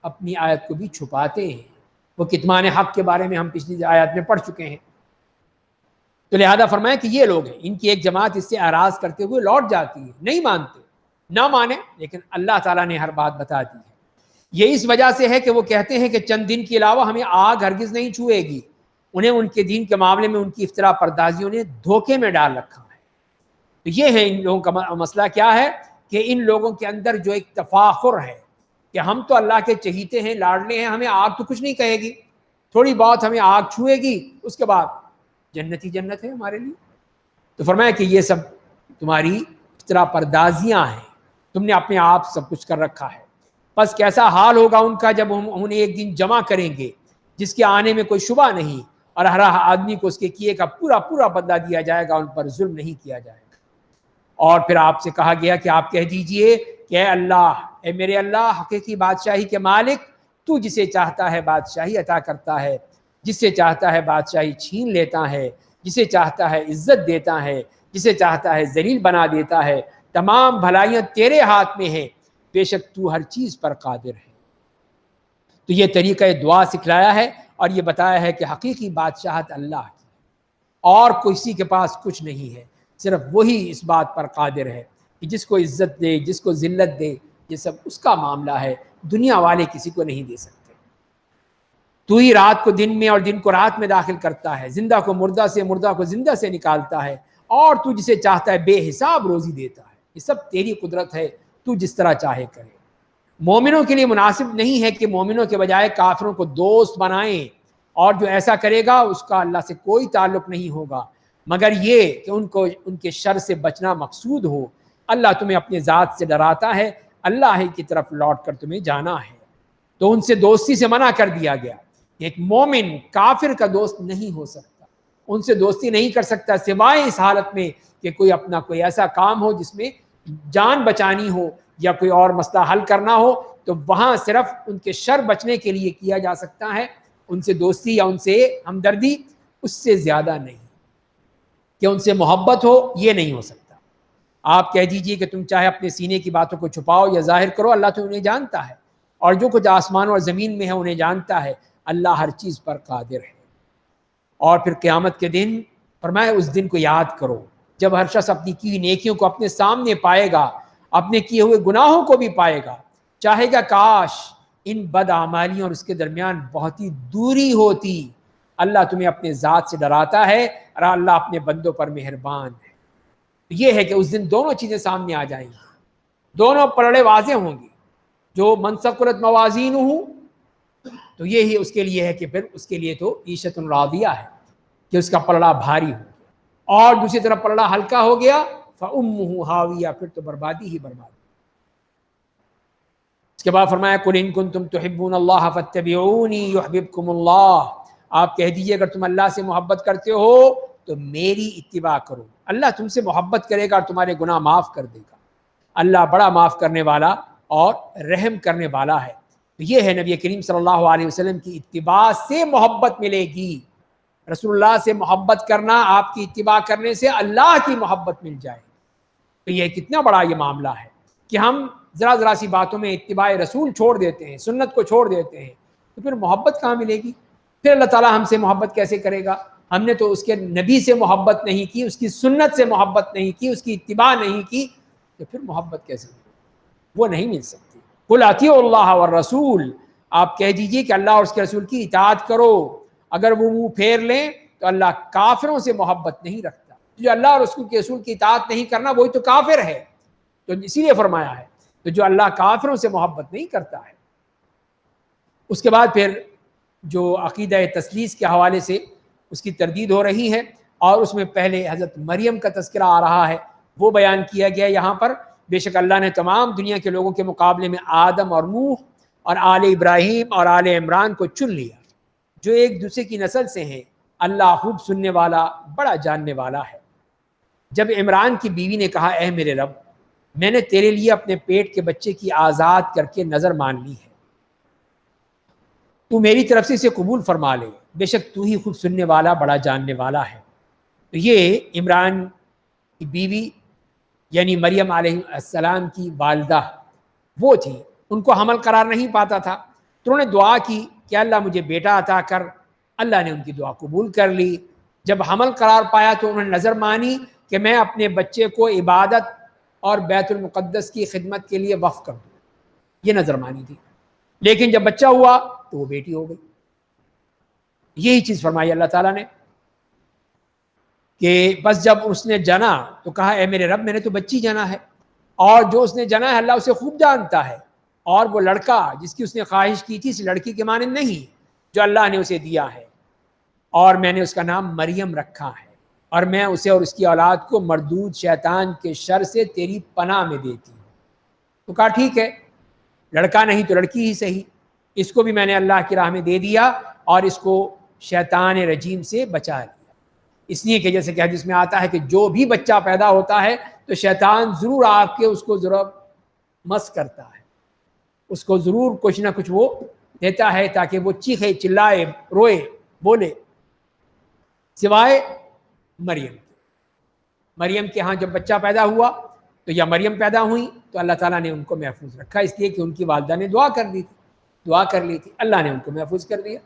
اپنی آیت کو بھی چھپاتے ہیں۔ وہ کتمان حق کے بارے میں ہم پچھلی آیات میں پڑھ چکے ہیں۔ تو لہذا فرمایا کہ یہ لوگ ہیں، ان کی ایک جماعت اس سے اعراض کرتے ہوئے لوٹ جاتی ہے، نہیں مانتے، نہ مانے، لیکن اللہ تعالیٰ نے ہر بات بتا دی ہے۔ یہ اس وجہ سے ہے کہ وہ کہتے ہیں کہ چند دن کے علاوہ ہمیں آگ ہرگز نہیں چھوئے گی۔ انہیں ان کے دین کے معاملے میں ان کی افتراء پردازیوں نے دھوکے میں ڈال رکھا ہے۔ تو یہ ہے ان لوگوں کا مسئلہ کیا ہے کہ ان لوگوں کے اندر جو ایک تفاخر ہے کہ ہم تو اللہ کے چہیتے ہیں، لاڈلے ہیں، ہمیں آگ تو کچھ نہیں کہے گی، تھوڑی بہت ہمیں آگ چھوئے گی، اس کے بعد جنت ہی جنت ہے ہمارے لیے. تو فرمایا کہ یہ سب تمہاری اختراع پردازیاں ہیں، تم نے اپنے آپ سب کچھ کر رکھا ہے. بس کیسا حال ہوگا ان کا جب ہم انہیں ایک دن جمع کریں گے جس کے آنے میں کوئی شبہ نہیں، اور ہر آدمی کو اس کے کیے کا پورا پورا بدلہ دیا جائے گا، ان پر ظلم نہیں کیا جائے گا. اور پھر آپ سے کہا گیا کہ آپ کہہ دیجئے کہ اے اللہ، اے میرے اللہ حقیقی بادشاہی کے مالک، تو جسے چاہتا ہے بادشاہی عطا کرتا ہے، جسے چاہتا ہے بادشاہی چھین لیتا ہے، جسے چاہتا ہے عزت دیتا ہے، جسے چاہتا ہے ذلیل بنا دیتا ہے. تمام بھلائیاں تیرے ہاتھ میں ہیں، بے شک تو ہر چیز پر قادر ہے. تو یہ طریقہ دعا سکھلایا ہے اور یہ بتایا ہے کہ حقیقی بادشاہت اللہ کی، اور کسی کے پاس کچھ نہیں ہے، صرف وہی اس بات پر قادر ہے کہ جس کو عزت دے، جس کو ذلت دے، یہ سب اس کا معاملہ ہے، دنیا والے کسی کو نہیں دے سکتے. تو ہی رات کو دن میں اور دن کو رات میں داخل کرتا ہے، زندہ کو مردہ سے، مردہ کو زندہ سے نکالتا ہے، اور تو جسے چاہتا ہے بے حساب روزی دیتا ہے. یہ سب تیری قدرت ہے، تو جس طرح چاہے کرے. مومنوں کے لیے مناسب نہیں ہے کہ مومنوں کے بجائے کافروں کو دوست بنائیں، اور جو ایسا کرے گا اس کا اللہ سے کوئی تعلق نہیں ہوگا، مگر یہ کہ ان کو ان کے شر سے بچنا مقصود ہو. اللہ تمہیں اپنے ذات سے ڈراتا ہے، اللہ ہی کی طرف لوٹ کر تمہیں جانا ہے. تو ان سے دوستی سے منع کر دیا گیا. ایک مومن کافر کا دوست نہیں ہو سکتا، ان سے دوستی نہیں کر سکتا سوائے اس حالت میں کہ کوئی اپنا کوئی ایسا کام ہو جس میں جان بچانی ہو یا کوئی اور مسئلہ حل کرنا ہو، تو وہاں صرف ان کے شر بچنے کے لیے کیا جا سکتا ہے. ان سے دوستی یا ان سے ہمدردی اس سے زیادہ نہیں، کہ ان سے محبت ہو یہ نہیں ہو سکتا. آپ کہہ دیجئے کہ تم چاہے اپنے سینے کی باتوں کو چھپاؤ یا ظاہر کرو، اللہ تو انہیں جانتا ہے، اور جو کچھ آسمان اور زمین میں ہے انہیں جانتا ہے. اللہ ہر چیز پر قادر ہے. اور پھر قیامت کے دن فرمایا اس دن کو یاد کرو جب ہر شخص اپنی کی نیکیوں کو اپنے سامنے پائے گا، اپنے کیے ہوئے گناہوں کو بھی پائے گا. چاہے گا کاش ان بد اعمالیوں اور اس کے درمیان بہت ہی دوری ہوتی. اللہ تمہیں اپنے ذات سے ڈراتا ہے اور اللہ اپنے بندوں پر مہربان ہے. یہ ہے کہ اس دن دونوں چیزیں سامنے آ جائیں گی، دونوں پلڑے واضح ہوں گی. جو من ثقلت موازینہ تو یہی اس کے لیے ہے کہ پھر اس کے لیے تو عیشت راضیہ ہے کہ اس کا پلڑا بھاری ہو. اور دوسری طرف پلڑا ہلکا ہو گیا فَأُمُّهُ هَاوِيَةٌ، پھر تو بربادی ہی بربادی. اس کے بعد فرمایا قُلْ إِن كُنتُمْ تُحِبُّونَ اللَّهَ فَاتَّبِعُونِي يُحْبِبْكُمُ اللَّهُ. آپ کہہ دیجئے اگر تم اللہ سے محبت کرتے ہو تو میری اتباع کرو، اللہ تم سے محبت کرے گا اور تمہارے گناہ معاف کر دے گا. اللہ بڑا معاف کرنے والا اور رحم کرنے والا ہے. تو یہ ہے نبی کریم صلی اللہ علیہ وسلم کی اتباع سے محبت ملے گی. رسول اللہ سے محبت کرنا، آپ کی اتباع کرنے سے اللہ کی محبت مل جائے. تو یہ کتنا بڑا یہ معاملہ ہے کہ ہم ذرا سی باتوں میں اتباع رسول چھوڑ دیتے ہیں، سنت کو چھوڑ دیتے ہیں، تو پھر محبت کہاں ملے گی؟ پھر اللہ تعالیٰ ہم سے محبت کیسے کرے گا؟ ہم نے تو اس کے نبی سے محبت نہیں کی، اس کی سنت سے محبت نہیں کی، اس کی اتباع نہیں کی، تو پھر محبت کیسے ملے گی؟ وہ نہیں مل سکتی. قُلْ اطیعوا اللَّهَ وَالرَّسُولَ، آپ کہہ دیجئے کہ اللہ اور اس کے رسول کی اطاعت کرو. اگر وہ منہ پھیر لیں تو اللہ کافروں سے محبت نہیں رکھتا. جو اللہ اور اس کے رسول کی اطاعت نہیں کرنا وہی تو کافر ہے. تو اسی لیے فرمایا ہے تو جو اللہ کافروں سے محبت نہیں کرتا ہے. اس کے بعد پھر جو عقیدہ تثلیث کے حوالے سے اس کی تردید ہو رہی ہے، اور اس میں پہلے حضرت مریم کا تذکرہ آ رہا ہے، وہ بیان کیا گیا یہاں پر. بے شک اللہ نے تمام دنیا کے لوگوں کے مقابلے میں آدم اور نوح اور آل ابراہیم اور آل عمران کو چن لیا، جو ایک دوسرے کی نسل سے ہیں. اللہ خوب سننے والا، بڑا جاننے والا ہے. جب عمران کی بیوی نے کہا اے میرے رب، میں نے تیرے لیے اپنے پیٹ کے بچے کی آزاد کر کے نظر مان لی ہے، تو میری طرف سے اسے قبول فرما لے، بے شک تو ہی خوب سننے والا، بڑا جاننے والا ہے. تو یہ عمران کی بیوی یعنی مریم علیہ السلام کی والدہ وہ تھی، ان کو حمل قرار نہیں پاتا تھا، تو انہوں نے دعا کی کہ اللہ مجھے بیٹا عطا کر. اللہ نے ان کی دعا قبول کر لی. جب حمل قرار پایا تو انہوں نے نظر مانی کہ میں اپنے بچے کو عبادت اور بیت المقدس کی خدمت کے لیے وقف کر دوں، یہ نظر مانی تھی. لیکن جب بچہ ہوا تو وہ بیٹی ہو گئی. یہی چیز فرمائی اللہ تعالیٰ نے کہ بس جب اس نے جنا تو کہا اے میرے رب، میں نے تو بچی جنا ہے. اور جو اس نے جنا ہے اللہ اسے خوب جانتا ہے، اور وہ لڑکا جس کی اس نے خواہش کی تھی اس لڑکی کے مانند نہیں جو اللہ نے اسے دیا ہے، اور میں نے اس کا نام مریم رکھا ہے، اور میں اسے اور اس کی اولاد کو مردود شیطان کے شر سے تیری پناہ میں دیتی ہوں۔ تو کہا ٹھیک ہے، لڑکا نہیں تو لڑکی ہی صحیح، اس کو بھی میں نے اللہ کی راہ میں دے دیا اور اس کو شیطان رجیم سے بچا لیا۔ اس لیے کہ جیسے کہ حدیث میں آتا ہے کہ جو بھی بچہ پیدا ہوتا ہے تو شیطان ضرور آ کے اس کو ضرور مس کرتا ہے، اس کو ضرور کچھ نہ کچھ وہ دیتا ہے تاکہ وہ چیخے چلائے روئے بولے، سوائے مریم کے ہاں جب بچہ پیدا ہوا تو یا مریم پیدا ہوئی تو اللہ تعالیٰ نے ان کو محفوظ رکھا، اس لیے کہ ان کی والدہ نے دعا کر لی تھی، اللہ نے ان کو محفوظ کر دیا۔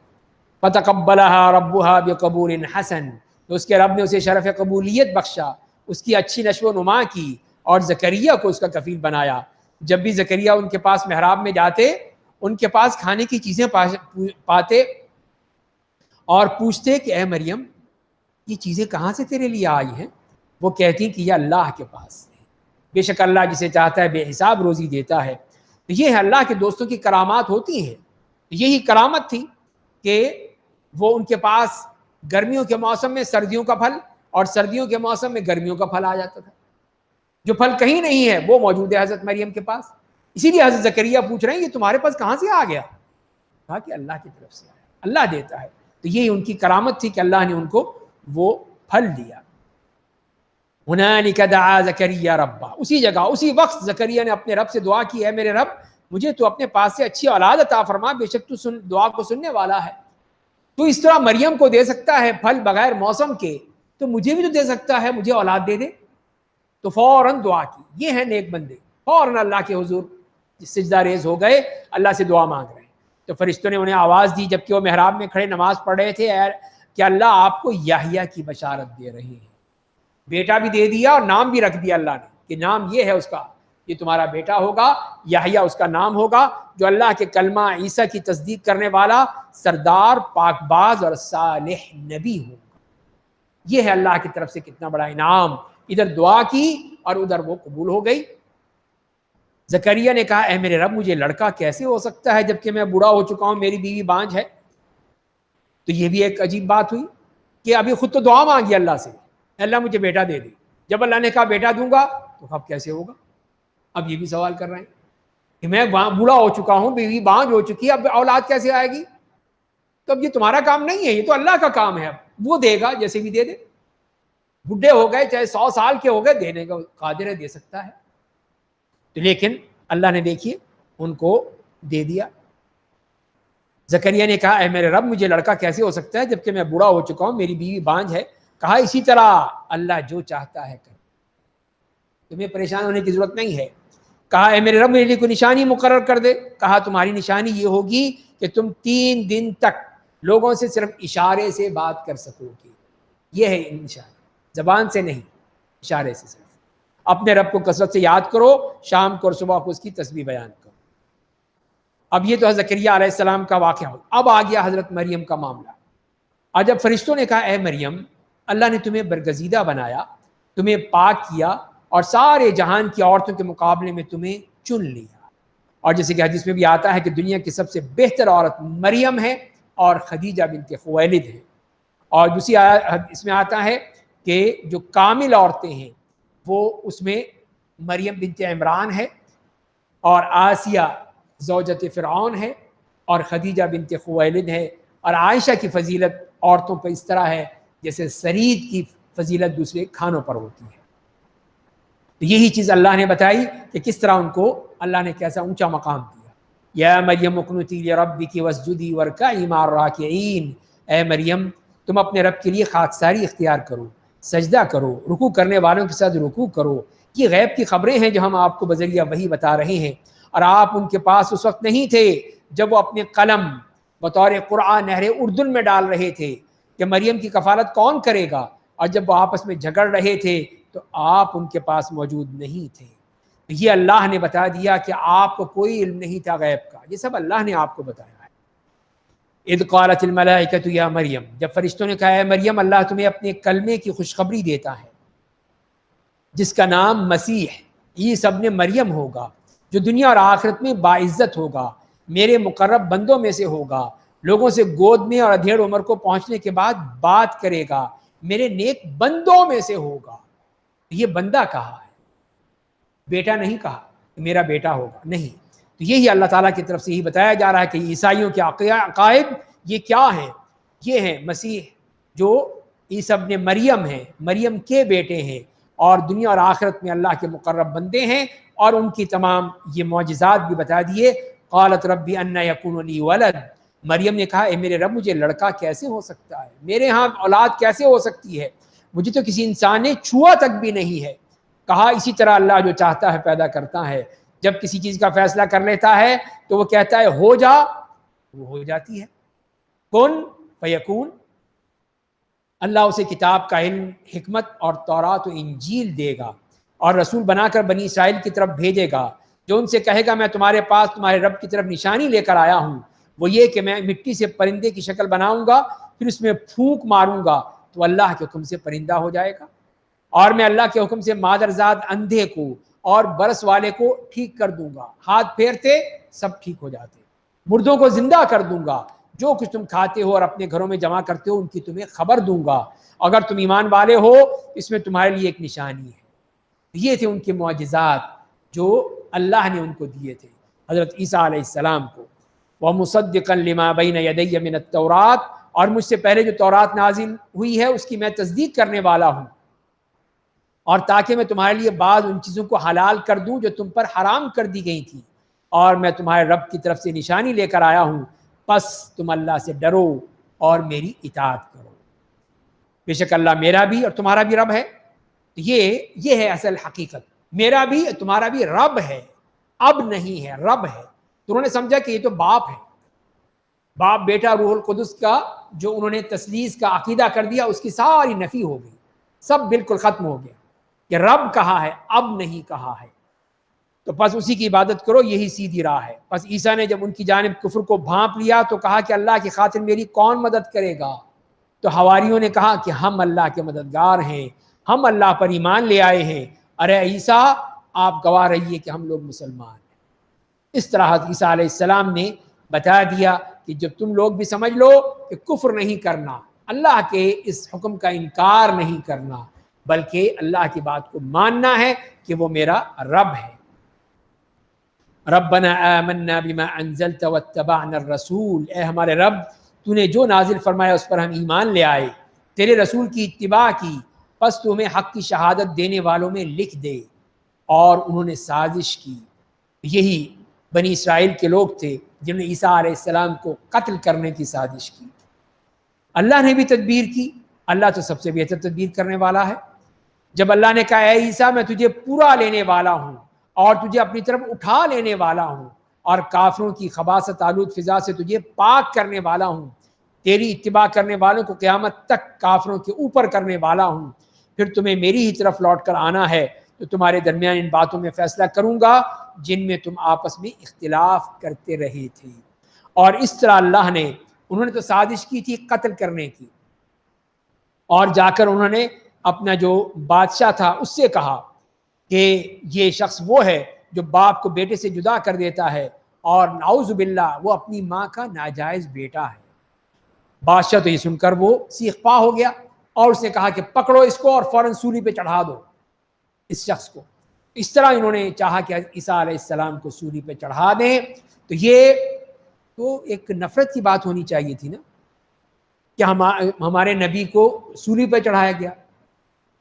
فَتَقَبَّلَهَا رَبُّهَا بِقَبُولٍ حَسَن، تو اس کے رب نے اسے شرف قبولیت بخشا، اس کی اچھی نشو و نما کی، اور زکریا کو اس کا کفیل بنایا۔ جب بھی زکریا ان کے پاس محراب میں جاتے، ان کے پاس کھانے کی چیزیں پاتے اور پوچھتے کہ اے مریم یہ چیزیں کہاں سے تیرے لیے آئی ہیں؟ وہ کہتی کہ یہ اللہ کے پاس سے، بے شک اللہ جسے چاہتا ہے بے حساب روزی دیتا ہے۔ یہ ہے اللہ کے دوستوں کی کرامات ہوتی ہیں۔ یہی کرامت تھی کہ وہ ان کے پاس گرمیوں کے موسم میں سردیوں کا پھل اور سردیوں کے موسم میں گرمیوں کا پھل آ جاتا تھا۔ جو پھل کہیں نہیں ہے وہ موجود ہے حضرت مریم کے پاس، اسی لیے حضرت زکریا پوچھ رہے ہیں یہ تمہارے پاس کہاں سے آ گیا؟ کہا کہ اللہ کی طرف سے آیا، اللہ دیتا ہے۔ تو یہی ان کی کرامت تھی کہ اللہ نے ان کو وہ پھل دیا۔ ہنالک دعا زکریا ربا، اسی جگہ اسی وقت زکریا نے اپنے رب سے دعا کی، اے میرے رب مجھے تو اپنے پاس سے اچھی اولاد عطا فرما، بے شک تو دعا کو سننے والا ہے۔ تو اس طرح مریم کو دے سکتا ہے پھل بغیر موسم کے، تو مجھے بھی تو دے سکتا ہے، مجھے اولاد دے دے۔ تو فوراً دعا کی۔ یہ ہے نیک بندے، فوراً اللہ کے حضور سجدہ ریز ہو گئے، اللہ سے دعا مانگ رہے ہیں۔ تو فرشتوں نے انہیں آواز دی جبکہ وہ محراب میں کھڑے نماز پڑھ رہے تھے کہ اللہ آپ کو یحییٰ کی بشارت دے رہے ہیں۔ بیٹا بھی دے دیا اور نام بھی رکھ دیا اللہ نے کہ نام یہ ہے اس کا، یہ تمہارا بیٹا ہوگا، یحییٰ اس کا نام ہوگا، جو اللہ کے کلمہ عیسیٰ کی تصدیق کرنے والا سردار پاک باز اور صالح نبی ہوگا۔ یہ ہے اللہ کی طرف سے کتنا بڑا انعام۔ ادھر دعا کی اور ادھر وہ قبول ہو گئی۔ زکریا نے کہا اے میرے رب مجھے لڑکا کیسے ہو سکتا ہے جبکہ میں بوڑھا ہو چکا ہوں، میری بیوی بانجھ ہے۔ تو یہ بھی ایک عجیب بات ہوئی کہ ابھی خود تو دعا مانگی اللہ سے، اللہ مجھے بیٹا دے دے، جب اللہ نے کہا بیٹا دوں گا تو اب کیسے ہوگا؟ اب یہ بھی سوال کر رہے ہیں کہ میں بوڑھا ہو چکا ہوں، بیوی بانجھ ہو چکی ہے، اب اولاد کیسے آئے گی؟ تو اب یہ تمہارا کام نہیں ہے، یہ تو اللہ کا کام ہے، اب وہ دے گا جیسے بھی دے دے۔ بڈھے ہو گئے چاہے 100 سال کے ہو گئے، دینے کا قادر ہے، دے سکتا ہے۔ لیکن اللہ نے دیکھیے ان کو دے دیا۔ زکریا نے کہا اے میرے رب مجھے لڑکا کیسے ہو سکتا ہے جبکہ میں بوڑھا ہو چکا ہوں، میری بیوی بانجھ ہے۔ کہا اسی طرح اللہ جو چاہتا ہے کرے، تمہیں پریشان ہونے کی ضرورت نہیں ہے۔ کہا اے میرے رب میرے لیے کوئی نشانی مقرر کر دے۔ کہا تمہاری نشانی یہ ہوگی کہ تم 3 دن تک لوگوں سے صرف اشارے سے بات کر سکو گے۔ یہ ہے نشانی، زبان سے نہیں، اشارے سے صرف۔ اپنے رب کو کثرت سے یاد کرو، شام کو اور صبح کو اس کی تسبیح بیان کرو۔ اب یہ تو حضرت زکریا علیہ السلام کا واقعہ ہو۔ اب آ گیا حضرت مریم کا معاملہ۔ اور جب فرشتوں نے کہا اے مریم اللہ نے تمہیں برگزیدہ بنایا، تمہیں پاک کیا اور سارے جہان کی عورتوں کے مقابلے میں تمہیں چن لیا، اور جیسے کہ حدیث میں بھی آتا ہے کہ دنیا کی سب سے بہتر عورت مریم ہے اور خدیجہ بنت خویلد ہے، اور دوسری اس میں آتا ہے کہ جو کامل عورتیں ہیں وہ اس میں مریم بنت عمران ہے اور آسیہ زوجت فرعون ہے اور خدیجہ بنت خویلد ہے، اور عائشہ کی فضیلت عورتوں پر اس طرح ہے جیسے سرید کی فضیلت دوسرے کھانوں پر ہوتی ہے۔ تو یہی چیز اللہ نے بتائی کہ کس طرح ان کو اللہ نے کیسا اونچا مقام دیا۔ یا مریم اقنتی لربک واسجدی وارکعی مع الراکعین، اے مریم تم اپنے رب کے لیے خاکساری اختیار کرو، سجدہ کرو، رکوع کرنے والوں کے ساتھ رکوع کرو۔ یہ غیب کی خبریں ہیں جو ہم آپ کو بذریعہ وحی بتا رہے ہیں، اور آپ ان کے پاس اس وقت نہیں تھے جب وہ اپنے قلم بطور قرآن نہر اردن میں ڈال رہے تھے کہ مریم کی کفالت کون کرے گا، اور جب وہ آپس میں جھگڑ رہے تھے تو آپ ان کے پاس موجود نہیں تھے۔ یہ اللہ نے بتا دیا کہ آپ کو کوئی علم نہیں تھا غیب کا، یہ سب اللہ نے آپ کو بتایا ہے۔ اذ قالت الملائکۃ یا مریم، جب فرشتوں نے کہا اے مریم اللہ تمہیں اپنے کلمے کی خوشخبری دیتا ہے جس کا نام مسیح عیسی ابن مریم ہوگا جو دنیا اور آخرت میں باعزت ہوگا، میرے مقرب بندوں میں سے ہوگا، لوگوں سے گود میں اور ادھیڑ عمر کو پہنچنے کے بعد بات کرے گا، میرے نیک بندوں میں سے ہوگا۔ یہ بندہ کہا ہے، بیٹا نہیں کہا کہ میرا بیٹا ہوگا، نہیں۔ تو یہی اللہ تعالیٰ کی طرف سے ہی بتایا جا رہا ہے کہ عیسائیوں کے عقائد یہ کیا ہیں؟ یہ ہیں مسیح جو عیسی ابن مریم ہیں، مریم کے بیٹے ہیں، اور دنیا اور آخرت میں اللہ کے مقرب بندے ہیں، اور ان کی تمام یہ معجزات بھی بتا دیے۔ قالت ربی انا یکون لی ولد، مریم نے کہا اے میرے رب مجھے لڑکا کیسے ہو سکتا ہے، میرے ہاں اولاد کیسے ہو سکتی ہے، مجھے تو کسی انسان نے چھوا تک بھی نہیں ہے۔ کہا اسی طرح اللہ جو چاہتا ہے پیدا کرتا ہے، جب کسی چیز کا فیصلہ کر لیتا ہے تو وہ کہتا ہے ہو جا، وہ ہو جاتی ہے، کن فیکون۔ اللہ اسے کتاب کا علم، حکمت اور تورات و انجیل دے گا، اور رسول بنا کر بنی اسرائیل کی طرف بھیجے گا، جو ان سے کہے گا میں تمہارے پاس تمہارے رب کی طرف نشانی لے کر آیا ہوں، وہ یہ کہ میں مٹی سے پرندے کی شکل بناؤں گا، پھر اس میں پھونک ماروں گا تو اللہ کے حکم سے پرندہ ہو جائے گا، اور میں اللہ کے حکم سے مادرزاد اندھے کو اور برس والے کو ٹھیک کر دوں گا، ہاتھ پھیرتے سب ٹھیک ہو جاتے، مردوں کو زندہ کر دوں گا، جو کچھ تم کھاتے ہو اور اپنے گھروں میں جمع کرتے ہو ان کی تمہیں خبر دوں گا، اگر تم ایمان والے ہو اس میں تمہارے لیے ایک نشانی ہے۔ یہ تھے ان کے معجزات جو اللہ نے ان کو دیے تھے حضرت عیسیٰ علیہ السلام کو۔ وَمُصَدِّقًا لِمَا بَيْنَ يَدَيَّ مِنَ التَّوْرَاتِ، اور مجھ سے پہلے جو تورات نازل ہوئی ہے اس کی میں تصدیق کرنے والا ہوں، اور تاکہ میں تمہارے لیے بعض ان چیزوں کو حلال کر دوں جو تم پر حرام کر دی گئی تھی، اور میں تمہارے رب کی طرف سے نشانی لے کر آیا ہوں، پس تم اللہ سے ڈرو اور میری اطاعت کرو، بے شک اللہ میرا بھی اور تمہارا بھی رب ہے۔ یہ ہے اصل حقیقت، میرا بھی تمہارا بھی رب ہے، اب نہیں ہے، رب ہے۔ تو انہوں نے سمجھا کہ یہ تو باپ ہے، باپ بیٹا روح القدس کا جو انہوں نے تثلیث کا عقیدہ کر دیا اس کی ساری نفی ہو گئی، سب بالکل ختم ہو گیا کہ رب کہا ہے اب نہیں کہا ہے، تو بس اسی کی عبادت کرو، یہی سیدھی راہ ہے۔ بس عیسیٰ نے جب ان کی جانب کفر کو بھانپ لیا تو کہا کہ اللہ کی خاطر میری کون مدد کرے گا؟ تو حواریوں نے کہا کہ ہم اللہ کے مددگار ہیں، ہم اللہ پر ایمان لے آئے ہیں، ارے عیسیٰ آپ گواہ رہیے کہ ہم لوگ مسلمان ہیں۔ اس طرح عیسیٰ علیہ السلام نے بتا دیا کہ جب تم لوگ بھی سمجھ لو کہ کفر نہیں کرنا، اللہ کے اس حکم کا انکار نہیں کرنا، بلکہ اللہ کی بات کو ماننا ہے کہ وہ میرا رب ہے۔ ربنا آمنا بما انزلت واتبعنا الرسول، اے ہمارے رب تو نے جو نازل فرمایا اس پر ہم ایمان لے آئے، تیرے رسول کی اتباع کی، پس تو ہمیں حق کی شہادت دینے والوں میں لکھ دے۔ اور انہوں نے سازش کی، یہی بنی اسرائیل کے لوگ تھے جنہوں نے عیسیٰ علیہ السلام کو قتل کرنے کی سازش کی۔ اللہ نے بھی تدبیر کی، اللہ تو سب سے بہتر تدبیر کرنے والا ہے۔ جب اللہ نے کہا اے عیسیٰ میں تجھے پورا لینے والا ہوں اور تجھے اپنی طرف اٹھا لینے والا ہوں، اور کافروں کی خباثت آلود فضا سے تجھے پاک کرنے والا ہوں، تیری اتباع کرنے والوں کو قیامت تک کافروں کے اوپر کرنے والا ہوں، پھر تمہیں میری ہی طرف لوٹ کر آنا ہے تو تمہارے درمیان ان باتوں میں فیصلہ کروں گا جن میں تم آپس میں اختلاف کرتے رہے تھے۔ اور اس طرح اللہ نے، انہوں نے تو سازش کی تھی قتل کرنے کی، اور جا کر انہوں نے اپنا جو بادشاہ تھا اس سے کہا کہ یہ شخص وہ ہے جو باپ کو بیٹے سے جدا کر دیتا ہے، اور نعوذ باللہ وہ اپنی ماں کا ناجائز بیٹا ہے۔ بادشاہ تو یہ سن کر وہ سیخ پا ہو گیا، اور اس نے کہا کہ پکڑو اس کو اور فوراً سولی پہ چڑھا دو اس شخص کو۔ اس طرح انہوں نے چاہا کہ عیسیٰ علیہ السلام کو سولی پہ چڑھا دیں۔ تو یہ تو ایک نفرت کی بات ہونی چاہیے تھی نا کہ ہمارے نبی کو سولی پہ چڑھایا گیا،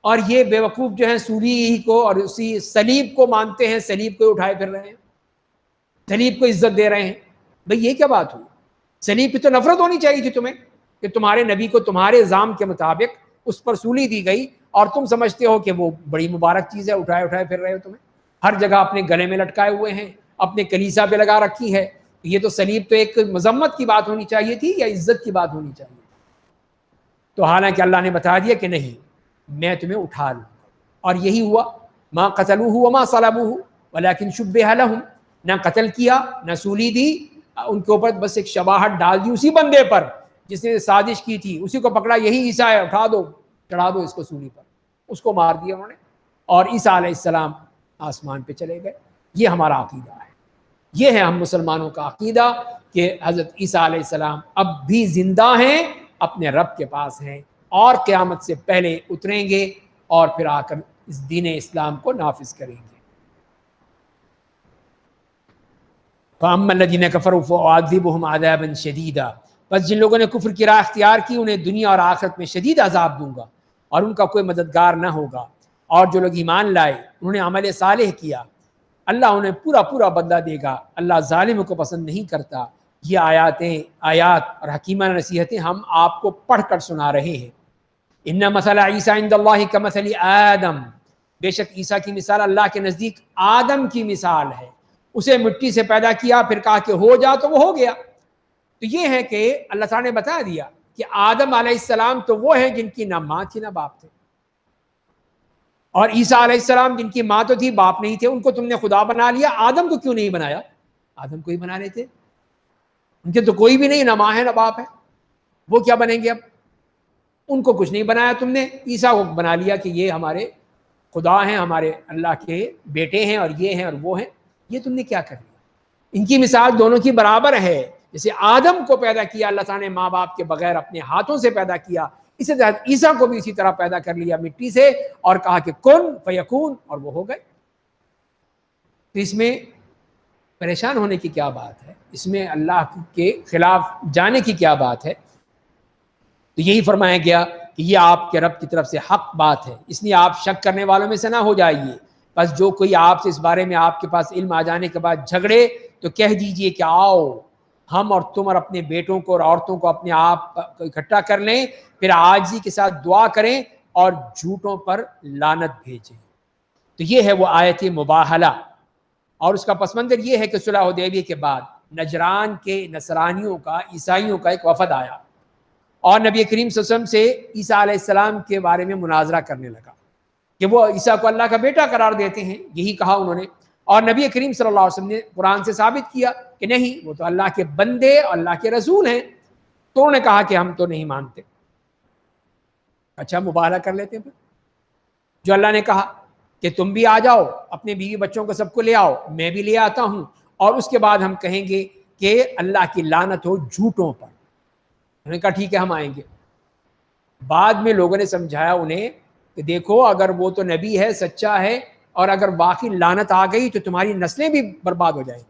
اور یہ بے وقوف جو ہیں سولی ہی کو اور اسی صلیب کو مانتے ہیں، صلیب کو اٹھائے پھر رہے ہیں، صلیب کو عزت دے رہے ہیں۔ بھئی یہ کیا بات ہوئی؟ صلیب پہ تو نفرت ہونی چاہیے تھی تمہیں کہ تمہارے نبی کو تمہارے الزام کے مطابق اس پر سولی دی گئی، اور تم سمجھتے ہو کہ وہ بڑی مبارک چیز ہے، اٹھائے پھر رہے ہو، تمہیں ہر جگہ اپنے گلے میں لٹکائے ہوئے ہیں، اپنے کلیسا پہ لگا رکھی ہے۔ یہ تو صلیب تو ایک مذمت کی بات ہونی چاہیے تھی یا عزت کی بات ہونی چاہیے؟ تو حالانکہ اللہ نے بتا دیا کہ نہیں، میں تمہیں اٹھا لوں، اور یہی ہوا۔ ما قتلوہ وما صلبوہ ولکن شبہ لہم، نہ قتل کیا نہ سولی دی، ان کے اوپر بس ایک شباہت ڈال دی اسی بندے پر جس نے سازش کی تھی، اسی کو پکڑا، یہی عیسیٰ ہے، اٹھا دو، چڑھا دو اس کو سولی پر، اس کو مار دیا انہوں نے۔ اور عیسیٰ علیہ السلام آسمان پہ چلے گئے. یہ ہمارا عقیدہ ہے. یہ ہے ہم مسلمانوں کا عقیدہ کہ حضرت عیسیٰ علیہ السلام اب بھی زندہ ہیں, اپنے رب کے پاس ہیں, اور قیامت سے پہلے اتریں گے اور پھر آ کر اس دین اسلام کو نافذ کریں گے. فَأَمَّا الَّذِينَ كَفَرُوا فَأُعَذِّبُهُمْ عَذَابًا شَدِيدًا, بس جن لوگوں نے کفر کی راہ اختیار کی انہیں دنیا اور آخرت میں شدید عذاب دوں گا اور ان کا کوئی مددگار نہ ہوگا. اور جو لوگ ایمان لائے, انہوں نے عمل صالح کیا, اللہ انہیں پورا پورا بدلہ دے گا. اللہ ظالموں کو پسند نہیں کرتا. یہ آیات اور حکیمانہ نصیحتیں ہم آپ کو پڑھ کر سنا رہے ہیں. ان مثل عیسیٰ عند اللہ کمثل آدم, بے شک عیسیٰ کی مثال اللہ کے نزدیک آدم کی مثال ہے. اسے مٹی سے پیدا کیا, پھر کہا کہ ہو جا تو وہ ہو گیا. تو یہ ہے کہ اللہ تعالیٰ نے بتا دیا کہ آدم علیہ السلام تو وہ ہیں جن کی نہ ماں تھی نہ باپ تھے, اور عیسیٰ علیہ السلام جن کی ماں تو تھی باپ نہیں تھے, ان کو تم نے خدا بنا لیا. آدم کو کیوں نہیں بنایا؟ آدم کو ہی بنا لیتے. ان کے تو کوئی بھی نہیں, نہ ماں ہے نہ باپ ہے, وہ کیا بنیں گے؟ اب ان کو کچھ نہیں بنایا تم نے, عیسیٰ کو بنا لیا کہ یہ ہمارے خدا ہیں, ہمارے اللہ کے بیٹے ہیں, اور یہ ہیں اور وہ ہیں. یہ تم نے کیا کر لیا؟ ان کی مثال دونوں کی برابر ہے. جیسے آدم کو پیدا کیا اللہ تعالیٰ نے ماں باپ کے بغیر اپنے ہاتھوں سے پیدا کیا, اسی طرح عیسیٰ کو بھی اسی طرح پیدا کر لیا مٹی سے, اور کہا کہ کن فیکون, اور وہ ہو گئے. تو اس میں پریشان ہونے کی کیا بات ہے؟ اس میں اللہ کے خلاف جانے کی کیا بات ہے؟ تو یہی فرمایا گیا کہ یہ آپ کے رب کی طرف سے حق بات ہے, اس لیے آپ شک کرنے والوں میں سے نہ ہو جائیے. بس جو کوئی آپ سے اس بارے میں آپ کے پاس علم آ جانے کے بعد جھگڑے, تو کہہ دیجئے کہ آؤ ہم اور تم اور اپنے بیٹوں کو اور عورتوں کو اپنے آپ کو اکٹھا کر لیں, پھر عاجزی کے ساتھ دعا کریں اور جھوٹوں پر لعنت بھیجیں. تو یہ ہے وہ آیت مباہلہ. اور اس کا پس منظر یہ ہے کہ صلح حدیبیہ کے بعد نجران کے نصرانیوں کا, عیسائیوں کا ایک وفد آیا, اور نبی کریم صلی اللہ علیہ وسلم سے عیسیٰ علیہ السلام کے بارے میں مناظرہ کرنے لگا کہ وہ عیسیٰ کو اللہ کا بیٹا قرار دیتے ہیں, یہی کہا انہوں نے. اور نبی کریم صلی اللہ علیہ وسلم نے قرآن سے ثابت کیا کہ نہیں, وہ تو اللہ کے بندے اور اللہ کے رسول ہیں. تو انہوں نے کہا کہ ہم تو نہیں مانتے. اچھا, مباہلہ کر لیتے ہیں. پھر جو اللہ نے کہا کہ تم بھی آ جاؤ, اپنے بیوی بچوں کو سب کو لے آؤ, میں بھی لے آتا ہوں, اور اس کے بعد ہم کہیں گے کہ اللہ کی لعنت ہو جھوٹوں پر. انہوں نے کہا ٹھیک ہے ہم آئیں گے. بعد میں لوگوں نے سمجھایا انہیں کہ دیکھو اگر وہ تو نبی ہے, سچا ہے, اور اگر واقعی لعنت آ گئی تو تمہاری نسلیں بھی برباد ہو جائیں گی.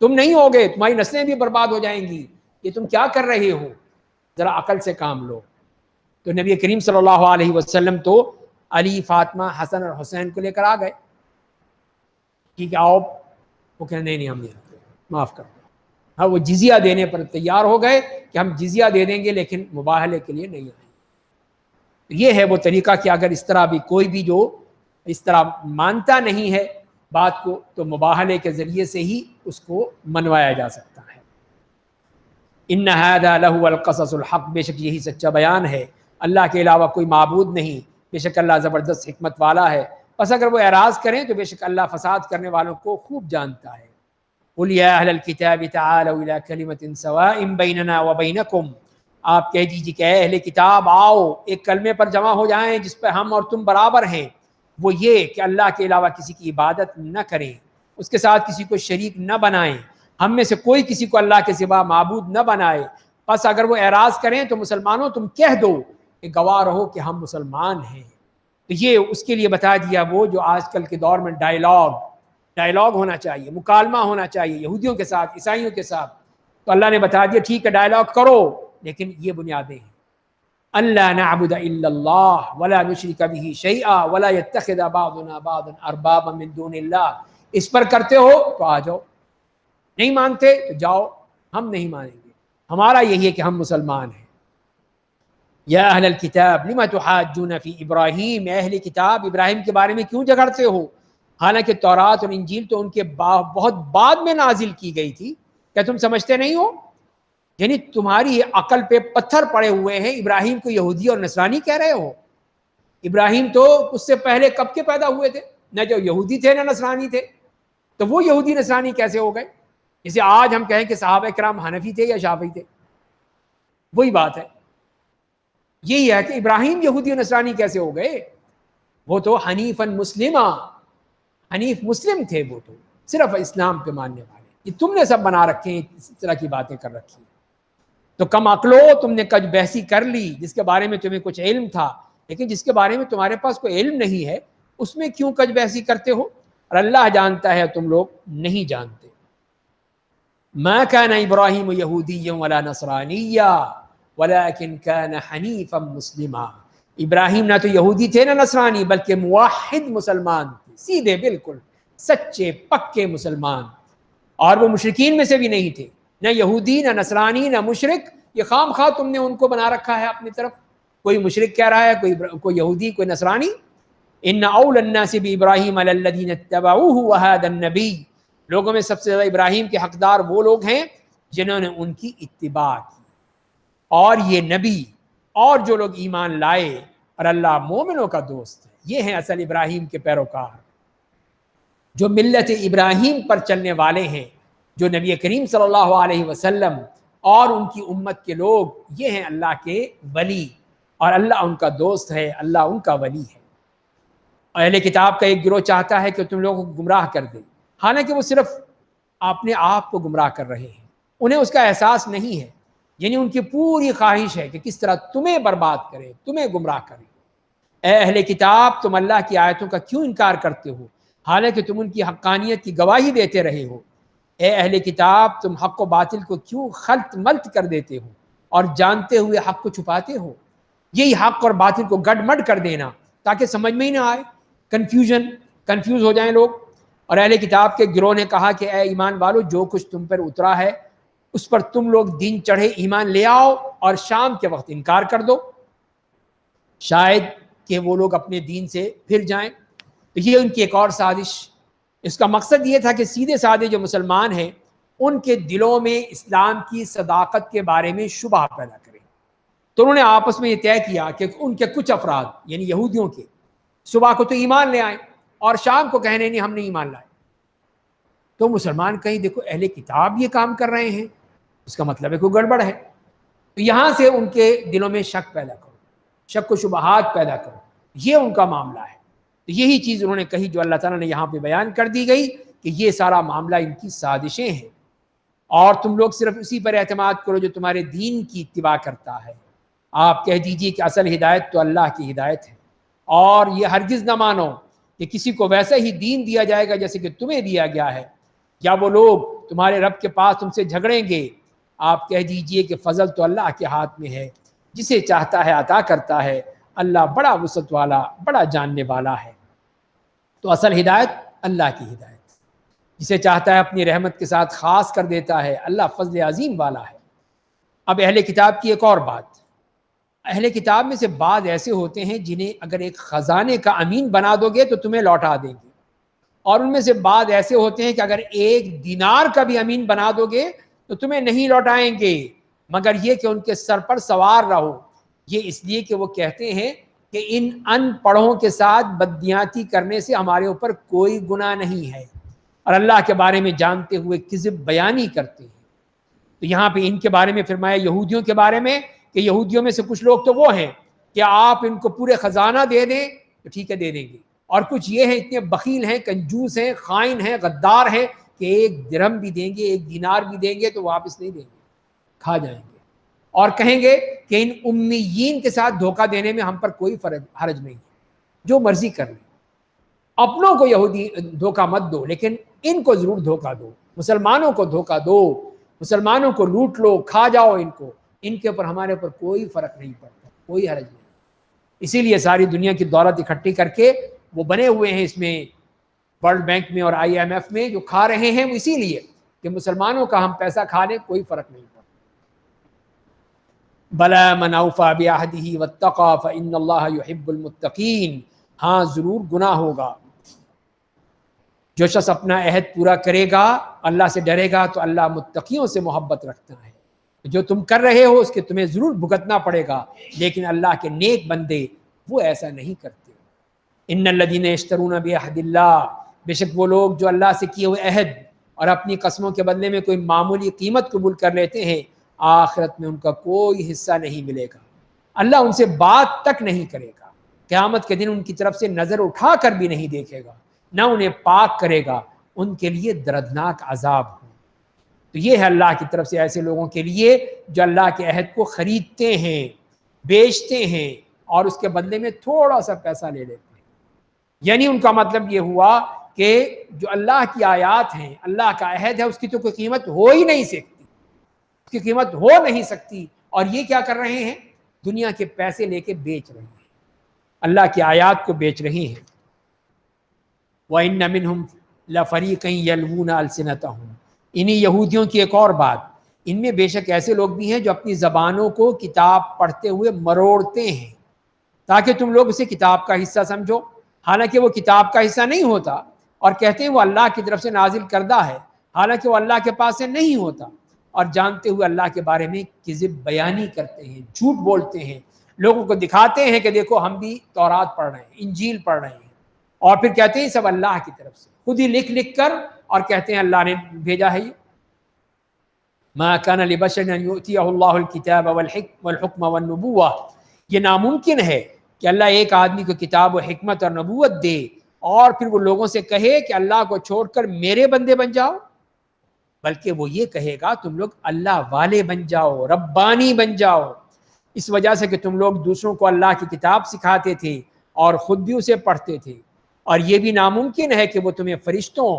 تم نہیں ہوگے, تمہاری نسلیں بھی برباد ہو جائیں گی. یہ تم کیا کر رہے ہو؟ ذرا عقل سے کام لو. تو نبی کریم صلی اللہ علیہ وسلم تو علی, فاطمہ, حسن اور حسین کو لے کر آ گئے. ٹھیک ہے آؤ. وہ کہنے نہیں ہم نہیں آتے, معاف کر دو. ہاں, وہ جزیہ دینے پر تیار ہو گئے کہ ہم جزیہ دے دیں گے لیکن مباہلے کے لیے نہیں آئیں گے. یہ ہے وہ طریقہ کہ اگر اس طرح بھی کوئی بھی جو اس طرح مانتا نہیں ہے بات کو, تو مباہلے کے ذریعے سے ہی اس کو منوایا جا سکتا ہے. ان ھذا لہو القصص الحق, بے شک یہی سچا بیان ہے, اللہ کے علاوہ کوئی معبود نہیں, بے شک اللہ زبردست حکمت والا ہے. بس اگر وہ اعراض کریں تو بے شک اللہ فساد کرنے والوں کو خوب جانتا ہے. قل یا اہل الکتاب تعالوا الی کلمۃ سواء بیننا وبینکم, آپ کہہ دیجیے کہ اے اہل کتاب آؤ ایک کلمے پر جمع ہو جائیں جس پہ ہم اور تم برابر ہیں. وہ یہ کہ اللہ کے علاوہ کسی کی عبادت نہ کریں, اس کے ساتھ کسی کو شریک نہ بنائیں, ہم میں سے کوئی کسی کو اللہ کے سوا معبود نہ بنائے. بس اگر وہ اعراض کریں تو مسلمانوں تم کہہ دو کہ گواہ رہو کہ ہم مسلمان ہیں. تو یہ اس کے لیے بتا دیا وہ جو آج کل کے دور میں ڈائلاگ ہونا چاہیے, مکالمہ ہونا چاہیے یہودیوں کے ساتھ, عیسائیوں کے ساتھ. تو اللہ نے بتا دیا ٹھیک ہے ڈائلاگ کرو, لیکن یہ بنیادیں ہیں. اللہ نعبد الا اللہ ولا نشرک به شیئا ولا يتخذ بعضنا بعضا اربابا من دون اللہ. اس پر کرتے ہو تو آ جاؤ, نہیں مانتے تو جاؤ, ہم نہیں مانیں گے. ہمارا یہی ہے کہ ہم مسلمان ہیں. یا اہل الکتاب لما تحاجون فی ابراہیم, اہل کتاب ابراہیم کے بارے میں کیوں جھگڑتے ہو, حالانکہ تورات اور انجیل تو ان کے بہت بعد میں نازل کی گئی تھی. کیا تم سمجھتے نہیں ہو؟ یعنی تمہاری عقل پہ پتھر پڑے ہوئے ہیں, ابراہیم کو یہودی اور نصرانی کہہ رہے ہو. ابراہیم تو اس سے پہلے کب کے پیدا ہوئے تھے, نہ جو یہودی تھے نہ نصرانی تھے. تو وہ یہودی نصرانی کیسے ہو گئے؟ جسے آج ہم کہیں کہ صحابہ کرام حنفی تھے یا شافعی تھے, وہی بات ہے. یہی ہے کہ ابراہیم یہودی و نصرانی کیسے ہو گئے؟ وہ تو حنیفاً مسلمہ, حنیف مسلم تھے وہ تو صرف اسلام پہ ماننے والے. یہ تم نے سب بنا رکھے ہیں، اس طرح کی باتیں کر رکھی ہیں. تو کم عقلو، تم نے کج بحثی کر لی جس کے بارے میں تمہیں کچھ علم تھا، لیکن جس کے بارے میں تمہارے پاس کوئی علم نہیں ہے اس میں کیوں کج بحثی کرتے ہو؟ اور اللہ جانتا ہے تم لوگ نہیں جانتے. ما كان ابراہیم یہودیا ولا نصرانیا ولكن كان حنیفا مسلما. ابراہیم نہ تو یہودی تھے نہ نصرانی، بلکہ موحد مسلمان تھے، سیدھے بالکل سچے پکے مسلمان. اور وہ مشرکین میں سے بھی نہیں تھے، نہ یہودی نہ نصرانی نہ مشرک. یہ خام خواہ تم نے ان کو بنا رکھا ہے اپنی طرف. کوئی مشرک کہہ رہا ہے، کوئی یہودی، کوئی نصرانی. ان اول الناس بابراہیم علی الذین اتبعوہ وہذا النبی. لوگوں میں سب سے زیادہ ابراہیم کے حقدار وہ لوگ ہیں جنہوں نے ان کی اتباع کی، اور یہ نبی اور جو لوگ ایمان لائے، اور اللہ مومنوں کا دوست ہے. یہ ہیں اصل ابراہیم کے پیروکار، جو ملت ابراہیم پر چلنے والے ہیں، جو نبی کریم صلی اللہ علیہ وسلم اور ان کی امت کے لوگ. یہ ہیں اللہ کے ولی، اور اللہ ان کا دوست ہے، اللہ ان کا ولی ہے. اہل کتاب کا ایک گروہ چاہتا ہے کہ تم لوگوں کو گمراہ کر دے، حالانکہ وہ صرف اپنے آپ کو گمراہ کر رہے ہیں، انہیں اس کا احساس نہیں ہے. یعنی ان کی پوری خواہش ہے کہ کس طرح تمہیں برباد کرے، تمہیں گمراہ کرے. اے اہل کتاب، تم اللہ کی آیتوں کا کیوں انکار کرتے ہو حالانکہ تم ان کی حقانیت کی گواہی دیتے رہے ہو؟ اے اہل کتاب، تم حق و باطل کو کیوں خلط ملط کر دیتے ہو اور جانتے ہوئے حق کو چھپاتے ہو؟ یہی حق اور باطل کو گڈ مڈ کر دینا تاکہ سمجھ میں ہی نہ آئے، کنفیوز ہو جائیں لوگ. اور اہل کتاب کے گروہ نے کہا کہ اے ایمان والو، جو کچھ تم پر اترا ہے اس پر تم لوگ دین چڑھے ایمان لے آؤ اور شام کے وقت انکار کر دو، شاید کہ وہ لوگ اپنے دین سے پھر جائیں. تو یہ ان کی ایک اور سازش. اس کا مقصد یہ تھا کہ سیدھے سادے جو مسلمان ہیں ان کے دلوں میں اسلام کی صداقت کے بارے میں شبہ پیدا کریں. تو انہوں نے آپس میں یہ طے کیا کہ ان کے کچھ افراد یعنی یہودیوں کے صبح کو تو ایمان لے آئیں اور شام کو کہنے نہیں ہم نے ایمان لائے. تو مسلمان کہیں دیکھو اہل کتاب یہ کام کر رہے ہیں، اس کا مطلب ہے کوئی گڑبڑ ہے. تو یہاں سے ان کے دلوں میں شک پیدا کرو، شک و شبہات پیدا کرو. یہ ان کا معاملہ ہے. تو یہی چیز انہوں نے کہی جو اللہ تعالیٰ نے یہاں پہ بیان کر دی گئی کہ یہ سارا معاملہ ان کی سازشیں ہیں، اور تم لوگ صرف اسی پر اعتماد کرو جو تمہارے دین کی اتباع کرتا ہے. آپ کہہ دیجئے کہ اصل ہدایت تو اللہ کی ہدایت ہے، اور یہ ہرگز نہ مانو کہ کسی کو ویسا ہی دین دیا جائے گا جیسے کہ تمہیں دیا گیا ہے، یا وہ لوگ تمہارے رب کے پاس تم سے جھگڑیں گے. آپ کہہ دیجئے کہ فضل تو اللہ کے ہاتھ میں ہے، جسے چاہتا ہے عطا کرتا ہے. اللہ بڑا وسعت والا، بڑا جاننے والا ہے. تو اصل ہدایت اللہ کی ہدایت، جسے چاہتا ہے اپنی رحمت کے ساتھ خاص کر دیتا ہے. اللہ فضل عظیم والا ہے. اب اہل کتاب کی ایک اور بات، اہل کتاب میں سے بعض ایسے ہوتے ہیں جنہیں اگر ایک خزانے کا امین بنا دو گے تو تمہیں لوٹا دیں گے، اور ان میں سے بعض ایسے ہوتے ہیں کہ اگر ایک دینار کا بھی امین بنا دو گے تو تمہیں نہیں لوٹائیں گے مگر یہ کہ ان کے سر پر سوار رہو. یہ اس لیے کہ وہ کہتے ہیں کہ ان ان پڑھوں کے ساتھ بددیانتی کرنے سے ہمارے اوپر کوئی گناہ نہیں ہے، اور اللہ کے بارے میں جانتے ہوئے کذب بیانی کرتے ہیں. تو یہاں پہ ان کے بارے میں فرمایا یہودیوں کے بارے میں کہ یہودیوں میں سے کچھ لوگ تو وہ ہیں کہ آپ ان کو پورے خزانہ دے دیں تو ٹھیک ہے دے دیں گے، اور کچھ یہ ہیں اتنے بخیل ہیں، کنجوس ہیں، خائن ہیں، غدار ہیں کہ ایک درہم بھی دیں گے، ایک دینار بھی دیں گے تو واپس نہیں دیں گے، کھا جائیں گے، اور کہیں گے کہ ان امیین کے ساتھ دھوکہ دینے میں ہم پر کوئی حرج نہیں ہے، جو مرضی کر لیں. اپنوں کو یہودی دھوکہ مت دو لیکن ان کو ضرور دھوکہ دو، مسلمانوں کو دھوکہ دو، مسلمانوں کو لوٹ لو، کھا جاؤ ان کو، ان کے اوپر ہمارے اوپر کوئی فرق نہیں پڑتا، کوئی حرج نہیں. اسی لیے ساری دنیا کی دولت اکٹھی کر کے وہ بنے ہوئے ہیں اس میں ورلڈ بینک میں اور IMF میں، جو کھا رہے ہیں وہ اسی لیے کہ مسلمانوں کا ہم پیسہ کھا لیں کوئی فرق نہیں پڑتا. بلا من اوفى بعهده واتقى فإن الله يحب المتقين. ہاں ضرور گناہ ہوگا. جو شخص اپنا عہد پورا کرے گا، اللہ سے ڈرے گا تو اللہ متقیوں سے محبت رکھتا ہے. جو تم کر رہے ہو اس کے تمہیں ضرور بھگتنا پڑے گا، لیکن اللہ کے نیک بندے وہ ایسا نہیں کرتے. ان الذين يشترون بعهد الله، بے شک وہ لوگ جو اللہ سے کیے ہوئے عہد اور اپنی قسموں کے بدلے میں کوئی معمولی قیمت قبول کر لیتے ہیں، آخرت میں ان کا کوئی حصہ نہیں ملے گا. اللہ ان سے بات تک نہیں کرے گا، قیامت کے دن ان کی طرف سے نظر اٹھا کر بھی نہیں دیکھے گا. نہ انہیں پاک کرے گا، ان کے لیے دردناک عذاب ہو۔ تو یہ ہے اللہ کی طرف سے ایسے لوگوں کے لیے جو اللہ کے عہد کو خریدتے ہیں، بیچتے ہیں اور اس کے بدلے میں تھوڑا سا پیسہ لے لیتے ہیں۔ یعنی ان کا مطلب یہ ہوا کہ جو اللہ کی آیات ہیں، اللہ کا عہد ہے، اس کی تو کوئی قیمت ہو ہی نہیں سکتی، اس کی قیمت ہو نہیں سکتی، اور یہ کیا کر رہے ہیں؟ دنیا کے پیسے لے کے بیچ رہے ہیں، اللہ کی آیات کو بیچ رہے ہیں۔ وَإِنَّ مِنْهُمْ لَفَرِيقًا يَلْوُونَ أَلْسِنَتَهُمْ، انہی یہودیوں کی ایک اور بات، ان میں بے شک ایسے لوگ بھی ہیں جو اپنی زبانوں کو کتاب پڑھتے ہوئے مروڑتے ہیں تاکہ تم لوگ اسے کتاب کا حصہ سمجھو، حالانکہ وہ کتاب کا حصہ نہیں ہوتا، اور کہتے ہیں وہ اللہ کی طرف سے نازل کردہ ہے، حالانکہ وہ اللہ کے پاس سے نہیں ہوتا، اور جانتے ہوئے اللہ کے بارے میں کذب بیانی کرتے ہیں، جھوٹ بولتے ہیں، لوگوں کو دکھاتے ہیں کہ دیکھو ہم بھی تورات پڑھ رہے ہیں، انجیل پڑھ رہے ہیں، اور پھر کہتے ہیں سب اللہ کی طرف سے، خود ہی لکھ لکھ کر، اور کہتے ہیں اللہ نے بھیجا ہے۔ یہ ما كان لبشر ان يؤتيه الله الكتاب والحكم والنبوة، یہ ناممکن ہے کہ اللہ ایک آدمی کو کتاب و حکمت اور نبوت دے اور پھر وہ لوگوں سے کہے کہ اللہ کو چھوڑ کر میرے بندے بن جاؤ، بلکہ وہ یہ کہے گا تم لوگ اللہ والے بن جاؤ، ربانی بن جاؤ، اس وجہ سے کہ تم لوگ دوسروں کو اللہ کی کتاب سکھاتے تھے اور خود بھی اسے پڑھتے تھے، اور یہ بھی ناممکن ہے کہ وہ تمہیں فرشتوں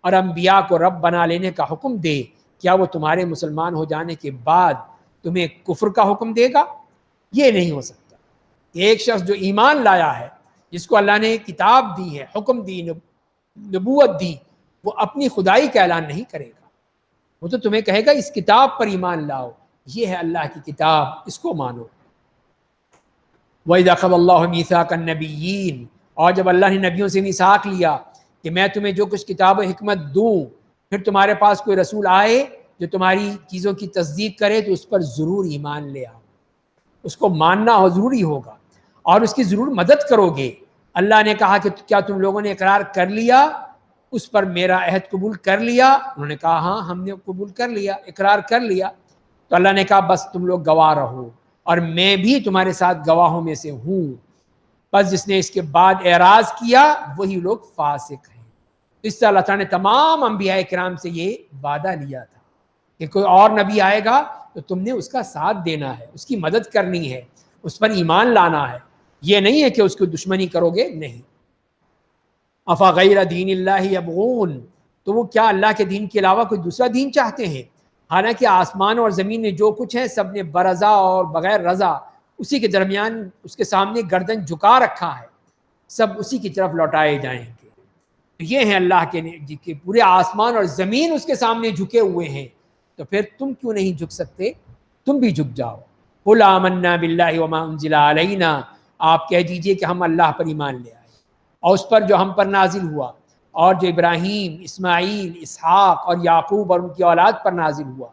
اور انبیاء کو رب بنا لینے کا حکم دے، کیا وہ تمہارے مسلمان ہو جانے کے بعد تمہیں کفر کا حکم دے گا؟ یہ نہیں ہو سکتا۔ ایک شخص جو ایمان لایا ہے، جس کو اللہ نے کتاب دی ہے، حکم دی، نبوت دی، وہ اپنی خدائی کا اعلان نہیں کرے گا، وہ تو تمہیں کہے گا اس کتاب پر ایمان لاؤ، یہ ہے اللہ کی کتاب، اس کو مانو۔ وَإِذَا أَخَذَ اللَّهُ مِيثَاقَ النَّبِيِّينَ، اور جب اللہ نے نبیوں سے میثاق لیا کہ میں تمہیں جو کچھ کتاب و حکمت دوں، پھر تمہارے پاس کوئی رسول آئے جو تمہاری چیزوں کی تصدیق کرے تو اس پر ضرور ایمان لے آؤ، اس کو ماننا ہو ضروری ہوگا اور اس کی ضرور مدد کرو گے۔ اللہ نے کہا کہ کیا تم لوگوں نے اقرار کر لیا، اس پر میرا عہد قبول کر لیا؟ انہوں نے کہا ہاں ہم نے قبول کر لیا، اقرار کر لیا۔ تو اللہ نے کہا بس تم لوگ گواہ رہو اور میں بھی تمہارے ساتھ گواہوں میں سے ہوں، بس جس نے اس کے بعد اعراض کیا وہی لوگ فاسق ہیں۔ اس سے اللہ تعالیٰ نے تمام انبیاء کرام سے یہ وعدہ لیا تھا کہ کوئی اور نبی آئے گا تو تم نے اس کا ساتھ دینا ہے، اس کی مدد کرنی ہے، اس پر ایمان لانا ہے، یہ نہیں ہے کہ اس کو دشمنی کرو گے، نہیں۔ افا غیر دین اللہ یبغون، تو وہ کیا اللہ کے دین کے علاوہ کوئی دوسرا دین چاہتے ہیں؟ حالانکہ آسمان اور زمین میں جو کچھ ہے سب نے برضا اور بغیر رضا اسی کے درمیان اس کے سامنے گردن جھکا رکھا ہے، سب اسی کی طرف لوٹائے جائیں گے۔ یہ ہیں اللہ کے پورے آسمان اور زمین اس کے سامنے جھکے ہوئے ہیں، تو پھر تم کیوں نہیں جھک سکتے؟ تم بھی جھک جاؤ۔ قل آمنا باللہ وما انزل علینا، آپ کہہ دیجئے کہ ہم اللہ پر ایمان لے آئے اور اس پر جو ہم پر نازل ہوا، اور جو ابراہیم، اسماعیل، اسحاق اور یعقوب اور ان کی اولاد پر نازل ہوا،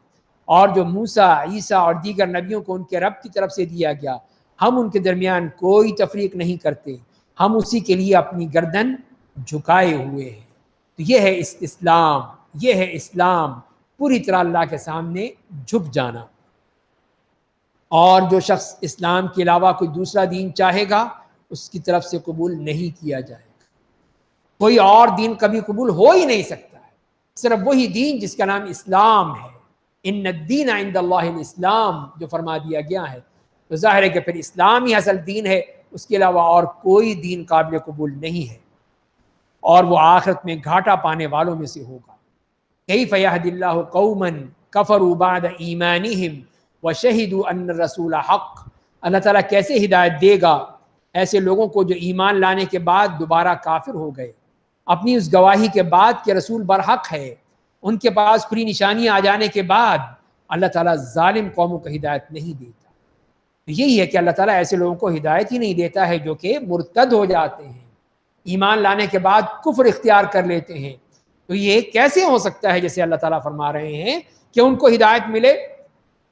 اور جو موسیٰ، عیسیٰ اور دیگر نبیوں کو ان کے رب کی طرف سے دیا گیا، ہم ان کے درمیان کوئی تفریق نہیں کرتے، ہم اسی کے لیے اپنی گردن جھکائے ہوئے ہیں۔ تو یہ ہے اسلام، یہ ہے اسلام، پوری طرح اللہ کے سامنے جھک جانا۔ اور جو شخص اسلام کے علاوہ کوئی دوسرا دین چاہے گا اس کی طرف سے قبول نہیں کیا جائے گا، کوئی اور دین کبھی قبول ہو ہی نہیں سکتا ہے، صرف وہی دین جس کا نام اسلام ہے۔ ان الدین عند اللہ الاسلام جو فرما دیا گیا ہے، تو ظاہر ہے کہ پھر اسلام ہی اصل دین ہے، اس کے علاوہ اور کوئی دین قابل قبول نہیں ہے، اور وہ آخرت میں گھاٹا پانے والوں میں سے ہوگا۔ کیف یہدی اللہ قوما کفروا بعد ایمانہم وشہدوا ان الرسول حق، اللہ تعالیٰ کیسے ہدایت دے گا ایسے لوگوں کو جو ایمان لانے کے بعد دوبارہ کافر ہو گئے، اپنی اس گواہی کے بعد کہ رسول برحق ہے، ان کے پاس کھلی نشانیاں آ جانے کے بعد اللہ تعالیٰ ظالم قوموں کو ہدایت نہیں دیتا۔ یہی ہے کہ اللہ تعالیٰ ایسے لوگوں کو ہدایت ہی نہیں دیتا ہے جو کہ مرتد ہو جاتے ہیں، ایمان لانے کے بعد کفر اختیار کر لیتے ہیں۔ تو یہ کیسے ہو سکتا ہے جیسے اللہ تعالیٰ فرما رہے ہیں کہ ان کو ہدایت ملے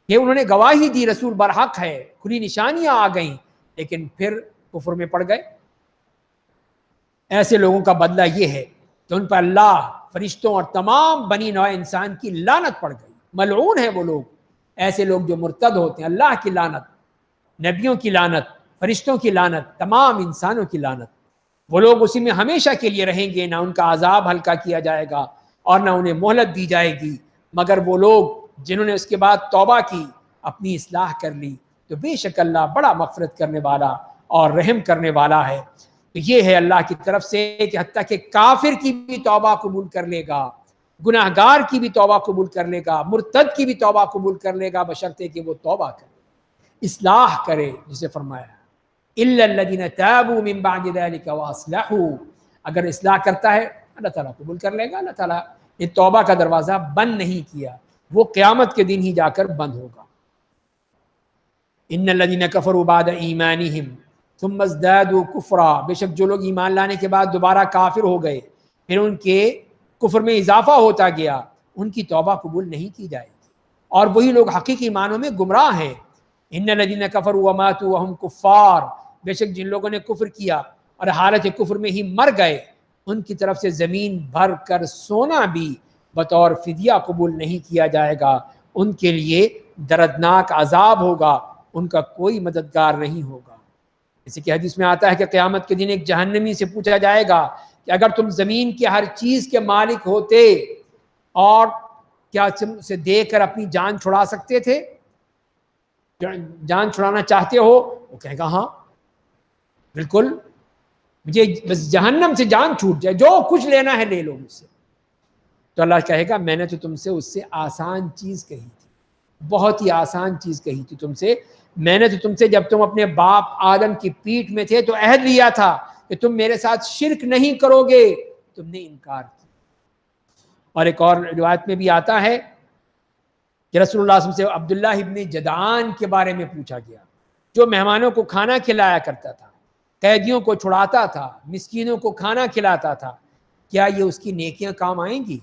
کہ انہوں نے گواہی دی رسول برحق ہے، کھلی نشانیاں آ گئیں، لیکن پھر کفر میں پڑ گئے۔ ایسے لوگوں کا بدلہ یہ ہے کہ ان پر اللہ، فرشتوں اور تمام بنی نوع انسان کی لعنت پڑ گئی، ملعون ہیں وہ لوگ، ایسے لوگ جو مرتد ہوتے ہیں۔ اللہ کی لعنت، نبیوں کی لعنت، فرشتوں کی لعنت، تمام انسانوں کی لعنت۔ وہ لوگ اسی میں ہمیشہ کے لیے رہیں گے، نہ ان کا عذاب ہلکا کیا جائے گا اور نہ انہیں مہلت دی جائے گی، مگر وہ لوگ جنہوں نے اس کے بعد توبہ کی، اپنی اصلاح کر لی، تو بے شک اللہ بڑا مغفرت کرنے والا اور رحم کرنے والا ہے۔ تو یہ ہے اللہ کی طرف سے کہ حتیٰ کہ کافر کی بھی توبہ قبول کر لے گا، گناہ گار کی بھی توبہ قبول کر لے گا، مرتد کی بھی توبہ قبول کر لے گا، بشرطے کہ وہ توبہ کرے، اصلاح کرے، جسے فرمایا الا الذين تابوا من بعد ذلك واصلحوا، اگر اصلاح کرتا ہے اللہ تعالیٰ قبول کر لے گا۔ اللہ تعالیٰ نے توبہ کا دروازہ بند نہیں کیا، وہ قیامت کے دن ہی جا کر بند ہوگا۔ ان الذين كفروا بعد ایمانهم ثم ازدادوا كفرا، بے شک جو لوگ ایمان لانے کے بعد دوبارہ کافر ہو گئے، پھر ان کے کفر میں اضافہ ہوتا گیا، ان کی توبہ قبول نہیں کی جائے گی، اور وہی لوگ حقیقی معنوں میں گمراہ ہیں۔ ان الذين كفروا وماتوا وهم كفار، بے شک جن لوگوں نے کفر کیا اور حالت کفر میں ہی مر گئے، ان کی طرف سے زمین بھر کر سونا بھی بطور فدیہ قبول نہیں کیا جائے گا، ان کے لیے دردناک عذاب ہوگا، ان کا کوئی مددگار نہیں ہوگا۔ اسی کہ حدیث میں آتا ہے کہ قیامت کے دن ایک جہنمی سے پوچھا جائے گا کہ اگر تم زمین کے ہر چیز کے مالک ہوتے اور کیا تم اسے دے کر اپنی جان چھڑا سکتے تھے، جان چھڑانا چاہتے ہو؟ وہ کہے گا ہاں بالکل، مجھے بس جہنم سے جان چھوٹ جائے، جو کچھ لینا ہے لے لو مجھ سے۔ تو اللہ کہے گا میں نے تو تم سے اس سے آسان چیز کہی تھی، بہت ہی آسان چیز کہی تھی تم سے، میں نے تو تم سے جب تم اپنے باپ آدم کی پیٹھ میں تھے تو عہد لیا تھا کہ تم میرے ساتھ شرک نہیں کرو گے، تم نے انکار کیا۔ اور ایک اور روایت میں بھی آتا ہے کہ رسول اللہ صلی اللہ علیہ وسلم سے عبداللہ ابن جدعان کے بارے میں پوچھا گیا، جو مہمانوں کو کھانا کھلایا کرتا تھا، قیدیوں کو چھڑاتا تھا، مسکینوں کو کھانا کھلاتا تھا، کیا یہ اس کی نیکیاں کام آئیں گی؟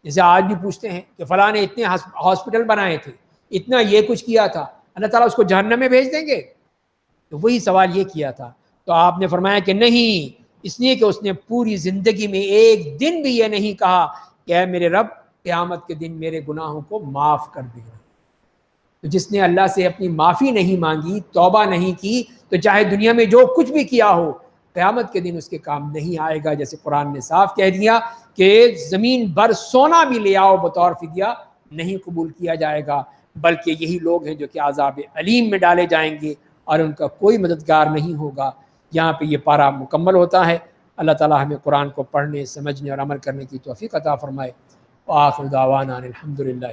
جیسے آج بھی پوچھتے ہیں کہ فلاں نے اتنے ہاسپٹل بنائے تھے، اتنا یہ کچھ کیا تھا، اللہ تعالیٰ اس کو جہنم میں بھیج دیں گے؟ تو وہی سوال یہ کیا تھا، تو آپ نے فرمایا کہ نہیں، اس لیے کہ اس نے پوری زندگی میں ایک دن بھی یہ نہیں کہا کہ اے میرے رب قیامت کے دن میرے گناہوں کو معاف کر دینا۔ تو جس نے اللہ سے اپنی معافی نہیں مانگی، توبہ نہیں کی، تو چاہے دنیا میں جو کچھ بھی کیا ہو، قیامت کے دن اس کے کام نہیں آئے گا۔ جیسے قرآن نے صاف کہہ دیا کہ زمین بھر سونا بھی لے آؤ بطور فدیہ، نہیں قبول کیا جائے گا، بلکہ یہی لوگ ہیں جو کہ عذاب علیم میں ڈالے جائیں گے اور ان کا کوئی مددگار نہیں ہوگا۔ یہاں پہ یہ پارہ مکمل ہوتا ہے۔ اللہ تعالیٰ ہمیں قرآن کو پڑھنے، سمجھنے اور عمل کرنے کی توفیق عطا فرمائے۔ وآخر دعوانا الحمدللہ۔